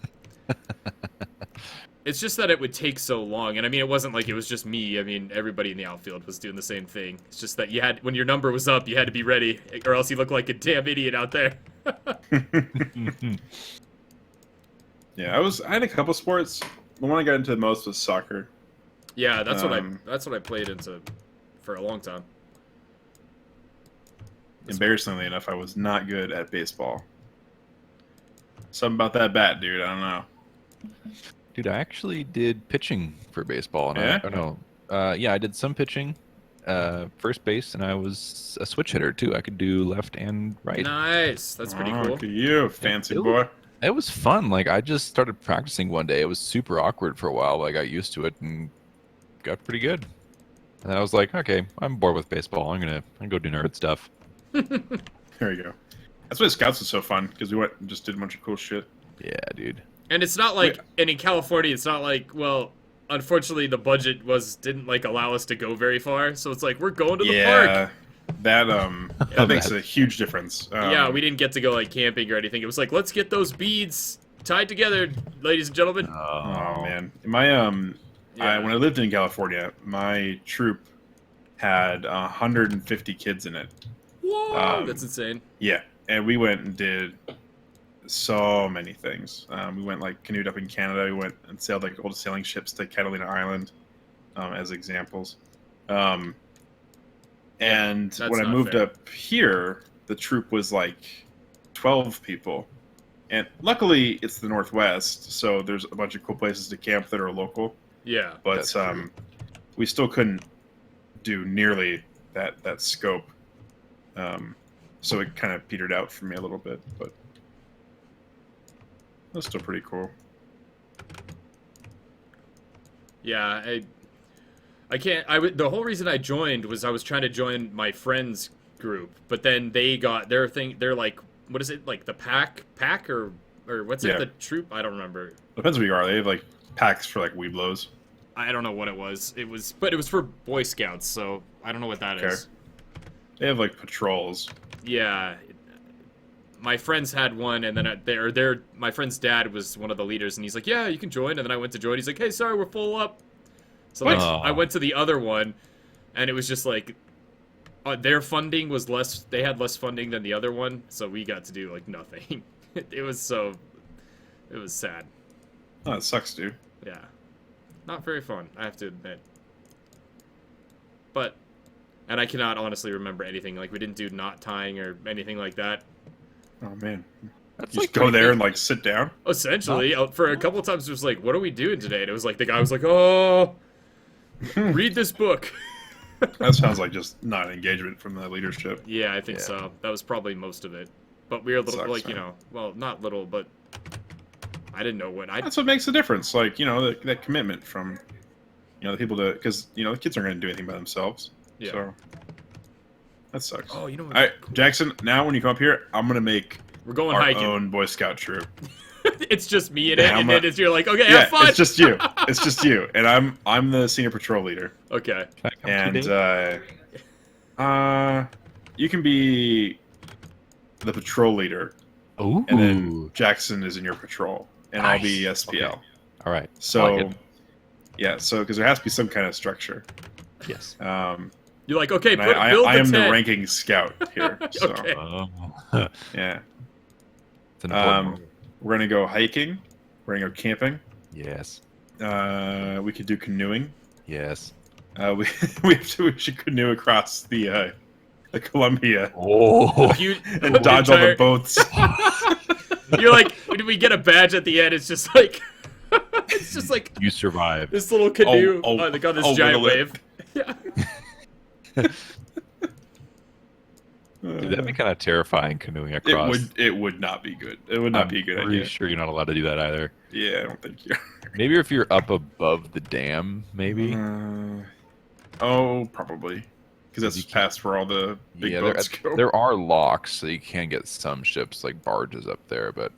It's just that it would take so long, and I mean, it wasn't like it was just me. I mean, everybody in the outfield was doing the same thing. It's just that when your number was up, you had to be ready, or else you look like a damn idiot out there. Yeah, I had a couple sports. The one I got into the most was soccer. Yeah, that's what I played into for a long time. Embarrassingly enough, I was not good at baseball. Something about that bat, dude. I don't know. Dude, I actually did pitching for baseball. And I did some pitching, first base, and I was a switch hitter too. I could do left and right. Nice. That's pretty cool. Look at you, fancy boy. It was fun. Like, I just started practicing one day. It was super awkward for a while. I got used to it and got pretty good. And then I was like, okay, I'm bored with baseball. I'm gonna go do nerd stuff. There you go. That's why Scouts is so fun, because we went and just did a bunch of cool shit. Yeah, dude. And it's not like, and in California, it's not like, well, unfortunately, the budget didn't like allow us to go very far. So it's like, we're going to the park. That makes a huge difference. Yeah, we didn't get to go like camping or anything. It was like, let's get those beads tied together, ladies and gentlemen. Oh man, when I lived in California, my troop had 150 kids in it. Whoa, that's insane. Yeah, and we went and did so many things. We went like canoed up in Canada. We went and sailed like old sailing ships to Catalina Island, as examples. And when I moved up here, the troop was like 12 people. And luckily, it's the Northwest, so there's a bunch of cool places to camp that are local. Yeah. But we still couldn't do nearly that scope. So it kind of petered out for me a little bit, but that's still pretty cool. Yeah, I can't. The whole reason I joined was I was trying to join my friend's group, but then they got their thing. They're like, what is it, like the pack or what's it, the troop? I don't remember. Depends where you are. They have like packs for like Weeblos. I don't know what it was. But it was for Boy Scouts, so I don't know what that is. They have like patrols. Yeah. My friends had one, and then my friend's dad was one of the leaders, and he's like, yeah, you can join. And then I went to join. He's like, hey, sorry, we're full up. So like, I went to the other one, and it was just like, their funding was less. They had less funding than the other one, so we got to do like nothing. It was sad. Oh, it sucks, dude. Yeah. Not very fun, I have to admit. But, and I cannot honestly remember anything. Like, we didn't do knot tying or anything like that. Oh, man. You just go there and, like, sit down? Essentially. For a couple of times, it was like, what are we doing today? And it was like, the guy was like, oh, read this book. That sounds like just not engagement from the leadership. Yeah, I think so. That was probably most of it. But we were a little, like, you know, well, not little, but I didn't know what That's what makes the difference. Like, you know, that commitment from, you know, the people to, because, you know, the kids aren't going to do anything by themselves. Yeah. So, that sucks. Oh, you know what? All right, Jackson, now when you come up here, I'm going to make our hiking. own Boy Scout troop. It's just me in it, and then you're like, okay, have fun. It's just you. It's just you. And I'm the senior patrol leader. Okay. And, you can be the patrol leader. Ooh. And then Jackson is in your patrol. And I'll be SPL. Okay. All right. So, yeah, so, because there has to be some kind of structure. Yes. You're like, okay, build I am the the ranking scout here. So. Okay. Yeah. It's an important role. We're going to go hiking. We're going to go camping. Yes. We could do canoeing. Yes. We should canoe across the Columbia. Oh. And dodge all the boats. You're like, when we get a badge at the end, it's just like, you survived. This little canoe on this giant wave. Yeah. Dude, that'd be kind of terrifying canoeing across. It would not be good. It would not be a good idea. I'm pretty sure you're not allowed to do that either. Yeah, I don't think you are. Maybe if you're up above the dam, maybe. Probably. Because that's past where all the big boats go. There are locks, so you can get some ships like barges up there, but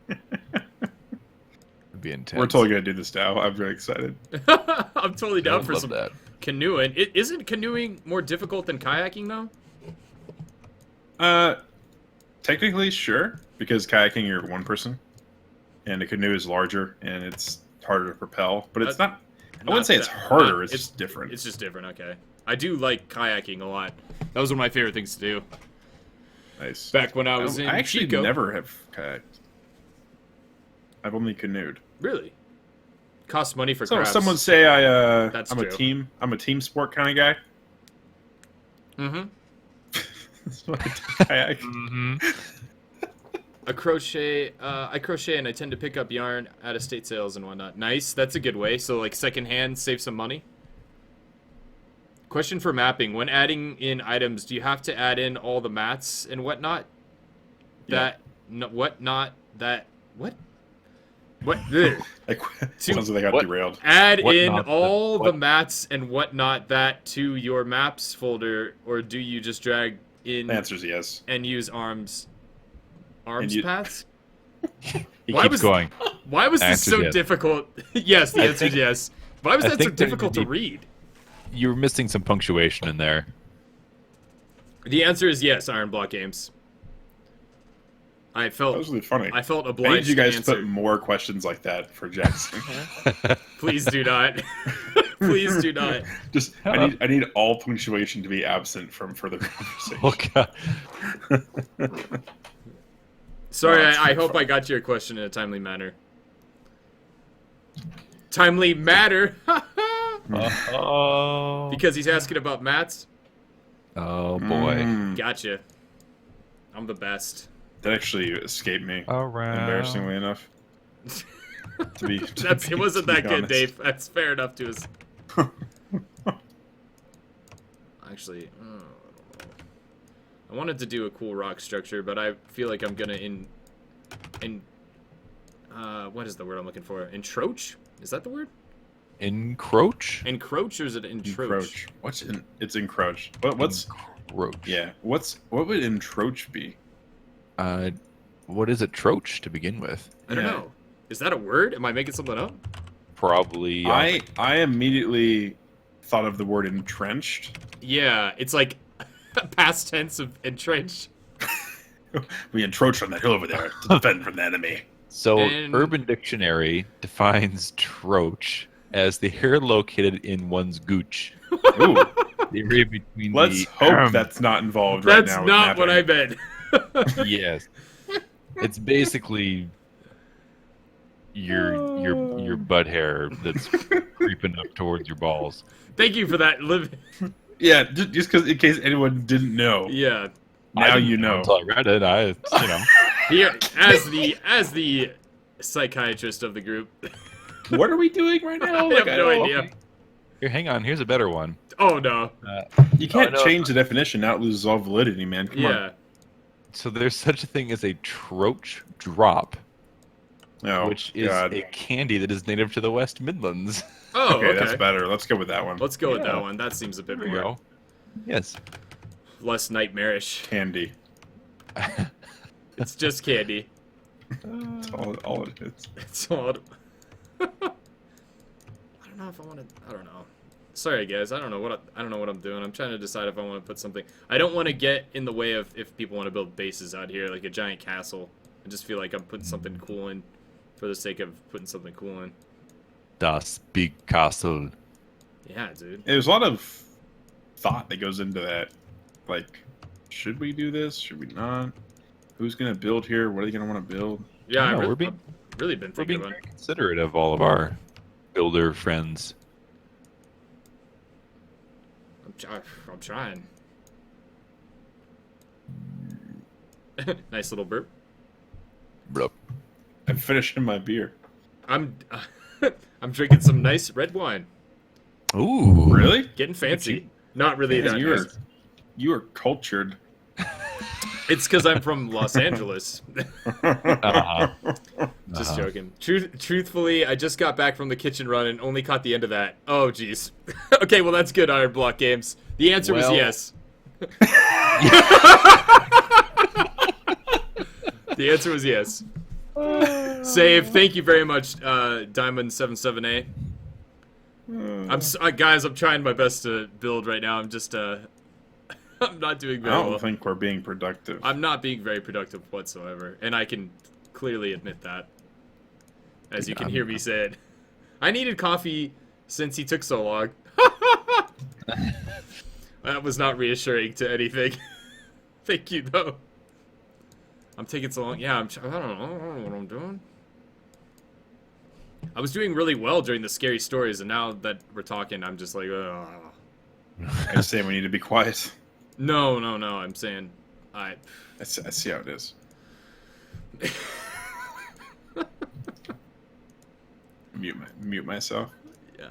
it'd be intense. We're totally gonna do this now. I'm very excited. I'm totally down for some canoeing. Isn't canoeing more difficult than kayaking though? Technically, sure, because kayaking you're one person, and a canoe is larger and it's harder to propel. But it's not. I wouldn't say it's harder. It's just different. It's just different. Okay. I do like kayaking a lot. That was one of my favorite things to do. Nice. Back when I was in I actually Chico. never have kayaked. I've only canoed. Really? Costs money for crabs. Someone say I'm true. a team sport kind of guy. Mm-hmm. That's why I kayak. Mm-hmm. I crochet and I tend to pick up yarn at estate sales and whatnot. Nice, that's a good way. So like secondhand, save some money. Question for mapping: when adding in items, do you have to add in all the mats and whatnot? That what? Sounds like they got derailed. Add in all the mats and whatnot that to your maps folder, or do you just drag in? The answer is yes. And use arms paths? He keeps going. Why was this so yes. difficult? Yes, the answer is yes. Why was that so difficult to read? You were missing some punctuation in there. The answer is yes, Iron Block Games. That was really funny. I felt obliged. I need you guys to put more questions like that for Jackson. Please do not. Please do not. Just I need all punctuation to be absent from further conversation. Oh God. Sorry, I hope I got to your question in a timely manner. Timely matter. Because he's asking about mats. Oh boy. Gotcha. I'm the best. That actually escaped me. Embarrassingly enough. It wasn't that good, Dave. That's fair enough to us. Actually, I wanted to do a cool rock structure, but I feel like I'm gonna what is the word I'm looking for? Encroach? Is that the word? Encroach? Encroach, or is it encroach? It's encroach. What's encroach? Yeah. What would encroach be? What is it, troach to begin with? I don't know. Is that a word? Am I making something up? Probably. I immediately thought of the word entrenched. Yeah, it's like past tense of entrenched. We encroached on that hill over there to defend from the enemy. So, Urban Dictionary defines troach as the hair located in one's gooch. Ooh. The area between Let's hope that's not involved right now. That's not what I meant. Yes. It's basically your butt hair that's creeping up towards your balls. Thank you for that. Yeah, just because in case anyone didn't know. Yeah. Now you know. Until I read it, Here, as the psychiatrist of the group. What are we doing right now? I have no idea. Here, hang on. Here's a better one. Oh no. You can't change the definition. Now it loses all validity, man. Come on. So there's such a thing as a troach drop, which is a candy that is native to the West Midlands. Oh, okay, that's better. Let's go with that one. Let's go with that one. That seems a bit more. Yes. Less nightmarish. Candy. It's just candy. That's all it is. It's all. I don't know if I want to. I don't know. Sorry, guys. I don't know what I'm doing. I'm trying to decide if I want to put something. I don't want to get in the way of if people want to build bases out here, like a giant castle. I just feel like I'm putting something cool in, for the sake of putting something cool in. Das big castle. Yeah, dude. There's a lot of thought that goes into that. Like, should we do this? Should we not? Who's gonna build here? What are they gonna want to build? Yeah, I've we're really been thinking about it. Considerate of all of our builder friends. I'm trying. Nice little burp. Burp. I'm finishing my beer. I'm drinking some nice red wine. Ooh, really? Getting fancy. Not really that nice. You are cultured. It's because I'm from Los Angeles. Just joking. Truthfully, I just got back from the kitchen run and only caught the end of that. Oh, jeez. Okay, well, that's good, Iron Block Games. The answer was yes. The answer was yes. Save. Thank you very much, Diamond77A. Guys, I'm trying my best to build right now. I'm just, I'm not doing very well. I don't think we're being productive. I'm not being very productive whatsoever, and I can clearly admit that. As you can hear me say it. I needed coffee since he took so long. That was not reassuring to anything. Thank you, though. I'm taking so long. Yeah, I don't know what I'm doing. I was doing really well during the scary stories, and now that we're talking, I'm just like, ugh. I'm saying we need to be quiet. No. I'm saying, I see how it is. Mute myself. Yeah.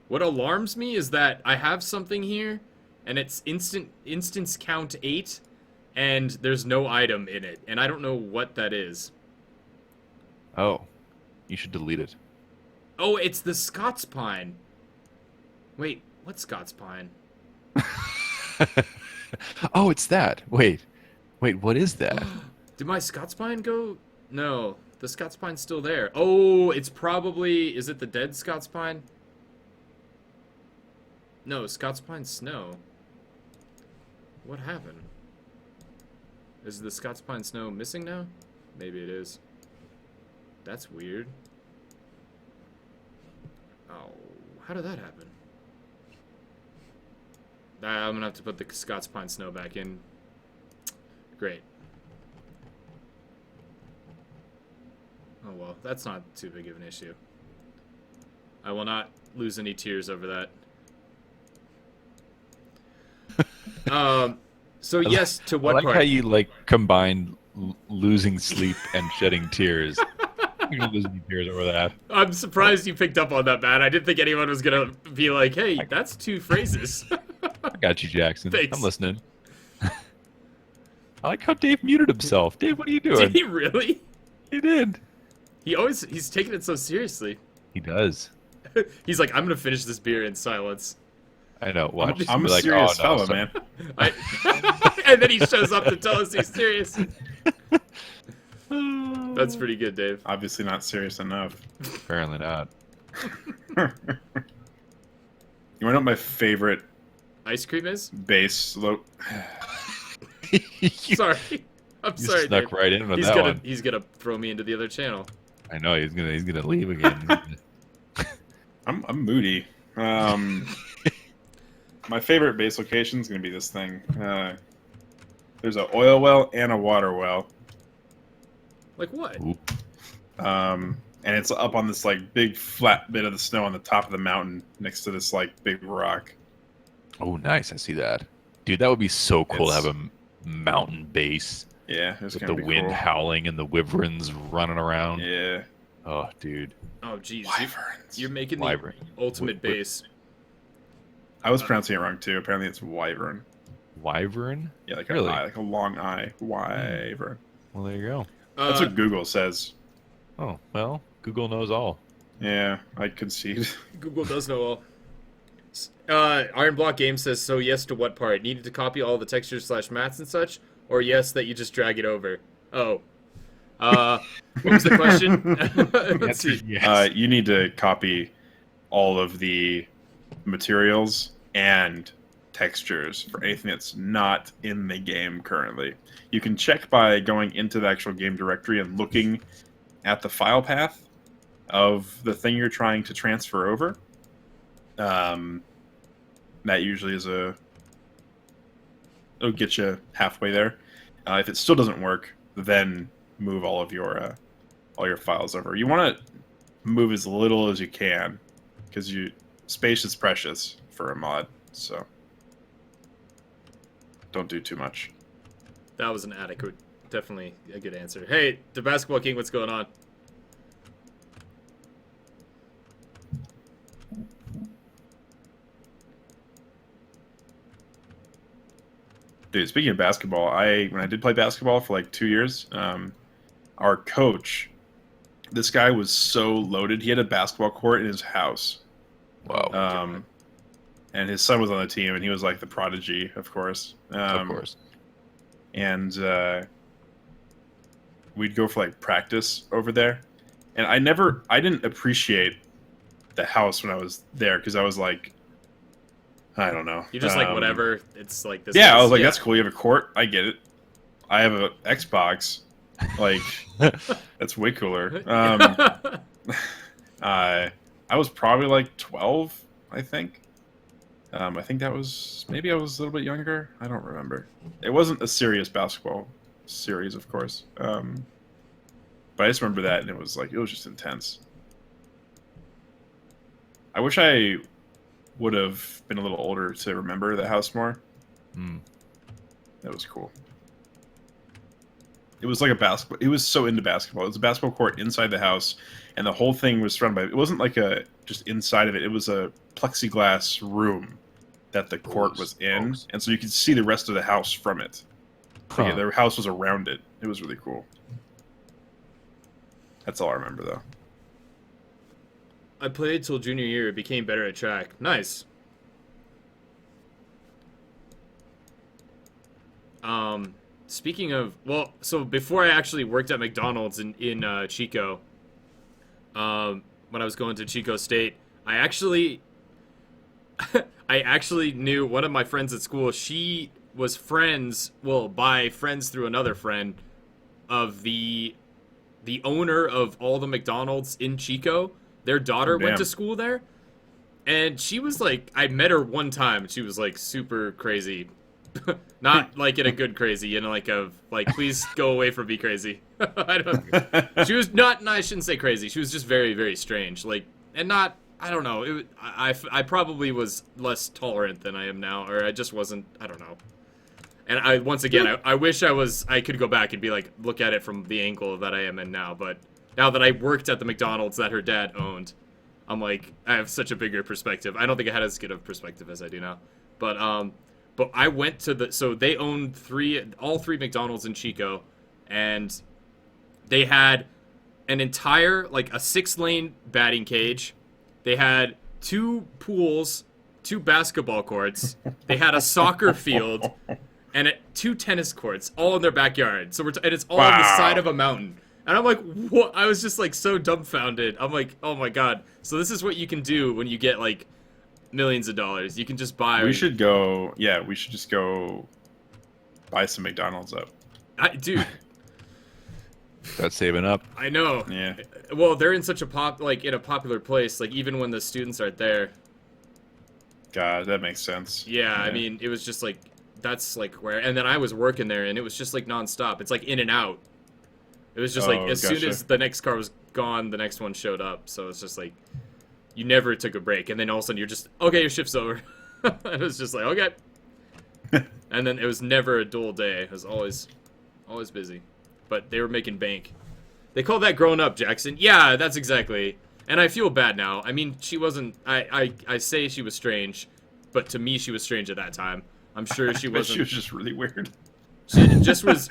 What alarms me is that I have something here, and it's instance count 8, and there's no item in it, and I don't know what that is. Oh, you should delete it. Oh, it's the Scots Pine. Wait, what's Scots Pine? Oh, it's that. Wait, what is that? Did my Scots Pine go? No, the Scots Pine's still there. Oh, it's probably... Is it the dead Scots Pine? No, Scots Pine Snow. What happened? Is the Scots Pine Snow missing now? Maybe it is. That's weird. Oh, how did that happen? I'm gonna have to put the Scots Pine Snow back in. Great. Oh well, that's not too big of an issue. I will not lose any tears over that. So yes, to what I like part? how you like combined losing sleep and shedding tears. You're gonna lose any tears over that. I'm surprised you picked up on that, man. I didn't think anyone was gonna be like, "Hey, that's 2 phrases." I got you, Jackson. Thanks. I'm listening. I like how Dave muted himself. Dave, what are you doing? Did he really? He did. He's taking it so seriously. He does. He's like, I'm gonna finish this beer in silence. I know. Watch. I'm a like, serious oh, no, fella, man. And then he shows up to tell us he's serious. That's pretty good, Dave. Obviously not serious enough. Apparently not. You wanna know what my favorite ice cream is? Base low. Sorry. I'm You sorry, snuck Dave. right in with that one. He's gonna throw me into the other channel. I know he's gonna leave again. I'm moody. My favorite base location is gonna be this thing. There's an oil well and a water well. Like what? And it's up on this like big flat bit of the snow on the top of the mountain next to this like big rock. Oh, nice! I see that, dude. That would be so cool to have a mountain base. Yeah, it's with gonna the be wind cool. howling and the wyverns running around. Yeah. Oh, dude. Oh, geez. You're making the Wyvern. ultimate base. I was pronouncing it wrong too. Apparently, it's wyvern. Wyvern? Yeah, like Really? an eye, like a long eye. Wyvern. Well, there you go. That's what Google says. Oh, well, Google knows all. Yeah, I concede. Google does know all. Iron Block Game says, so yes to what part? Needed to copy all the textures / mats and such? Or yes that you just drag it over? Oh. What was the question? Let's see. You need to copy all of the materials and textures for anything that's not in the game currently. You can check by going into the actual game directory and looking at the file path of the thing you're trying to transfer over. That usually is it'll get you halfway there. If it still doesn't work, then move all your files over. You want to move as little as you can because space is precious for a mod, so don't do too much. That was an adequate, definitely a good answer. Hey, the Basketball King, what's going on? Dude, speaking of basketball, when I did play basketball for like 2 years, our coach, this guy was so loaded. He had a basketball court in his house. Wow. And his son was on the team, and he was like the prodigy, of course. Of course. And we'd go for like practice over there. And I didn't appreciate the house when I was there because I was like, I don't know. You're just like, whatever. It's like this. Yeah, I was like, that's cool. You have a court. I get it. I have an Xbox. Like, that's way cooler. I was probably like 12, I think. I think that was, maybe I was a little bit younger. I don't remember. It wasn't a serious basketball series, of course. But I just remember that, and it was just intense. I wish I would have been a little older to remember the house more. That was cool. It was like a basketball. It was so into basketball. It was a basketball court inside the house, and the whole thing was surrounded by. It wasn't like a just inside of it. It was a plexiglass room that the court was in, and so you could see the rest of the house from it. Like, yeah, their house was around it. It was really cool. That's all I remember, though. I played till junior year. It became better at track. Nice. Speaking of, well, so before I actually worked at McDonald's in Chico, when I was going to Chico State, I actually knew one of my friends at school. She was friends through another friend of the owner of all the McDonald's in Chico. Their daughter went to school there, and she was like, I met her one time. She was like super crazy. Not like in a good crazy, like please go away from me crazy. She was not, no, I shouldn't say crazy. She was just very, very strange. And not, I don't know. I probably was less tolerant than I am now, or I just wasn't, I don't know. And I wish I could go back and be like, look at it from the angle that I am in now. But now that I worked at the McDonald's that her dad owned, I'm like, I have such a bigger perspective. I don't think I had as good of a perspective as I do now. But I went to so they owned all three McDonald's in Chico, and they had an entire, like a 6-lane batting cage. They had 2 pools, 2 basketball courts. They had a soccer field and 2 tennis courts, all in their backyard. So and it's all on the side of a mountain. And I'm like, what? I was just like so dumbfounded. I'm like, oh my god. So this is what you can do when you get like millions of dollars. You can just buy. We should go. Yeah, we should just go buy some McDonald's up. Dude, that's saving up. I know. Yeah. Well, they're in such a in a popular place. Like even when the students aren't there. God, that makes sense. Yeah, I mean, it was just like that's like where. And then I was working there, and it was just like nonstop. It's like in and out. It was just like as soon as the next car was gone, the next one showed up. So it's just like. You never took a break, and then all of a sudden you're just, okay, your shift's over. And it was just like, okay. And then it was never a dull day. It was always busy. But they were making bank. They call that growing up, Jackson. Yeah, that's exactly. And I feel bad now. I mean, she wasn't, I say she was strange, but to me she was strange at that time. I'm sure she wasn't. She was just really weird. She just was,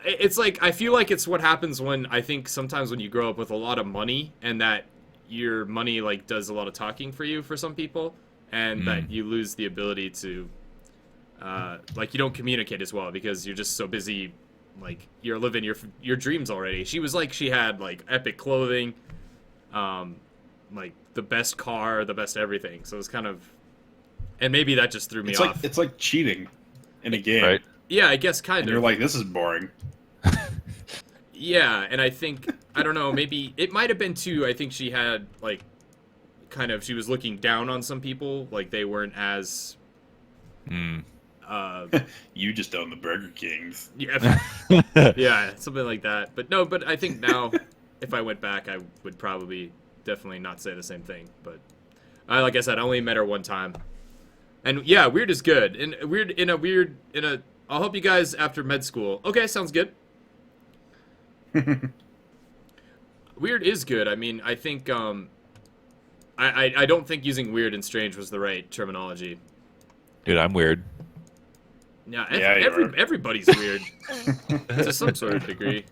it's like, I feel like it's what happens when, I think sometimes when you grow up with a lot of money, and that your money like does a lot of talking for you for some people, and that you lose the ability to like you don't communicate as well because you're just so busy, like you're living your dreams already. She was like, she had like epic clothing, like the best car, the best everything. So it's kind of, and maybe that just threw me off. It's like cheating in a game, right? Yeah, I guess kind of. You're like, this is boring. Yeah, and I think, I don't know, maybe, it might have been too, I think she had, like, kind of, she was looking down on some people, like they weren't as... You just own the Burger Kings. Yeah, yeah, something like that. But no, but I think now, if I went back, I would probably definitely not say the same thing. But, like I said, I only met her one time. And yeah, weird is good. And I'll help you guys after med school. Okay, sounds good. Weird is good. I mean, I think I don't think using weird and strange was the right terminology. Dude, I'm weird. Yeah, everybody's weird to some sort of degree.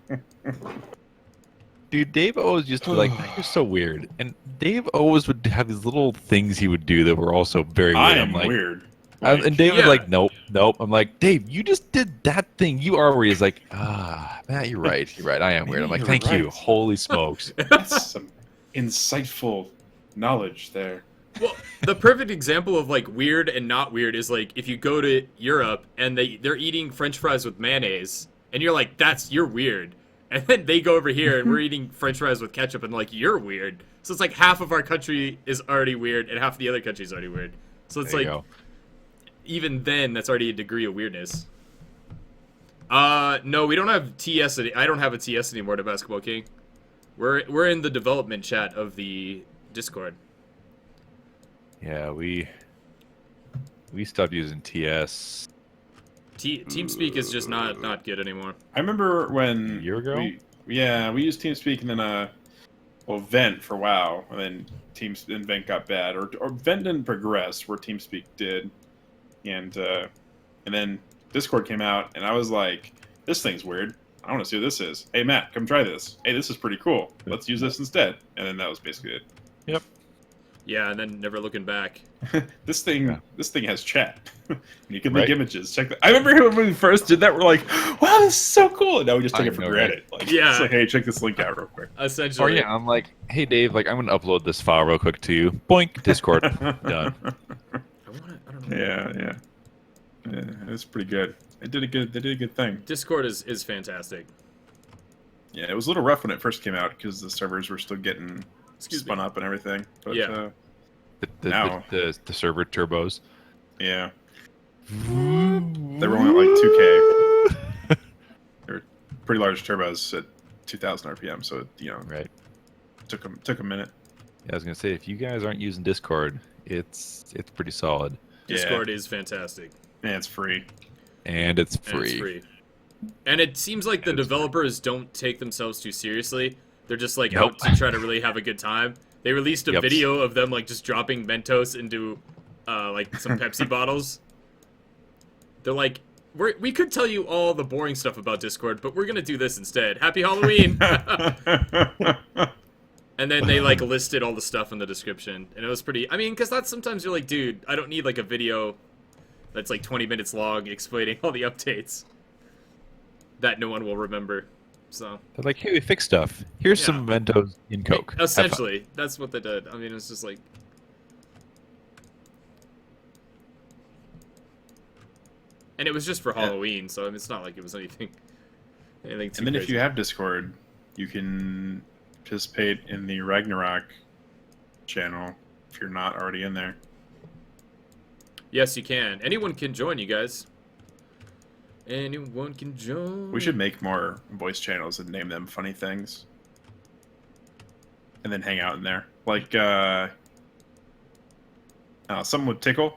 Dude, Dave always used to be like, "You're so weird," and Dave always would have these little things he would do that were also very weird. I'm like, weird. And Dave was like, nope. I'm like, Dave, you just did that thing. You are weird. He's like, Matt, you're right. I am weird. I'm like, thank you. Holy smokes. That's some insightful knowledge there. Well, the perfect example of like weird and not weird is like if you go to Europe and they're eating French fries with mayonnaise, and you're like, you're weird. And then they go over here and we're eating French fries with ketchup, and like, you're weird. So it's like half of our country is already weird, and half of the other country is already weird. So it's like. Even then, that's already a degree of weirdness. No, we don't have TS. I don't have a TS anymore to Basketball King. We're in the development chat of the Discord. Yeah, we stopped using TS TeamSpeak is just not good anymore. I remember when a year ago. we used TeamSpeak and then Vent for WoW, and then Vent got bad, or Vent didn't progress where TeamSpeak did, and then Discord came out, and I was like, this thing's weird. I want to see what this is. Hey Matt, come try this. Hey, this is pretty cool. Let's use this instead. And then that was basically it. Yep. Yeah, and then never looking back. This thing has chat. You can link images. Check that. I remember when we first did that, we're like, wow, this is so cool. And now we just take it for granted. Like, yeah. It's like, hey, check this link out real quick. Essentially. Or yeah, I'm like, hey Dave, like I'm gonna upload this file real quick to you. Boink, Discord. Done. Yeah, it's pretty good. They did a good thing. Discord is fantastic. Yeah, it was a little rough when it first came out because the servers were still getting spun up and everything. But yeah. Now the server turbos. Yeah. They were only at like 2K. They're pretty large turbos at 2,000 RPM, so right. Took a minute. Yeah, I was gonna say if you guys aren't using Discord, it's pretty solid. Discord is fantastic. And it's free. And it's free. And it seems like the developers don't take themselves too seriously. They're just like out to try to really have a good time. They released a video of them like just dropping Mentos into like some Pepsi bottles. They're like, we could tell you all the boring stuff about Discord, but we're gonna do this instead. Happy Halloween! And then they like listed all the stuff in the description, and it was pretty. I mean, because that's sometimes you're like, dude, I don't need like a video that's like 20 minutes long explaining all the updates that no one will remember. So they're like, hey, we fixed stuff. Here's some Mentos in Coke. Essentially, that's what they did. I mean, it's just like. And it was just for Halloween, so I mean, it's not like it was anything too And then crazy. if you have Discord, you can participate in the Ragnarok channel if you're not already in there. Yes, you can. Anyone can join, you guys. Anyone can join. We should make more voice channels and name them funny things. And then hang out in there. Like, someone would Tickle.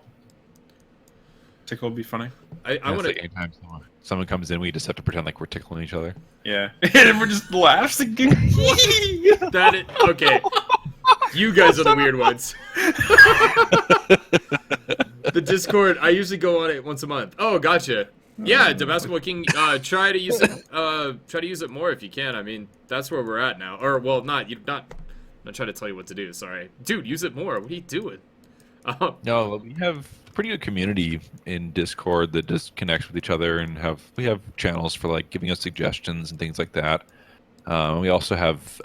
Tickle would be funny. I want to. Like anytime someone comes in, we just have to pretend like we're tickling each other. Yeah. And we're just laughs and giggles. Okay. You guys are the weird ones. The Discord, I usually go on it once a month. Oh, gotcha. Yeah, the Basketball King. Try to use it. Try to use it more if you can. I mean, that's where we're at now. Or well, not. I'm not trying to tell you what to do. Sorry, dude. Use it more. What are you doing? No, we have pretty good community in Discord that just connects with each other, and we have channels for like giving us suggestions and things like that. We also have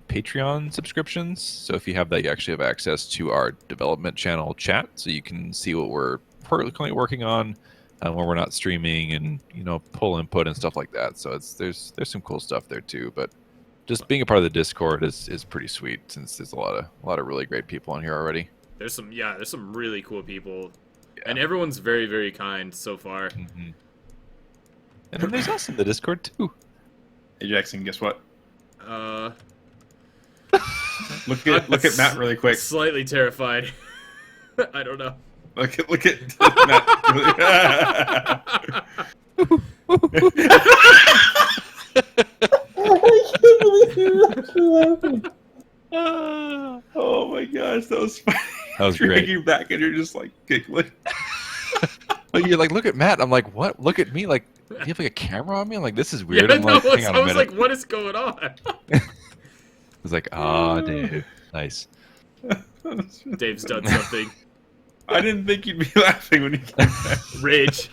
Patreon subscriptions, so if you have that, you actually have access to our development channel chat, so you can see what we're currently working on when we're not streaming, and pull input and stuff like that. So there's some cool stuff there too. But just being a part of the Discord is pretty sweet, since there's a lot of really great people on here already. There's some really cool people, and everyone's very, very kind so far. Mm-hmm. And then there's us in the Discord too. Hey Jackson, guess what? Look at Matt really quick. Slightly terrified. I don't know. Look at Matt. Oh my gosh, that was funny. That was you're great. You're back and you're just like giggling. But you're like, look at Matt. I'm like, what? Look at me. Like, do you have like a camera on me? I'm like, this is weird. Yeah, I'm like, hang on a I was minute. like, what is going on? It's like, Dave. Nice. Dave's done something. I didn't think you'd be laughing when you came back. Rage.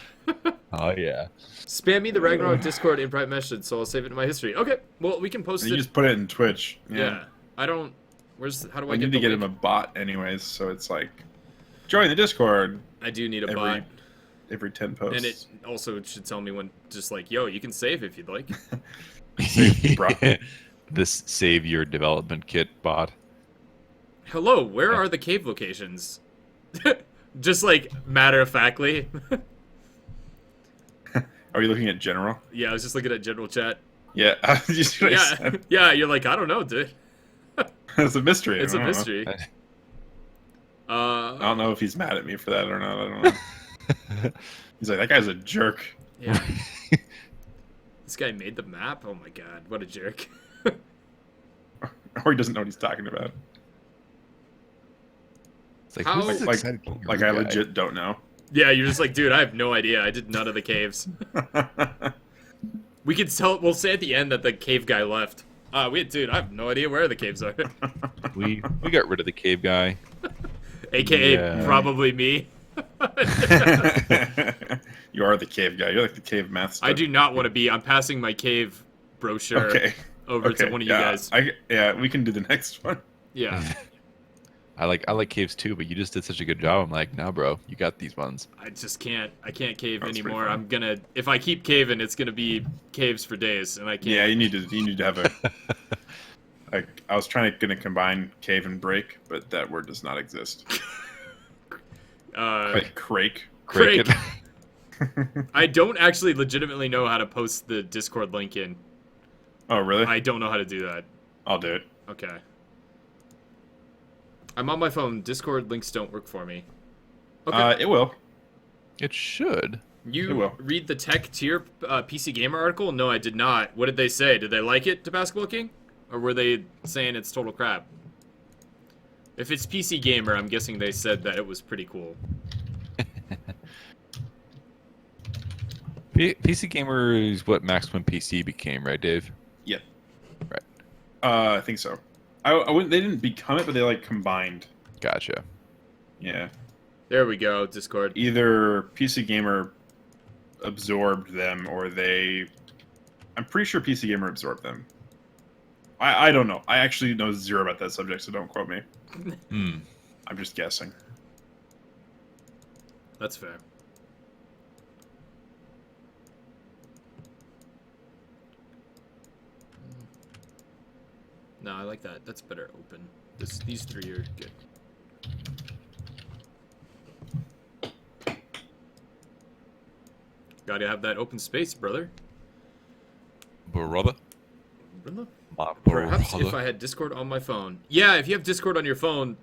Oh, yeah. Spam me the Ragnarok Discord in private message, so I'll save it in my history. Okay, well, we can post it. You just put it in Twitch. Yeah. I don't... How do I need to get him a bot anyways, so it's like, join the Discord. I do need a bot. Every 10 posts. And it also should tell me when, just like, yo, you can save if you'd like. This save your development kit bot. Hello, where are the cave locations? Just like matter-of-factly. Are you looking at general? Yeah, I was just looking at general chat. Yeah, yeah, you're like, I don't know, dude. It's a mystery. It's a mystery. I don't know if he's mad at me for that or not. I don't know. He's like, that guy's a jerk. Yeah. This guy made the map? Oh my god, what a jerk. Or he doesn't know what he's talking about. It's like, How- who's this Like, excited like kangaroo I guy? legit don't know. Yeah, you're just like, dude, I have no idea. I did none of the caves. We could tell. We'll say at the end that the cave guy left. Dude, I have no idea where the caves are. We got rid of the cave guy. AKA Yeah. probably me. You are the cave guy. You're like the cave master. I do not want to be. I'm passing my cave brochure over to one of you guys. Yeah, we can do the next one. Yeah. I like caves too, but you just did such a good job. I'm like, nah, bro, you got these ones. I just can't. I can't cave That's pretty anymore. fun. I'm gonna. If I keep caving, it's gonna be caves for days, and I can't. Yeah, you need to have a. Like, I was gonna combine cave and break, but that word does not exist. Like crake. Crake. I don't actually legitimately know how to post the Discord link in. Oh, really? I don't know how to do that. I'll do it. Okay. I'm on my phone. Discord links don't work for me. Okay. It will. It should. You It will. read the Tech Tier PC Gamer article? No, I did not. What did they say? Did they like it to Basketball King? Or were they saying it's total crap? If it's PC Gamer, I'm guessing they said that it was pretty cool. PC Gamer is what Maximum PC became, right, Dave? Yeah. Right. I think so. I wouldn't. They didn't become it, but they like combined. Gotcha. Yeah. There we go, Discord. Either PC Gamer absorbed them, or they. I'm pretty sure PC Gamer absorbed them. I don't know. I actually know zero about that subject, so don't quote me. I'm just guessing. That's fair. No, I like that. That's better open. These three are good. Gotta have that open space, brother. Brother? Brother? My Perhaps brother. if I had Discord on my phone. Yeah, if you have Discord on your phone,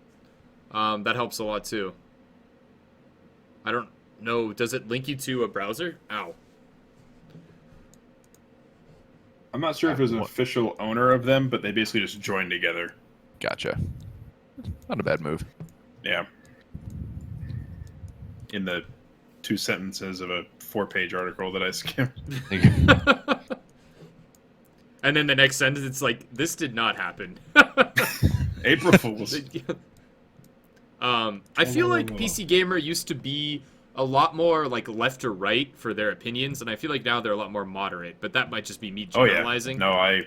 that helps a lot too. I don't know. Does it link you to a browser? Ow. I'm not sure if there's an official owner of them, but they basically just joined together. Gotcha. Not a bad move. Yeah. In the 2 sentences of a 4-page article that I skimmed. And then the next sentence, it's like, this did not happen. April Fools. I feel like PC Gamer used to be a lot more like left or right for their opinions, and I feel like now they're a lot more moderate. But that might just be me generalizing. Oh yeah. No,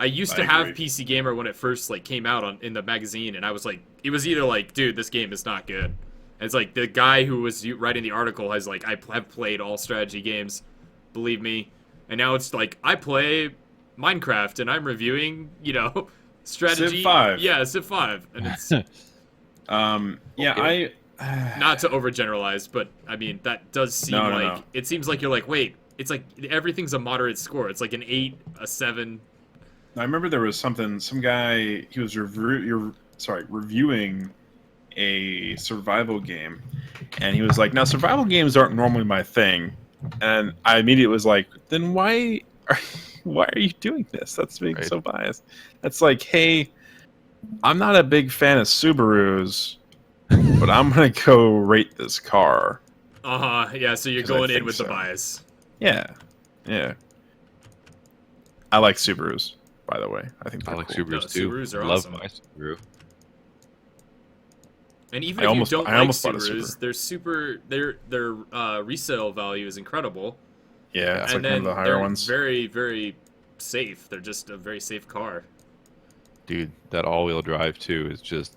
I used to have PC Gamer when it first like came out in the magazine, and I was like, it was either like, dude, this game is not good. And it's like the guy who was writing the article has like, I have played all strategy games, believe me. And now it's like, I play Minecraft and I'm reviewing, strategy. Civ 5. Yeah, Civ 5, and it's. Yeah, Not to overgeneralize, but I mean that does seem like it seems like you're like, wait, it's like everything's a moderate score. It's like an 8, a 7. I remember there was some guy, he was reviewing a survival game, and he was like, now survival games aren't normally my thing, and I immediately was like, then why are you doing this? That's being so biased. That's like, hey, I'm not a big fan of Subarus, but I'm gonna go rate this car. Yeah, so you're going in with the bias. Yeah. I like Subarus, by the way. I think I they're like cool. Subarus too. Subarus are Love awesome. my Subaru. And even if you don't like almost bought a Subarus, their resale value is incredible. Yeah, it's and like one of the higher ones. Very, very safe. They're just a very safe car. Dude, that all-wheel drive too is just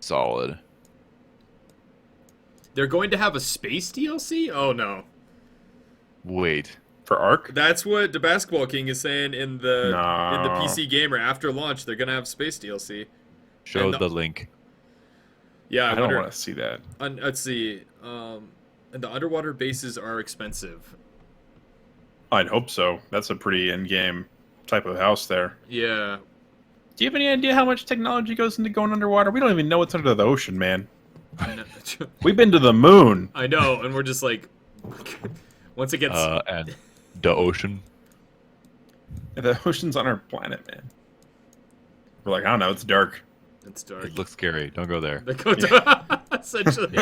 solid. They're going to have a space DLC? Oh no. Wait. For Ark? That's what the Basketball King is saying in the No. PC Gamer. After launch, they're gonna have space DLC. Show the link. Yeah, I don't want to see that. Let's see. And the underwater bases are expensive. I'd hope so. That's a pretty in-game type of house there. Yeah. Do you have any idea how much technology goes into going underwater? We don't even know what's under the ocean, man. We've been to the moon. I know, and we're just like, once it gets and the ocean. The ocean's on our planet, man. We're like, I don't know, it's dark. It's dark. It looks scary. Don't go there. Essentially.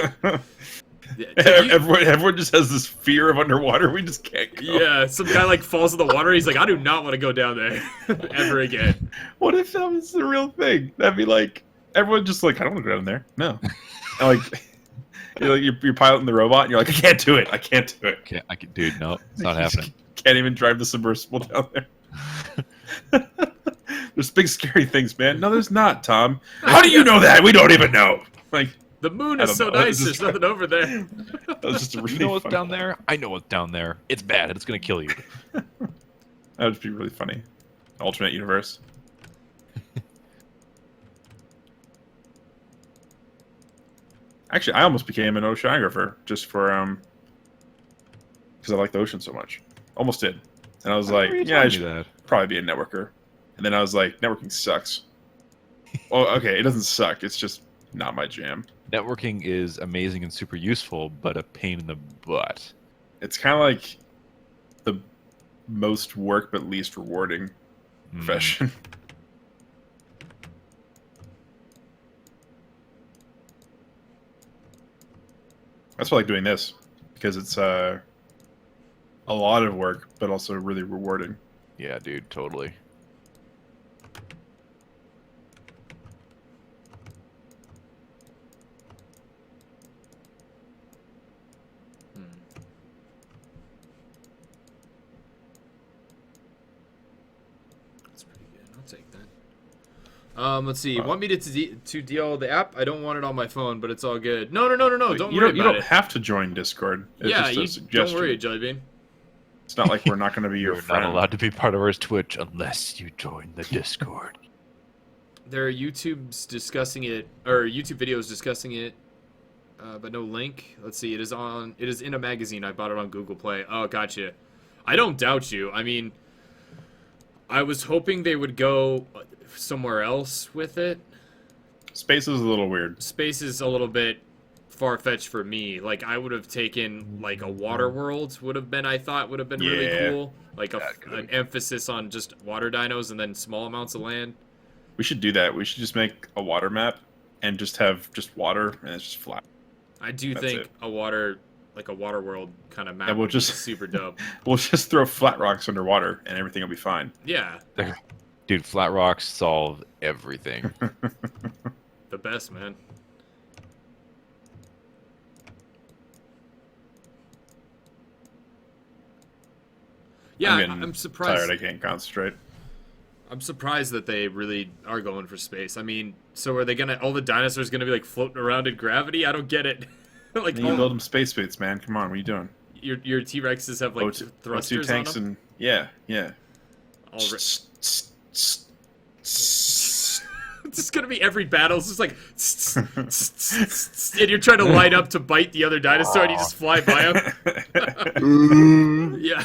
Yeah, everyone just has this fear of underwater. We just can't go. Yeah, some guy like falls in the water. He's like, I do not want to go down there ever again. What if that was the real thing? That'd be like everyone just like, I don't want to go down there. No, and you're piloting the robot, and you're like, I can't do it. I can't do it. Dude, no, it's not happening. Can't even drive the submersible down there. There's big scary things, man. No, there's not, Tom. How do you know that? We don't even know. Like. The moon is so nice. There's nothing over there. That was just a really you know what's funny down there? I know what's down there. It's bad. It's gonna kill you. That would be really funny. Alternate universe. Actually, I almost became an oceanographer just for because I like the ocean so much. Almost did, and I was like, yeah, I should probably be a networker. And then I was like, networking sucks. Well, okay, it doesn't suck. It's just not my jam. Networking is amazing and super useful, but a pain in the butt. It's kind of like the most work but least rewarding profession. That's why I like doing this, because it's a lot of work but also really rewarding. Yeah, dude, totally. Let's see. You want me to deal the app? I don't want it on my phone, but it's all good. No. Don't worry about it. You don't have to join Discord. It's just a don't worry, Jellybean. It's not like we're not going to be your friend. You're not allowed to be part of our Twitch unless you join the Discord. There are YouTube videos discussing it, but no link. Let's see. It is in a magazine. I bought it on Google Play. Oh, gotcha. I don't doubt you. I mean, I was hoping they would go somewhere else with it. Space is a little weird. Space is a little bit far-fetched for me. Like, I would have taken, like, a water world I thought would have been really cool. Like, an emphasis on just water dinos and then small amounts of land. We should do that. We should just make a water map and just have just water and it's just flat. I think a water world kind of map would be super dope. We'll just throw flat rocks underwater and everything will be fine. Yeah. Dude, flat rocks solve everything. The best, man. Yeah, I'm surprised. Tired, I can't concentrate. I'm surprised that they really are going for space. I mean, so are they all the dinosaurs gonna be like floating around in gravity? I don't get it. Like, you build them space boots, man. Come on, what are you doing? Your T-Rexes have like thrusters O2 tanks on them? and yeah. It's just gonna be every battle. It's just like, and you're trying to line up to bite the other dinosaur, and you just fly by him. Yeah.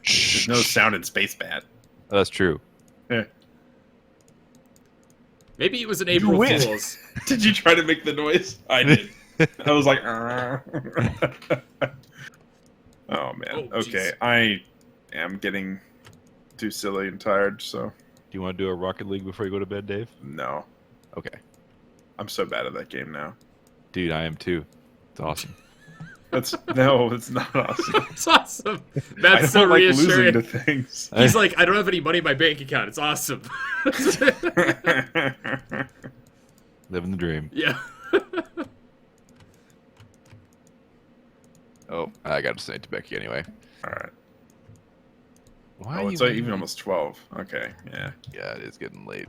There's no sound in space, bat. Oh, that's true. Yeah. Maybe it was an April Fool's. Did you try to make the noise? I did. I was like, oh man. Okay, I am getting too silly and tired. So, do you want to do a Rocket League before you go to bed, Dave? No. Okay. I'm so bad at that game now. Dude, I am too. It's awesome. It's not awesome. It's awesome. That's so reassuring. Losing to things. He's like, I don't have any money in my bank account. It's awesome. Living the dream. Yeah. Oh, I got to send it to Becky anyway. All right. Why? Oh, it's like even almost 12. Okay, yeah. Yeah, it is getting late.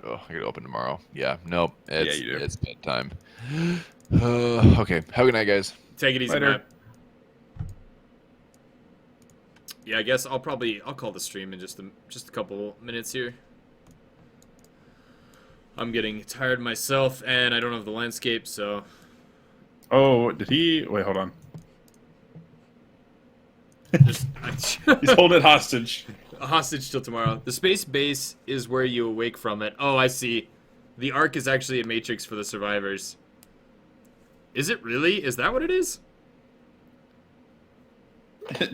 Oh, I gotta open tomorrow. Yeah, nope. It's bedtime. Okay. Have a good night, guys. Take it easy, Later. Matt. Yeah, I guess I'll call the stream in just a couple minutes here. I'm getting tired myself, and I don't have the landscape, so. Oh, did he? Wait, hold on. He's holding it hostage. A hostage till tomorrow. The space base is where you awake from it. Oh, I see. The Ark is actually a matrix for the survivors. Is it really? Is that what it is?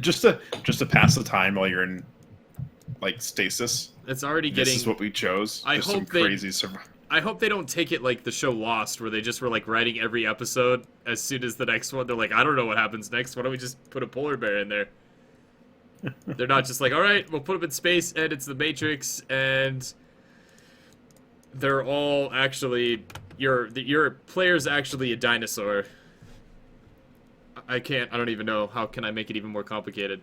just to pass the time while you're in like stasis. It's already getting. This is what we chose. I Just hope some crazy I hope they don't take it like the show Lost, where they just were like writing every episode as soon as the next one. They're like, I don't know what happens next. Why don't we just put a polar bear in there? They're not just like, all right, we'll put them in space, and it's the Matrix, and they're all actually your player's actually a dinosaur. I don't even know. How can I make it even more complicated?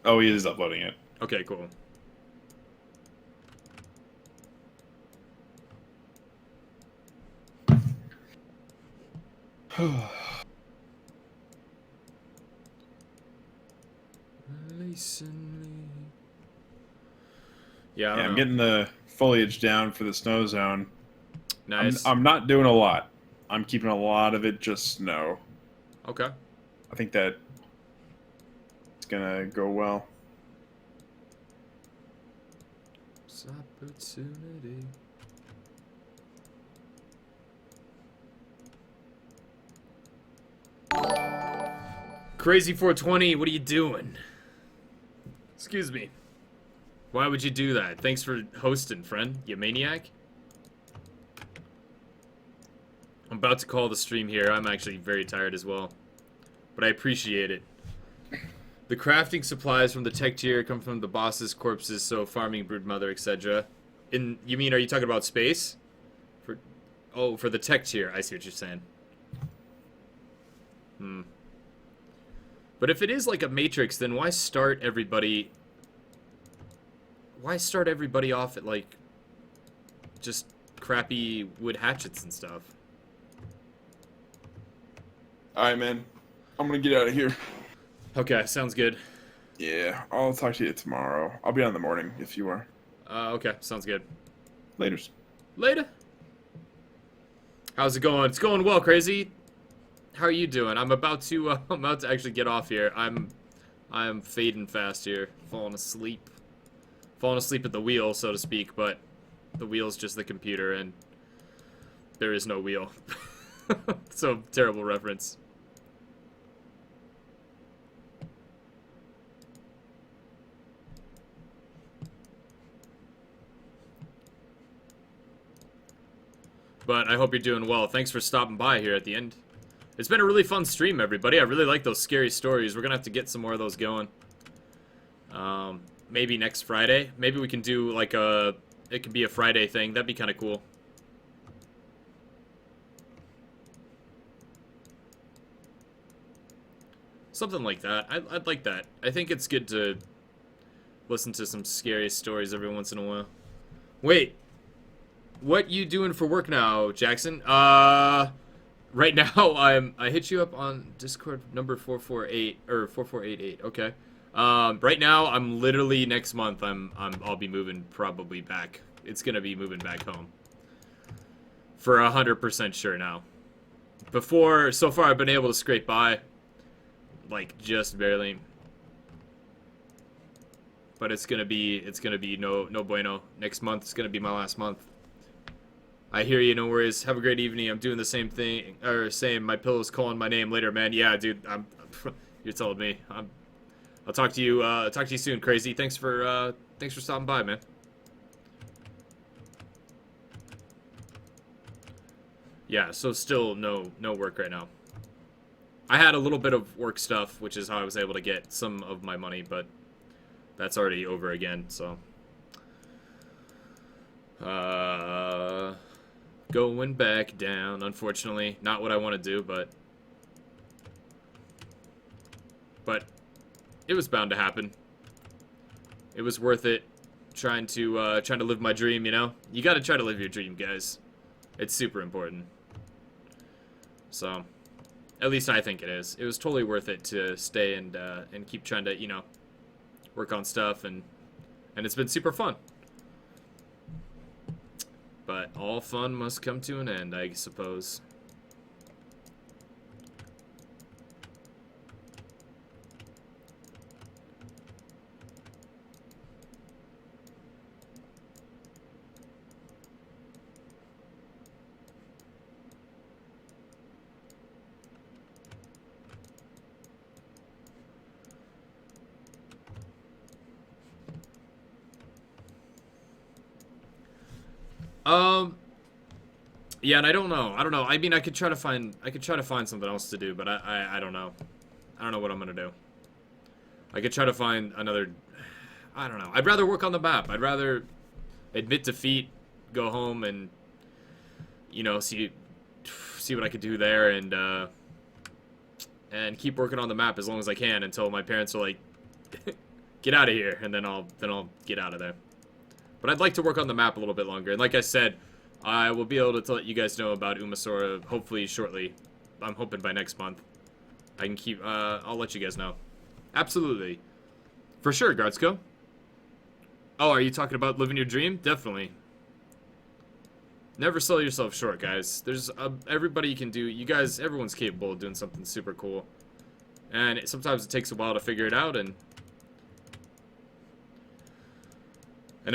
Oh, he is uploading it. Okay, cool. Yeah, I'm getting the foliage down for the snow zone. Nice. I'm not doing a lot. I'm keeping a lot of it just snow. Okay. I think that it's gonna go well. Opportunity. Crazy 420, what are you doing? Excuse me. Why would you do that? Thanks for hosting, friend, you maniac. I'm about to call the stream here. I'm actually very tired as well. But I appreciate it. The crafting supplies from the tech tier come from the boss's corpses, so farming, broodmother, etc. You mean, are you talking about space? For the tech tier. I see what you're saying. But if it is like a Matrix, then why start everybody off at like just crappy wood hatchets and stuff? Alright, man. I'm gonna get out of here. Okay, sounds good. Yeah, I'll talk to you tomorrow. I'll be on in the morning if you are. Okay, sounds good. Laters. Later. How's it going? It's going well, Crazy. How are you doing? I'm about to actually get off here. I'm fading fast here, falling asleep at the wheel, so to speak. But the wheel's just the computer, and there is no wheel. So terrible reference. But I hope you're doing well. Thanks for stopping by here at the end. It's been a really fun stream, everybody. I really like those scary stories. We're going to have to get some more of those going. Maybe next Friday. Maybe we can do like it could be a Friday thing. That'd be kind of cool. Something like that. I'd like that. I think it's good to listen to some scary stories every once in a while. Wait. What you doing for work now, Jackson? Right now I hit you up on Discord number 448 or 4488. Okay. Right now I'm literally next month I'll be moving probably back. It's gonna be moving back home. For 100% sure now. So far I've been able to scrape by, like just barely. But it's gonna be no bueno. Next month is gonna be my last month. I hear you, no worries. Have a great evening. I'm doing the same thing, or same. My pillow's calling my name later, man. Yeah, dude. You're telling me. I'll talk to you. Talk to you soon, Crazy. Thanks for stopping by, man. Yeah. So still no work right now. I had a little bit of work stuff, which is how I was able to get some of my money, but that's already over again. So. Going back down, unfortunately. Not what I want to do, but it was bound to happen. It was worth it trying to live my dream, you know? You gotta try to live your dream, guys. It's super important. So, at least I think it is. It was totally worth it to stay and keep trying to, you know, work on stuff, and it's been super fun. But all fun must come to an end, I suppose. Yeah, and I don't know. I mean, I could try to find something else to do, but I don't know. I don't know what I'm gonna do. I could try to find another. I don't know. I'd rather work on the map. I'd rather admit defeat, go home, and you know, see what I could do there, and keep working on the map as long as I can until my parents are like, get out of here, and then I'll get out of there. But I'd like to work on the map a little bit longer, and like I said, I will be able to let you guys know about Umasora hopefully shortly. I'm hoping by next month. I can keep. I'll let you guys know. Absolutely, for sure, Guardsco. Oh, are you talking about living your dream? Definitely. Never sell yourself short, guys. There's everybody can do. You guys, everyone's capable of doing something super cool, and sometimes it takes a while to figure it out. And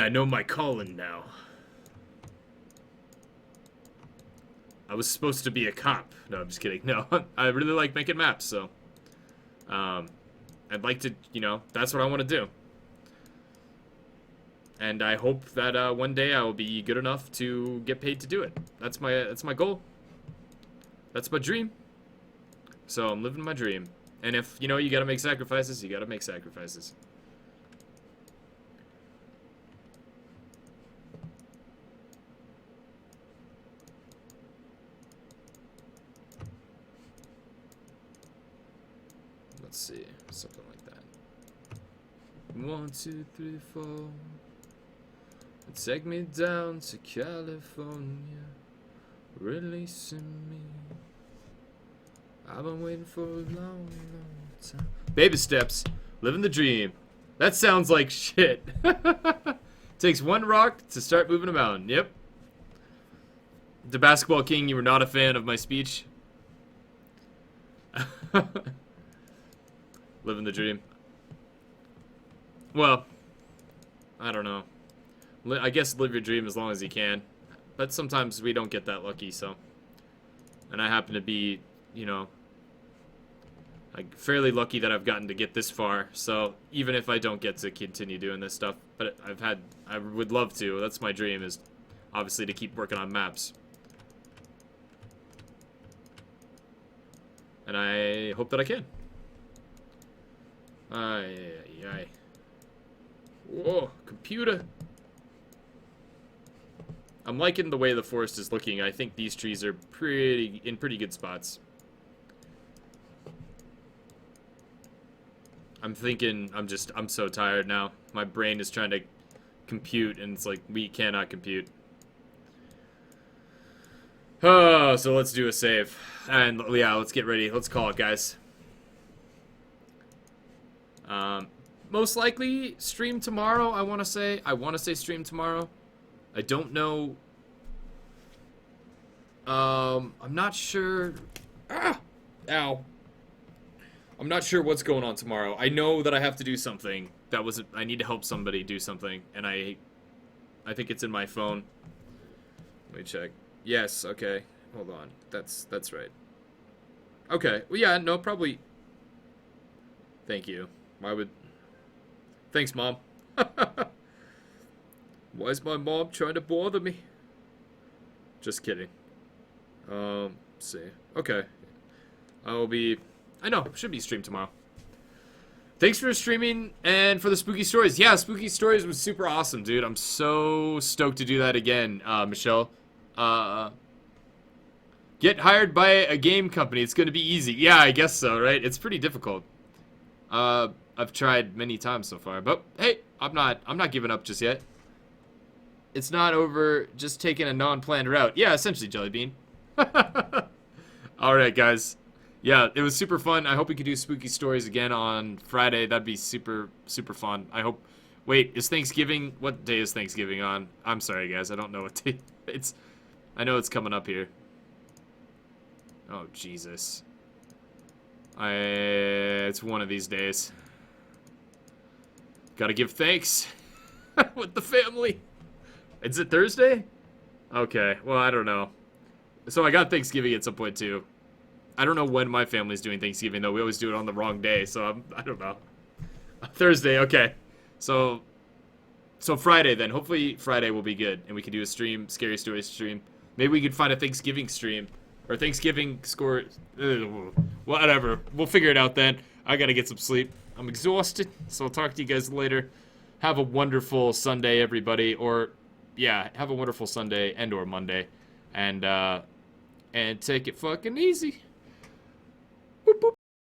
I know my calling now. I was supposed to be a cop. No, I'm just kidding. No, I really like making maps, so I'd like to, you know, that's what I want to do. And I hope that one day I will be good enough to get paid to do it. That's my goal. That's my dream. So I'm living my dream. And if, you know, you gotta make sacrifices, you gotta make sacrifices. Let's see, something like that. 1, 2, 3, 4. Take me down to California, releasing me. I've been waiting for a long, long time. Baby steps, living the dream. That sounds like shit. Takes one rock to start moving a mountain. Yep. The Basketball King, you were not a fan of my speech. Living the dream. Well, I don't know. I guess live your dream as long as you can. But sometimes we don't get that lucky, so. And I happen to be, you know, like fairly lucky that I've gotten to get this far. So even if I don't get to continue doing this stuff, but I would love to. That's my dream, is obviously to keep working on maps. And I hope that I can. Aye. Whoa, computer. I'm liking the way the forest is looking. I think these trees are in pretty good spots. I'm thinking, I'm so tired now. My brain is trying to compute, and it's like, we cannot compute. Oh, so let's do a save. And yeah, let's get ready. Let's call it, guys. Most likely stream tomorrow, I want to say. I want to say stream tomorrow. I don't know. I'm not sure. Ow. I'm not sure what's going on tomorrow. I know that I have to do something. I need to help somebody do something, and I think it's in my phone. Let me check. Yes, okay. Hold on. That's right. Okay. Well, yeah, no, probably. Thank you. Thanks, Mom. Why is my mom trying to bother me? Just kidding. Let's see. Okay. I know, should be streamed tomorrow. Thanks for streaming and for the spooky stories. Yeah, spooky stories was super awesome, dude. I'm so stoked to do that again, Michelle. Get hired by a game company. It's gonna be easy. Yeah, I guess so, right? It's pretty difficult. I've tried many times so far, but hey, I'm not giving up just yet. It's not over just taking a non-planned route. Yeah, essentially, Jellybean. Alright, guys. Yeah, it was super fun. I hope we could do spooky stories again on Friday. That'd be super, super fun. I hope... Wait, is Thanksgiving... What day is Thanksgiving on? I'm sorry, guys. I don't know what day... I know it's coming up here. Oh, Jesus. It's one of these days. Gotta give thanks. With the family. Is it Thursday? Okay, well, I don't know. So I got Thanksgiving at some point, too. I don't know when my family's doing Thanksgiving, though. We always do it on the wrong day, so I don't know. Thursday, okay. So, So Friday then. Hopefully Friday will be good, and we can do a stream, scary stories stream. Maybe we could find a Thanksgiving stream or Thanksgiving score. Whatever. We'll figure it out then. I gotta get some sleep. I'm exhausted, so I'll talk to you guys later. Have a wonderful Sunday, everybody. Or, yeah, have a wonderful Sunday and or Monday. And take it fucking easy.